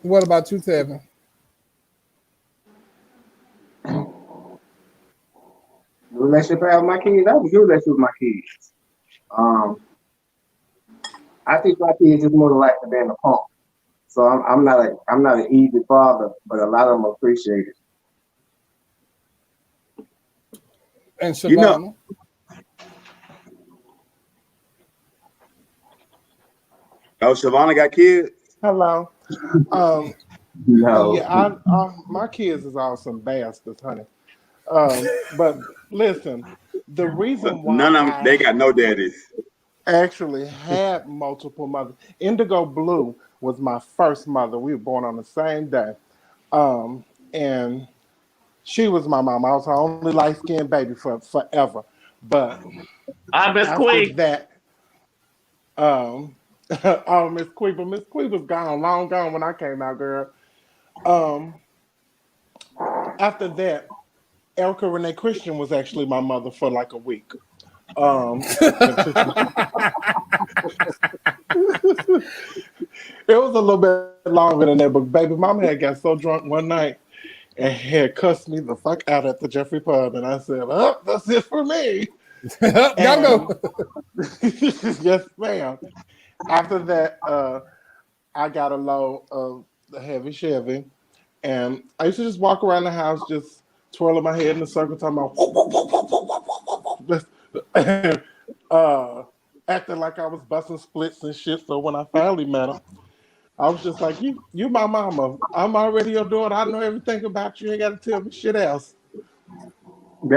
What about you, Tevin? The relationship I have with my kids, I have a good relationship with my kids. I think my kids is more than likely than a punk. So I'm not an easy father, but a lot of them appreciate it. And Shavonna? You know, Shavonna got kids? Hello. No. Yeah, my kids is all some bastards, honey. But listen, the reason why none of them, they got no daddies. Actually had multiple mothers. Indigo Blue was my first mother. We were born on the same day. And She was my mom. I was her only light skinned baby for forever. But Miss after Queen. that, oh, Miss Queen, but Miss Queen was gone, long gone when I came out, girl. Um, After that, Erica Renee Christian was actually my mother for like a week. It was a little bit longer than that, but baby mama had got so drunk one night and had cussed me the fuck out at the Jeffrey Pub, and I said, "Oh, that's it for me." Gotta go. Yes, ma'am. After that, I got a load of the heavy Chevy, and I used to just walk around the house, just twirling my head in a circle, talking about, acting like I was busting splits and shit. So when I finally met her, I was just like, you my mama. I'm already your daughter. I know everything about you. You ain't got to tell me shit else." And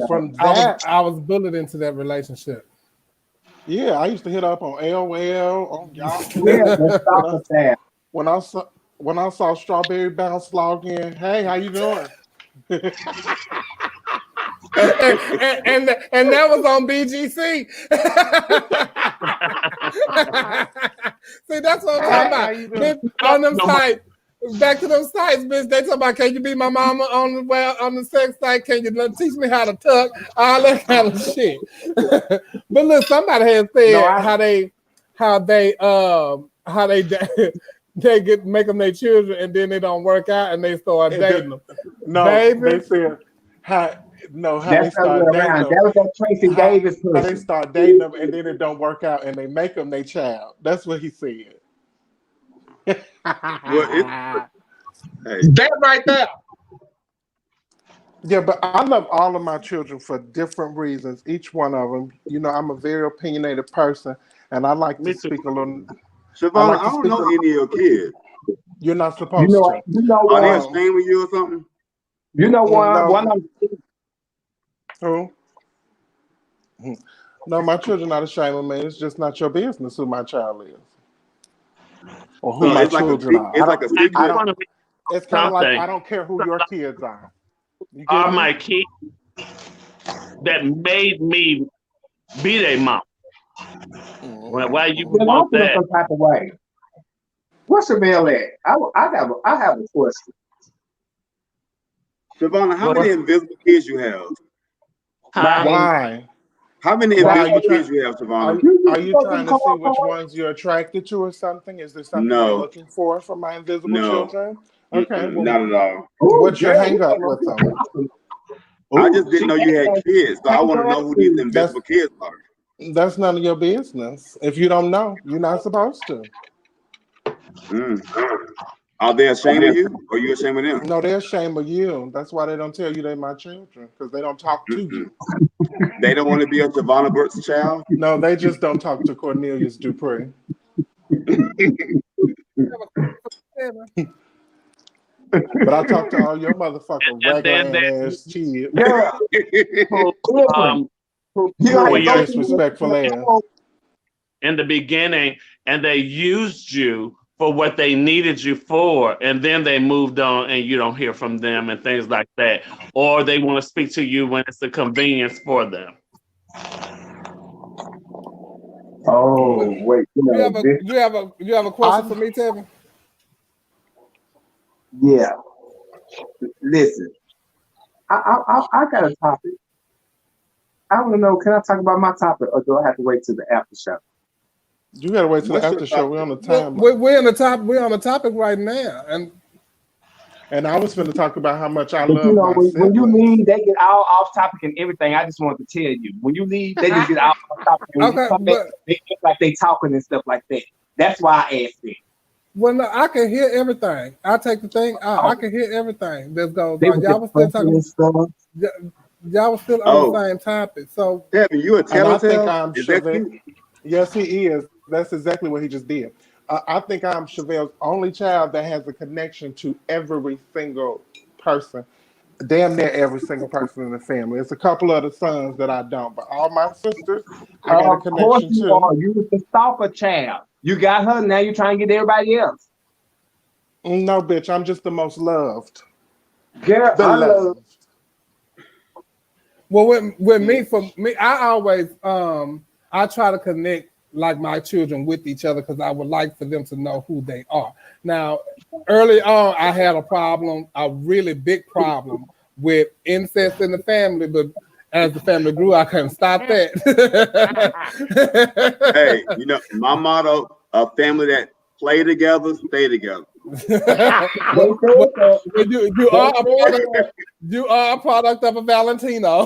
from that, I was bullied into that relationship. yeah, I used to hit up on AOL, on Yahoo. When I saw Strawberry Bounce log in, hey, how you doing? and that was on BGC. See, that's what I'm talking about. Bitch, on them sites, back to them sites, bitch. They talking about, can you be my mama on the sex site? Can you teach me how to tuck? All that kind of shit. But look, somebody has said how they they make them their children and then they don't work out and they start dating them. No, baby. They said how they start dating them. That was that Tracy Davis person. How they start dating them and then it don't work out and they make them their child. That's what he said. That right there. Yeah, but I love all of my children for different reasons. Each one of them. You know, I'm a very opinionated person, and I like to speak a little. Siobhan, I don't know any of your kids. You're not supposed to. Are they ashamed of you or something? You know one of who? No, my children not ashamed of me. It's just not your business who my child is. Or who my children are. It's like a secret. It's kind of like I don't care who your kids are. Are my kids that made me be their mom? Why you want that? Some type of way. What's your mail at? I have a question. Siobhan, how many invisible kids you have? Why? How many invisible kids you have, Siobhan? Are you trying to see which ones you're attracted to or something? Is there something you're looking for my invisible children? Okay. Well, not at all. What's your hang up with them? I just didn't know you had kids, so I want to know who these invisible kids are. That's none of your business. If you don't know, you're not supposed to. Are they ashamed of you, or are you ashamed of them? No, they're ashamed of you. That's why they don't tell you they're my children, because they don't talk to you. They don't want to be a Savannah Burt's child? No, they just don't talk to Cornelius Dupree. But I talk to all your motherfucking regular ass kids. You're disrespectful ass. In the beginning, and they used you for what they needed you for, and then they moved on and you don't hear from them and things like that. Or they want to speak to you when it's a convenience for them. Oh, wait. You have a question for me, Tevin? Yeah. Listen, I got a topic. I want to know, can I talk about my topic or do I have to wait till the after show? You gotta wait till the after show. We're on the time. We're on the topic right now, and I was going to talk about how much I love. You know, when you leave, they get all off topic and everything. I just wanted to tell you, when you leave, they just get all off topic. And they act like they talking and stuff like that. That's why I asked it. Well, no, I can hear everything. I take the thing out. I can hear everything that's going on. Y'all was still talking. Y'all was still on the same topic. So, Devin, you a telltale? I think I'm Yes, he is. That's exactly what he just did. I think I'm Chevelle's only child that has a connection to every single person, damn near every single person in the family. It's a couple of the sons that I don't, but all my sisters, I got a connection to. You was the stalker child. You got her, now you're trying to get everybody else. No, bitch, I'm just the most loved. Girl, The I love. love. Well, with me, for me, I always I try to connect like my children with each other because I would like for them to know who they are. Now, early on, I had a problem, a really big problem with incest in the family, but as the family grew, I couldn't stop that. Hey, you know, my motto: a family that play together, stay together. You are a product of a Valentino.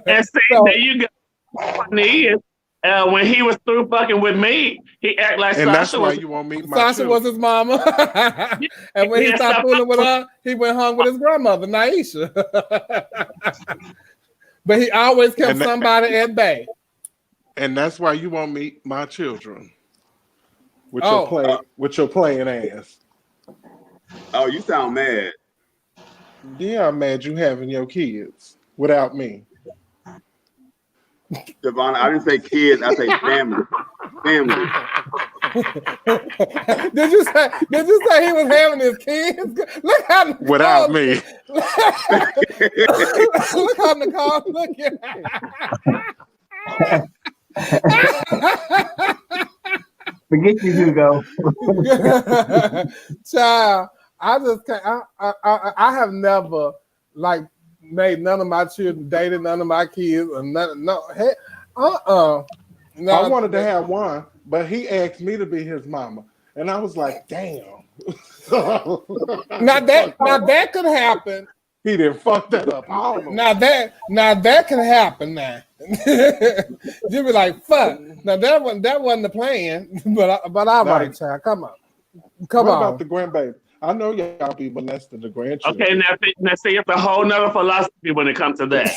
And see, there you go. Funny is, when he was through fucking with me, he act like And Sasha that's why was. you won't meet my Sasha children. was his mama. And when he stopped fooling with her, he went home with his grandmother, Naisha. But he always kept somebody at bay. And that's why you won't meet my children. With your playing ass. Oh, you sound mad. Yeah, I'm mad you having your kids without me. Devon, I didn't say kids, I say family. Family. Did you say he was having his kids? Look how Nicole, without me. Look how Nicole looking. Forget you, Hugo. Child, I just can't. I have never like made none of my children dated none of my kids or none. No, No, I wanted to have one, but he asked me to be his mama, and I was like, "Damn." Now that could happen. He didn't fuck that up. Now that can happen. Now you be like, "Fuck." Now that wasn't the plan, but all right, child, come on. What about the grandbaby? I know y'all be molesting the grandchildren. Okay, now see, it's a whole nother philosophy when it comes to that.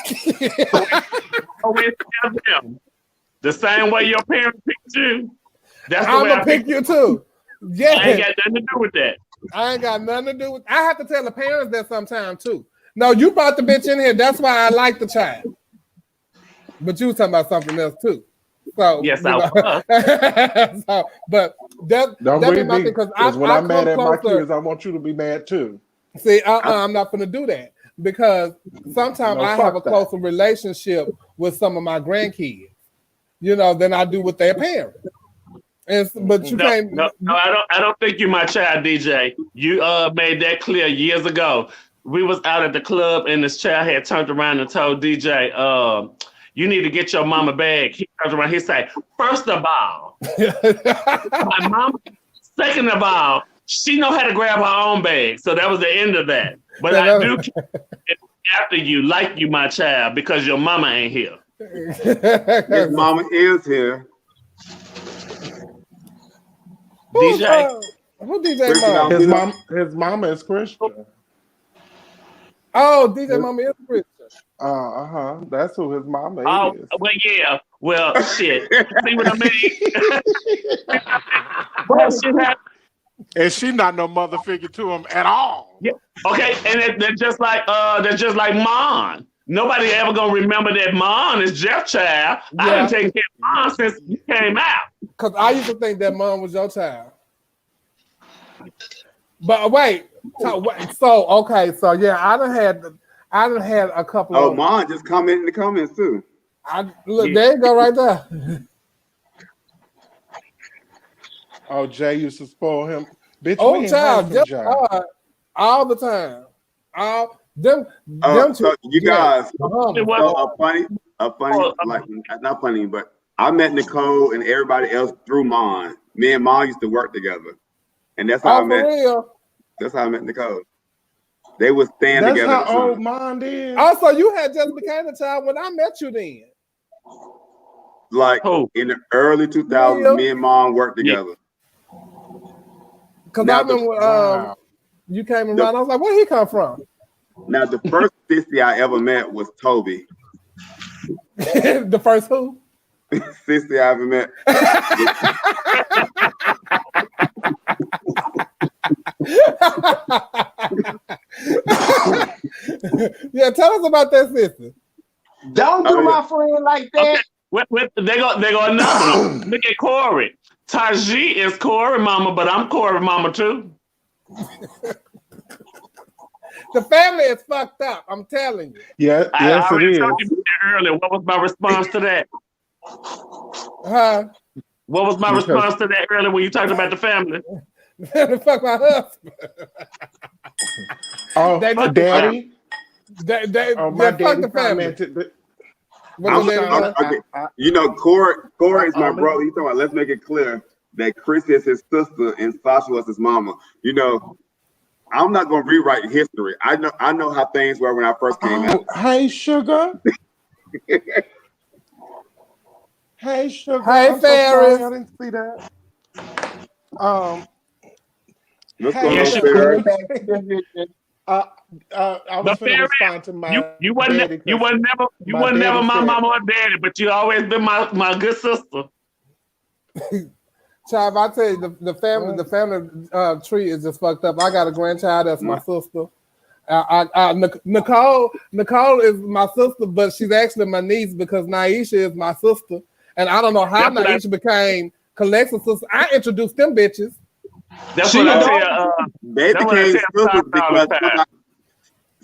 Always tell them the same way your parents picked you. That's the way I pick you too. Yeah, I ain't got nothing to do with that. I ain't got nothing to do with. I have to tell the parents that sometime too. No, you brought the bitch in here. That's why I like the child. But you was talking about something else too. So yes, I was. So, but that's my thing because when I'm mad at my kids, I want you to be mad too. See, I'm not going to do that because sometimes I have a closer relationship with some of my grandkids, than I do with their parents. But you can't. No, I don't think you're my child, DJ. You made that clear years ago. We was out at the club and this child had turned around and told DJ, you need to get your mama bag. He turns around, he say, first of all, my mama, second of all, she know how to grab her own bag. So that was the end of that. But I do keep after you, like you, my child, because your mama ain't here. His mama is here. DJ? Who DJ mama? His mama is Christian. Oh, DJ mama is Christian. That's who his mama is. Well, yeah. Well, shit. See what I mean? Well, and she not no mother figure to him at all. Yeah. Okay, and they're just like Mon. Nobody ever gonna remember that Mon is Jeff's child. Yeah. I didn't take care of Mon since he came out. Because I used to think that Mon was your child. But wait, so yeah, I done had a couple. Oh, Mon just comment in the comments too. Look, there you go, right there. Oh, Jay used to spoil him. Bitch, child, just all the time. Them so you guys, not funny, but I met Nicole and everybody else through Mon. Me and Mon used to work together, and that's how I met. Real? That's how I met Nicole. They would stand together. That's how old Mon did. Also, you had just became a child when I met you then. Like in the early 2000s, me and Mom worked together. Because I remember you came around, I was like, where he come from? Now, the first sissy I ever met was Toby. The first who? Sissy I ever met. Yeah, tell us about that sister. Don't do my friend like that. Okay. They go another one. Look at Corey. Taji is Corey mama, but I'm Corey mama too. The family is fucked up. I'm telling you. Yeah, I yes, it already is. told you that earlier. What was my response to that? Huh? What was my response to that earlier when you talked about the family? Fuck my husband. Oh, daddy. They my fuck daddy the family. commented that. You know, Corey is my brother. He's talking about, let's make it clear that Chris is his sister and Sasha was his mama. You know, I'm not gonna rewrite history. I know how things were when I first came out. Hey, sugar. Hey, sugar. Hey, I'm Ferris. so sorry I didn't see that. What's hey, going on, Ferris? I was going to respond to my you wasn't never my mama or daddy, but you always been my good sister. Child, I tell you, the family tree is just fucked up. I got a grandchild that's my sister. Nicole is my sister, but she's actually my niece because Naisha is my sister. And I don't know how Naisha became Calex's sister. I introduced them bitches. That's what I tell they became sisters because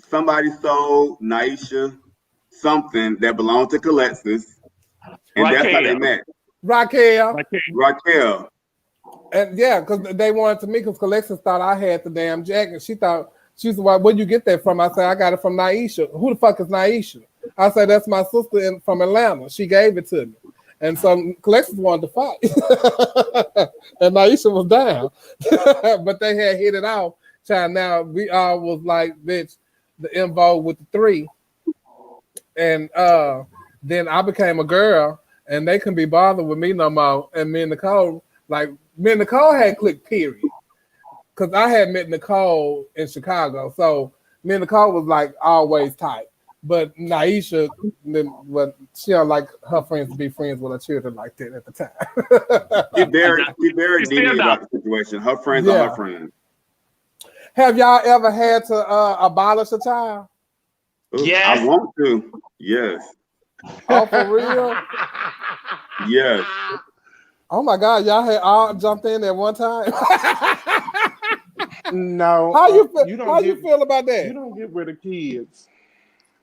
somebody sold Naisha something that belonged to Calex's, and that's how they met. Raquel. And yeah, because they wanted to meet because Calexis thought I had the damn jacket. She thought, she said, well, where'd you get that from? I said, I got it from Naisha. Who the fuck is Naisha? I said, that's my sister from Atlanta. She gave it to me. And so Calexis wanted to fight. And Naisha was down. But they had hit it off. Child, now we all was like, bitch, the involved with the three. And then I became a girl and they couldn't be bothered with me no more. And me and Nicole had clicked period. Because I had met Nicole in Chicago. So me and Nicole was like always tight. But Naisha, she don't like her friends to be friends with her children like that at the time. She's very needy about the situation. Her friends are her friends. Have y'all ever had to abolish a child? Yes. I want to. Yes. Oh, for real? Yes. Oh my God, y'all had all jumped in at one time. No. How you feel about that? You don't get rid of kids.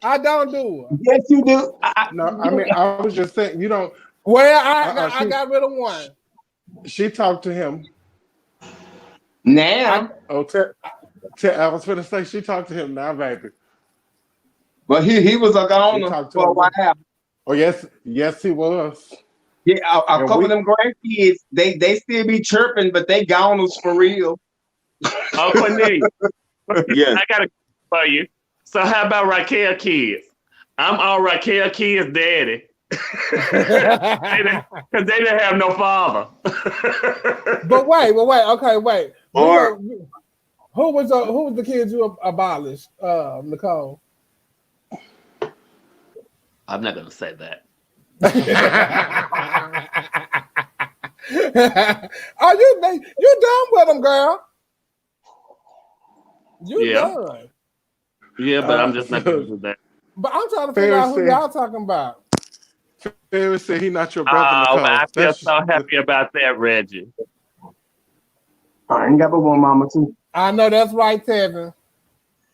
I don't do it. Yes, you do. No, I mean, I was just saying, you don't. Well, I got rid of one. She talked to him. Now. I was going to say, she talked to him now, baby. But he was a goner for a while. Oh, yes, he was. Yeah, a couple of them grandkids, they still be chirping, but they goners for real. Oh, Cornelius. Yes. I got a for you. So how about Raquel kids? I'm all Raquel kids' daddy. Because they didn't have no father. But wait. Okay, wait. Or who was the kids you abolished, Nicole? I'm not gonna say that. Are you done with them, girl? You done. Yeah, but I'm just not gonna do that. But I'm trying to figure out who y'all talking about. Ferris said he not your brother. I feel so happy about that, Reggie. I ain't got but one mama too. I know that's right, Tevin.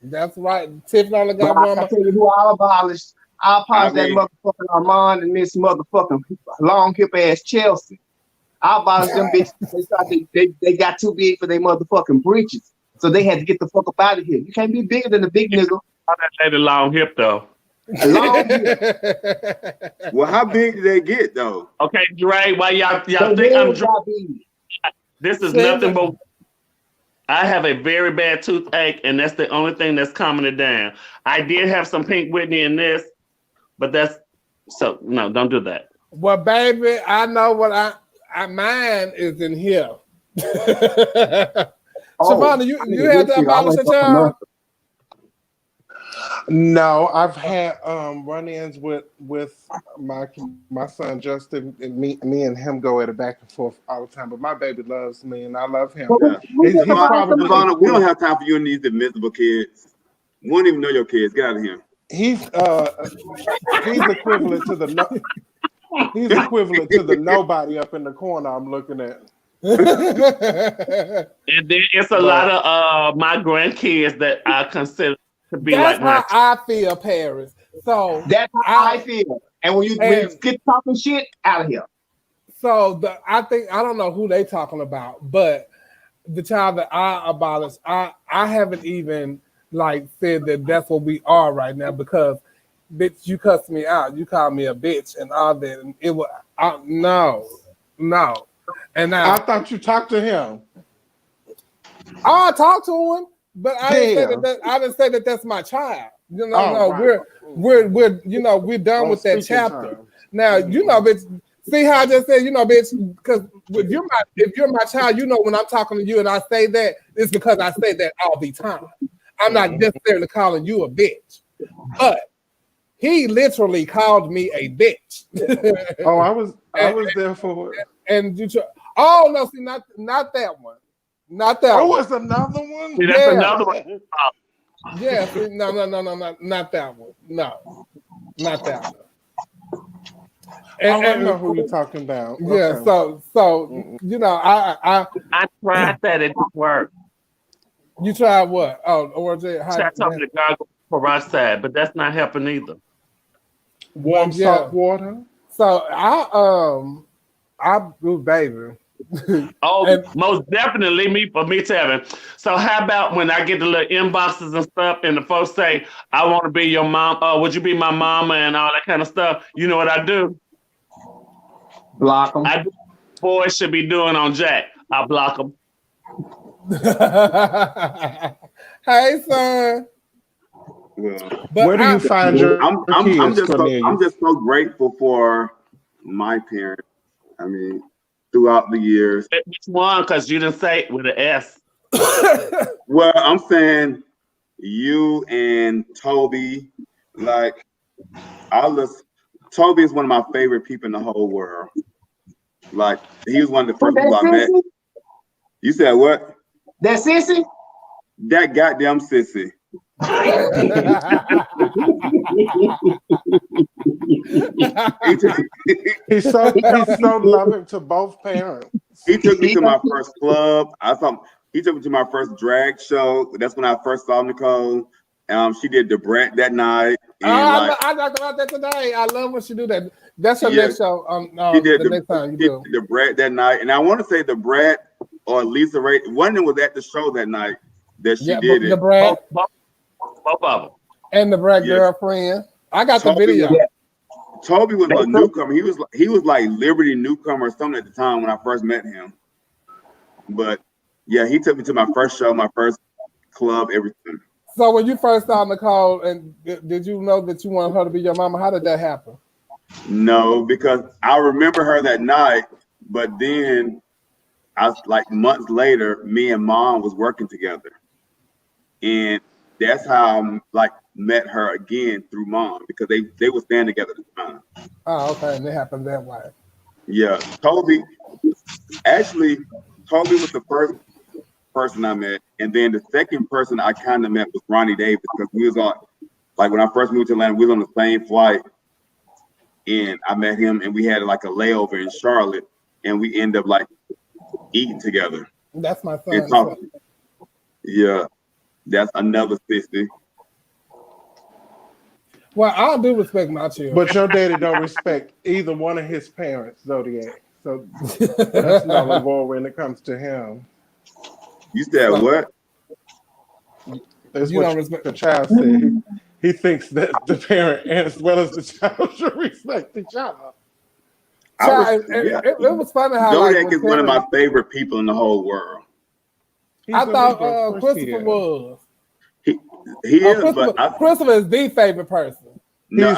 That's right. Tiffany only got one mama. I tell you who I abolished. I abolished that motherfucking Armand and Miss motherfucking long hip ass Chelsea. I abolished them bitches. They got too big for their motherfucking breeches. So they had to get the fuck up out of here. You can't be bigger than the big nigga. That lady long hip though. Well, how big did they get though? Okay, Dre, why y'all think I'm drunk? This is nothing but I have a very bad toothache, and that's the only thing that's calming it down. I did have some Pink Whitney in this, but no, don't do that. Well, baby, I know what mine is in here. Shavonda, you had to abolish a child? No, I've had run-ins with my son Justin, and me and him go at it back and forth all the time. But my baby loves me, and I love him. We don't have time for you and these invisible kids. We don't even know your kids. Get out of here. He's equivalent to the nobody up in the corner I'm looking at. And then it's a lot of my grandkids that I consider to be That's like my. how I feel, Paris. So that's how I feel. And when you get talking shit, out of here. So I don't know who they talking about, but the child that I abolished, I haven't even like said that that's what we are right now because bitch, you cussed me out, you called me a bitch and all that, and it was no. And now, I thought you talked to him. I talked to him, but I didn't say that that's my child. You know, no, right. we're done with that chapter. Terms. Now, you know, bitch. See how I just said, you know, bitch, because if you're my child, you know when I'm talking to you and I say that, it's because I say that all the time. I'm not necessarily calling you a bitch. But he literally called me a bitch. Oh, I was there for it. And you oh no, see, not that one. Not that one. Oh, it's another one? See, that's another one. Yeah, see, no, not that one. No, not that one. And I know who you're talking about. Yeah, okay. so you know, I tried that, it didn't work. You tried what? Oh, ORJ. I told me to gargle peroxide, but that's not helping either. Warm salt water. So I do baby. Most definitely me Tevin. So how about when I get the little inboxes and stuff and the folks say, I want to be your mom, would you be my mama and all that kind of stuff? You know what I do? Block them. I do what boys should be doing on Jack. I block them. Hey, son. Well, where do you find your kids, I'm just so grateful for my parents. I mean, throughout the years. Which one? Because you didn't say it with an S. Well, I'm saying you and Toby, like, Toby is one of my favorite people in the whole world. Like, he was one of the first people I met. You said what? That sissy? That goddamn sissy. he's so loving to both parents. He took me to my first club. He took me to my first drag show. That's when I first saw Nicole. She did the Brat that night. And I talked about that today. I love when she do that. That's her next show. She did the next time you do the Brat that night, and I want to say the Brat or Lisa Ray. One of them was at the show that night that she did it. The Brat, both of them, and the Brat girlfriend. I got the video. Toby was a newcomer. He was like Liberty newcomer or something at the time when I first met him. But yeah, he took me to my first show, my first club, everything. So when you first saw Nicole, and did you know that you wanted her to be your mama? How did that happen? No, because I remember her that night, but then like months later, me and Mom was working together, and that's how I like met her again through Mom because they were staying together at the time. Oh, okay, and it happened that way. Yeah, Toby was the first person I met, and then the second person I kind of met was Ronnie Davis because we was on, like when I first moved to Atlanta, we was on the same flight, and I met him, and we had like a layover in Charlotte, and we ended up like eating together. That's my son. Yeah, that's another 60. Well, I do respect my children, but your daddy don't respect either one of his parents, Zodiac. So that's not a war when it comes to him. You said what? That's what the child said. He thinks that the parent as well as the child should respect each other. It was funny how Zodiac is one of my favorite people in the whole world. I thought Christopher was. He is, but Christopher is the favorite person. He's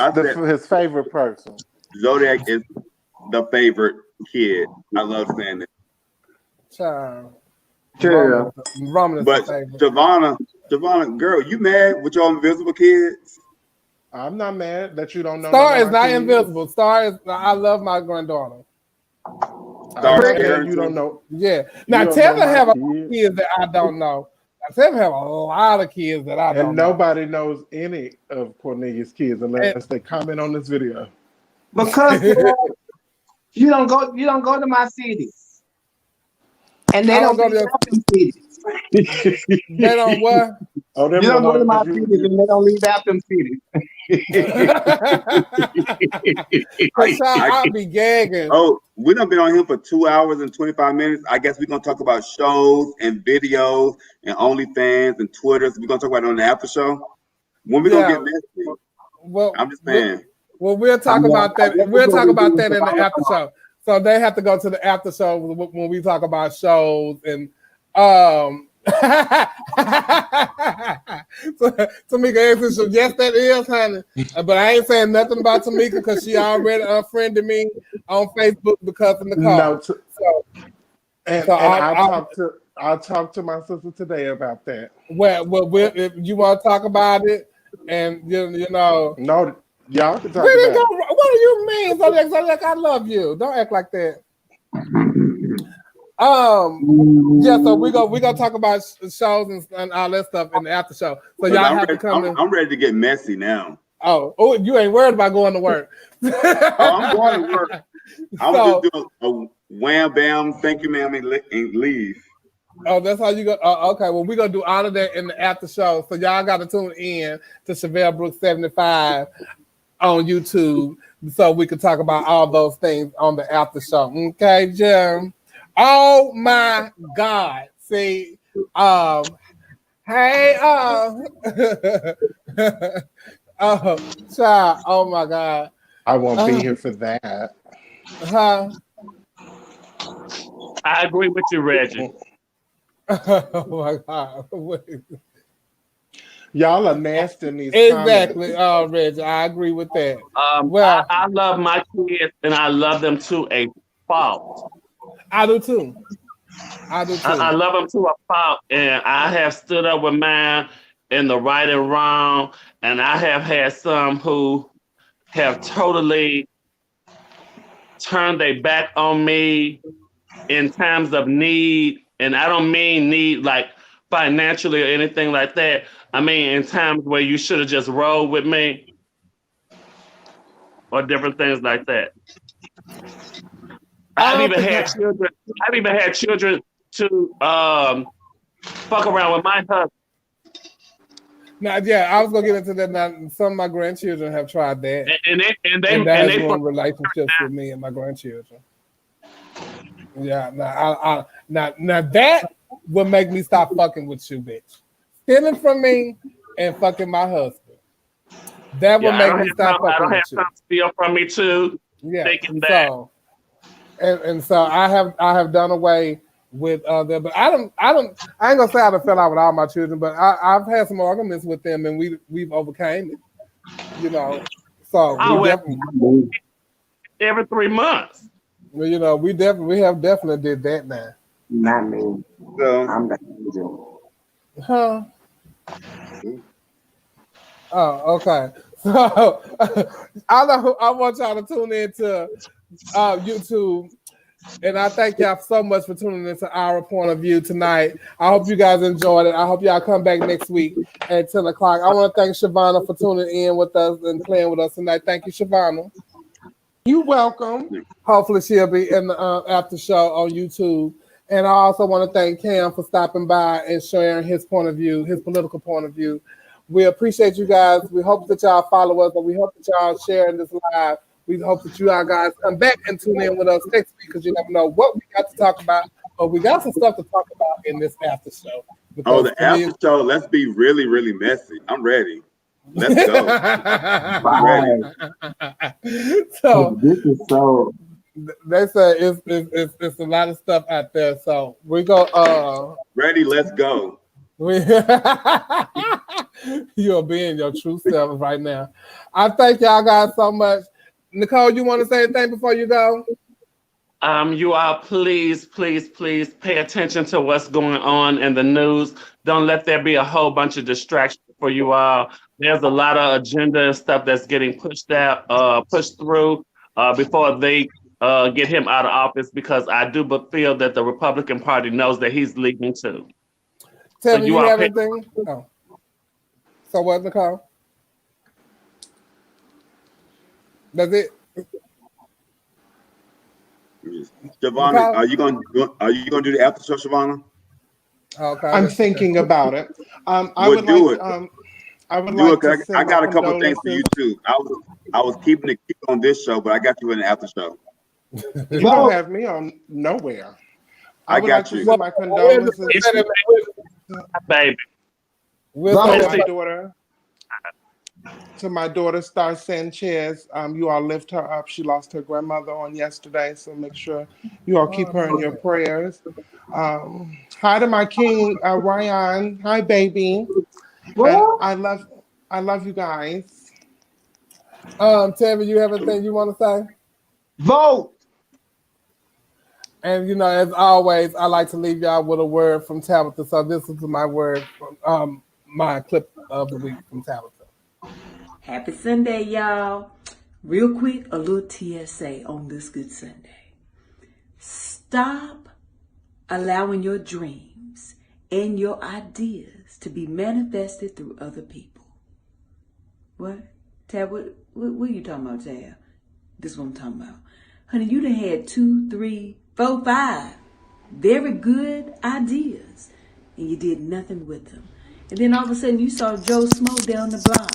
his favorite person. Zodiac is the favorite kid. I love saying it. Child. Sure. But Javonna, girl, you mad with your invisible kids? I'm not mad that you don't know. Star is not invisible. Star is. I love my granddaughter. Star, you don't know. Yeah. Now Tevin have a kids that I don't know. Tevin have a lot of kids that I don't know. And nobody knows any of Cornelius' kids unless they comment on this video. Because you don't go to my cities. And they I don't don't go leave to out them cities. they don't what? Oh, them You the don't go to ones my you. cities and they don't leave out them cities. Cause I I'll be gagging. Oh, we done been on here for 2 hours and 25 minutes. I guess we're gonna talk about shows and videos and OnlyFans and Twitter. We're gonna talk about it on the after show. When we gonna Yeah. get messy? Well, I'm just saying. we'll talk about I that. guess We'll that's what talk we about do that with in the the after show. So they have to go to the after show when we talk about shows and so Tamika answers, so yes, that is, honey. But I ain't saying nothing about Tamika because she already unfriended me on Facebook because of the No, call. So I'll talk to my sister today about that. Well, if you want to talk about it, and you know, no, y'all can talk what about it. What do you mean, Zodiac? I love you. Don't act like that. Yeah, so we gonna talk about shows and all that stuff in the after show. So y'all have to come in. I'm ready to get messy now. Oh, you ain't worried about going to work. I'm going to work. I was just doing a wham bam, thank you, ma'am, and leave. Oh, that's how you go. Okay, well, we're gonna do all of that in the after show. So y'all gotta tune in to Chevelle Brooks 75 on YouTube so we can talk about all those things on the after show. Okay, Jim. Oh my God. See, hey, oh, child, oh my God. I won't be here for that. Huh? I agree with you, Reggie. Oh my God. Y'all are nasty in these Exactly, comments. Reggie. I agree with that. Well, I love my kids and I love them to a fault. I do too. I love them to a fault, and I have stood up with mine in the right and wrong, and I have had some who have totally turned their back on me in times of need, and I don't mean need like financially or anything like that. I mean in times where you should have just rolled with me or different things like that. I've even had children to fuck around with my husband. Now, yeah, I was gonna get into that. Now, some of my grandchildren have tried that, and that has ruined relationships with me and my grandchildren. Yeah, now that would make me stop fucking with you, bitch. Stealing from me and fucking my husband. That would make me stop fucking with you. I don't have some steal from me too. Yeah. Thinking that. And so I have done away with that, but I ain't gonna say I fell out with all my children, but I've had some arguments with them and we've overcame it, you know. So we definitely every 3 months. You know, we have definitely did that now. Not me. So, I'm not using. Huh? Oh, okay. So I want y'all to tune in to YouTube. And I thank y'all so much for tuning into our point of view tonight. I hope you guys enjoyed it. I hope y'all come back next week at 10 o'clock. I want to thank Shavonna for tuning in with us and playing with us tonight. Thank you, Shavonna. You're welcome. Hopefully she'll be in the after show on YouTube. And I also want to thank Cam for stopping by and sharing his point of view, his political point of view. We appreciate you guys. We hope that y'all follow us, and we hope that y'all sharing this live. We hope that you guys come back and tune in with us next week because you never know what we got to talk about, but we got some stuff to talk about in this after show. Oh, the after show. Let's be really, really messy. I'm ready. Let's go. I'm ready. So this is so. They say it's a lot of stuff out there. So we go. Ready? Let's go. You're being your true self right now. I thank y'all guys so much. Nicole, you want to say anything before you go? You all please pay attention to what's going on in the news. Don't let there be a whole bunch of distractions for you all. There's a lot of agenda and stuff that's getting pushed through before they get him out of office, because I do feel that the Republican Party knows that he's leaking too. Tell me, you have anything? Oh. So what, Nicole? That's it? Shavonna, are you gonna do the after show, Shavonna? Okay. I'm thinking about it. I would do like. it. I would Do like it. to 'Cause send I got my a couple of things for you condolences. too. I was keeping it cute on this show, but I got you in the after show. You don't have me on nowhere. I would like to send my condolences baby. to my daughter Star Sanchez. You all lift her up. She lost her grandmother on yesterday, so make sure you all keep her in your prayers. Hi to my king, Ryan. Hi, baby. And I love you guys. Tammy, you have anything you want to say? Vote. And as always, I like to leave y'all with a word from Tabitha. So this is my word from my clip of the week from Tabitha. Happy Sunday, y'all. Real quick, a little TSA on this good Sunday. Stop allowing your dreams and your ideas to be manifested through other people. What? Tab, what are you talking about, Tab? This is what I'm talking about. Honey, you done had 2, 3, 4, 5 very good ideas, and you did nothing with them. And then all of a sudden you saw Joe Smo down the block,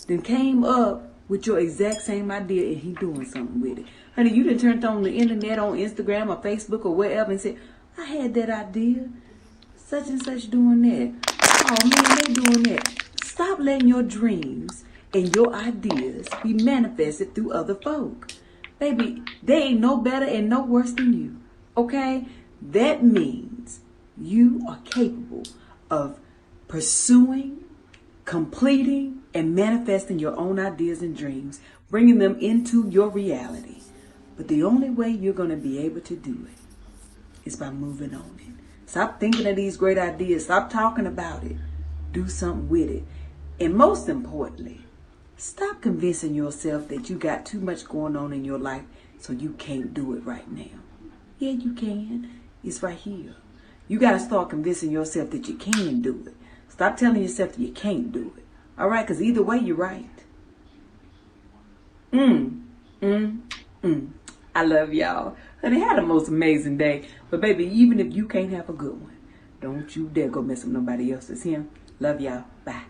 then came up with your exact same idea, and he doing something with it. Honey, you done turned on the internet, on Instagram or Facebook or wherever, and said, I had that idea, such and such doing that. Oh man, they doing that. Stop letting your dreams and your ideas be manifested through other folk. Baby, they ain't no better and no worse than you. Okay? That means you are capable of pursuing, completing, and manifesting your own ideas and dreams, bringing them into your reality. But the only way you're going to be able to do it is by moving on it. Stop thinking of these great ideas. Stop talking about it. Do something with it. And most importantly, stop convincing yourself that you got too much going on in your life so you can't do it right now. Yeah, you can. It's right here. You got to start convincing yourself that you can do it. Stop telling yourself that you can't do it. All right? Because either way, you're right. I love y'all. Honey, had the most amazing day. But baby, even if you can't have a good one, don't you dare go mess with nobody else's. Him. Love y'all. Bye.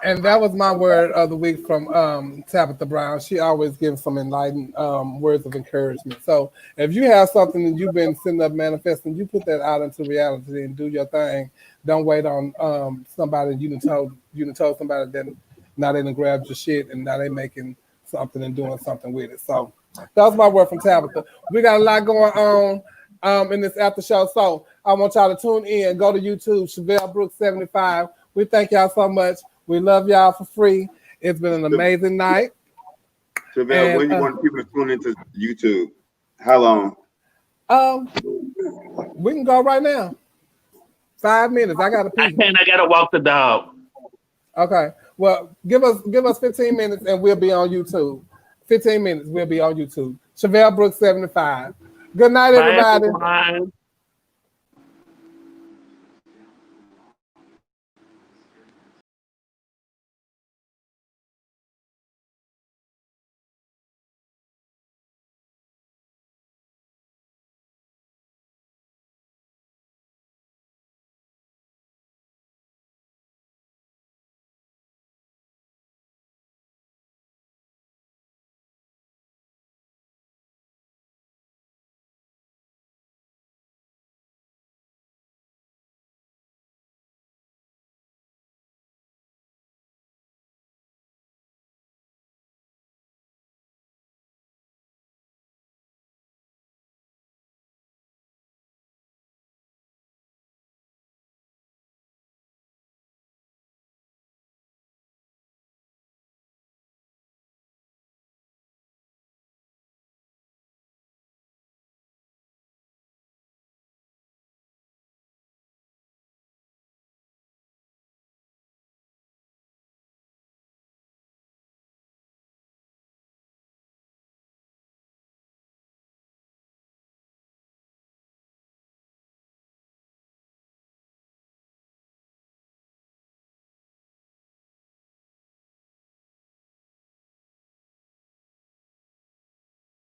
And that was my word of the week from Tabitha Brown. She always gives some enlightened words of encouragement. So if you have something that you've been sitting up manifesting, you put that out into reality and do your thing. Don't wait on somebody you done told somebody that now they done grabbed your shit and now they making something and doing something with it. So that was my word from Tabitha. We got a lot going on in this after show. So I want y'all to tune in. Go to YouTube, Chevelle Brooks 75. We thank y'all so much. We love y'all for free. It's been an amazing night. Chevelle, when you want people to tune into YouTube? How long? We can go right now. 5 minutes. I gotta pee. I gotta walk the dog. Okay. Well, give us 15 minutes and we'll be on YouTube. 15 minutes, we'll be on YouTube. Chevelle Brooks 75. Good night, everybody. Bye, everyone.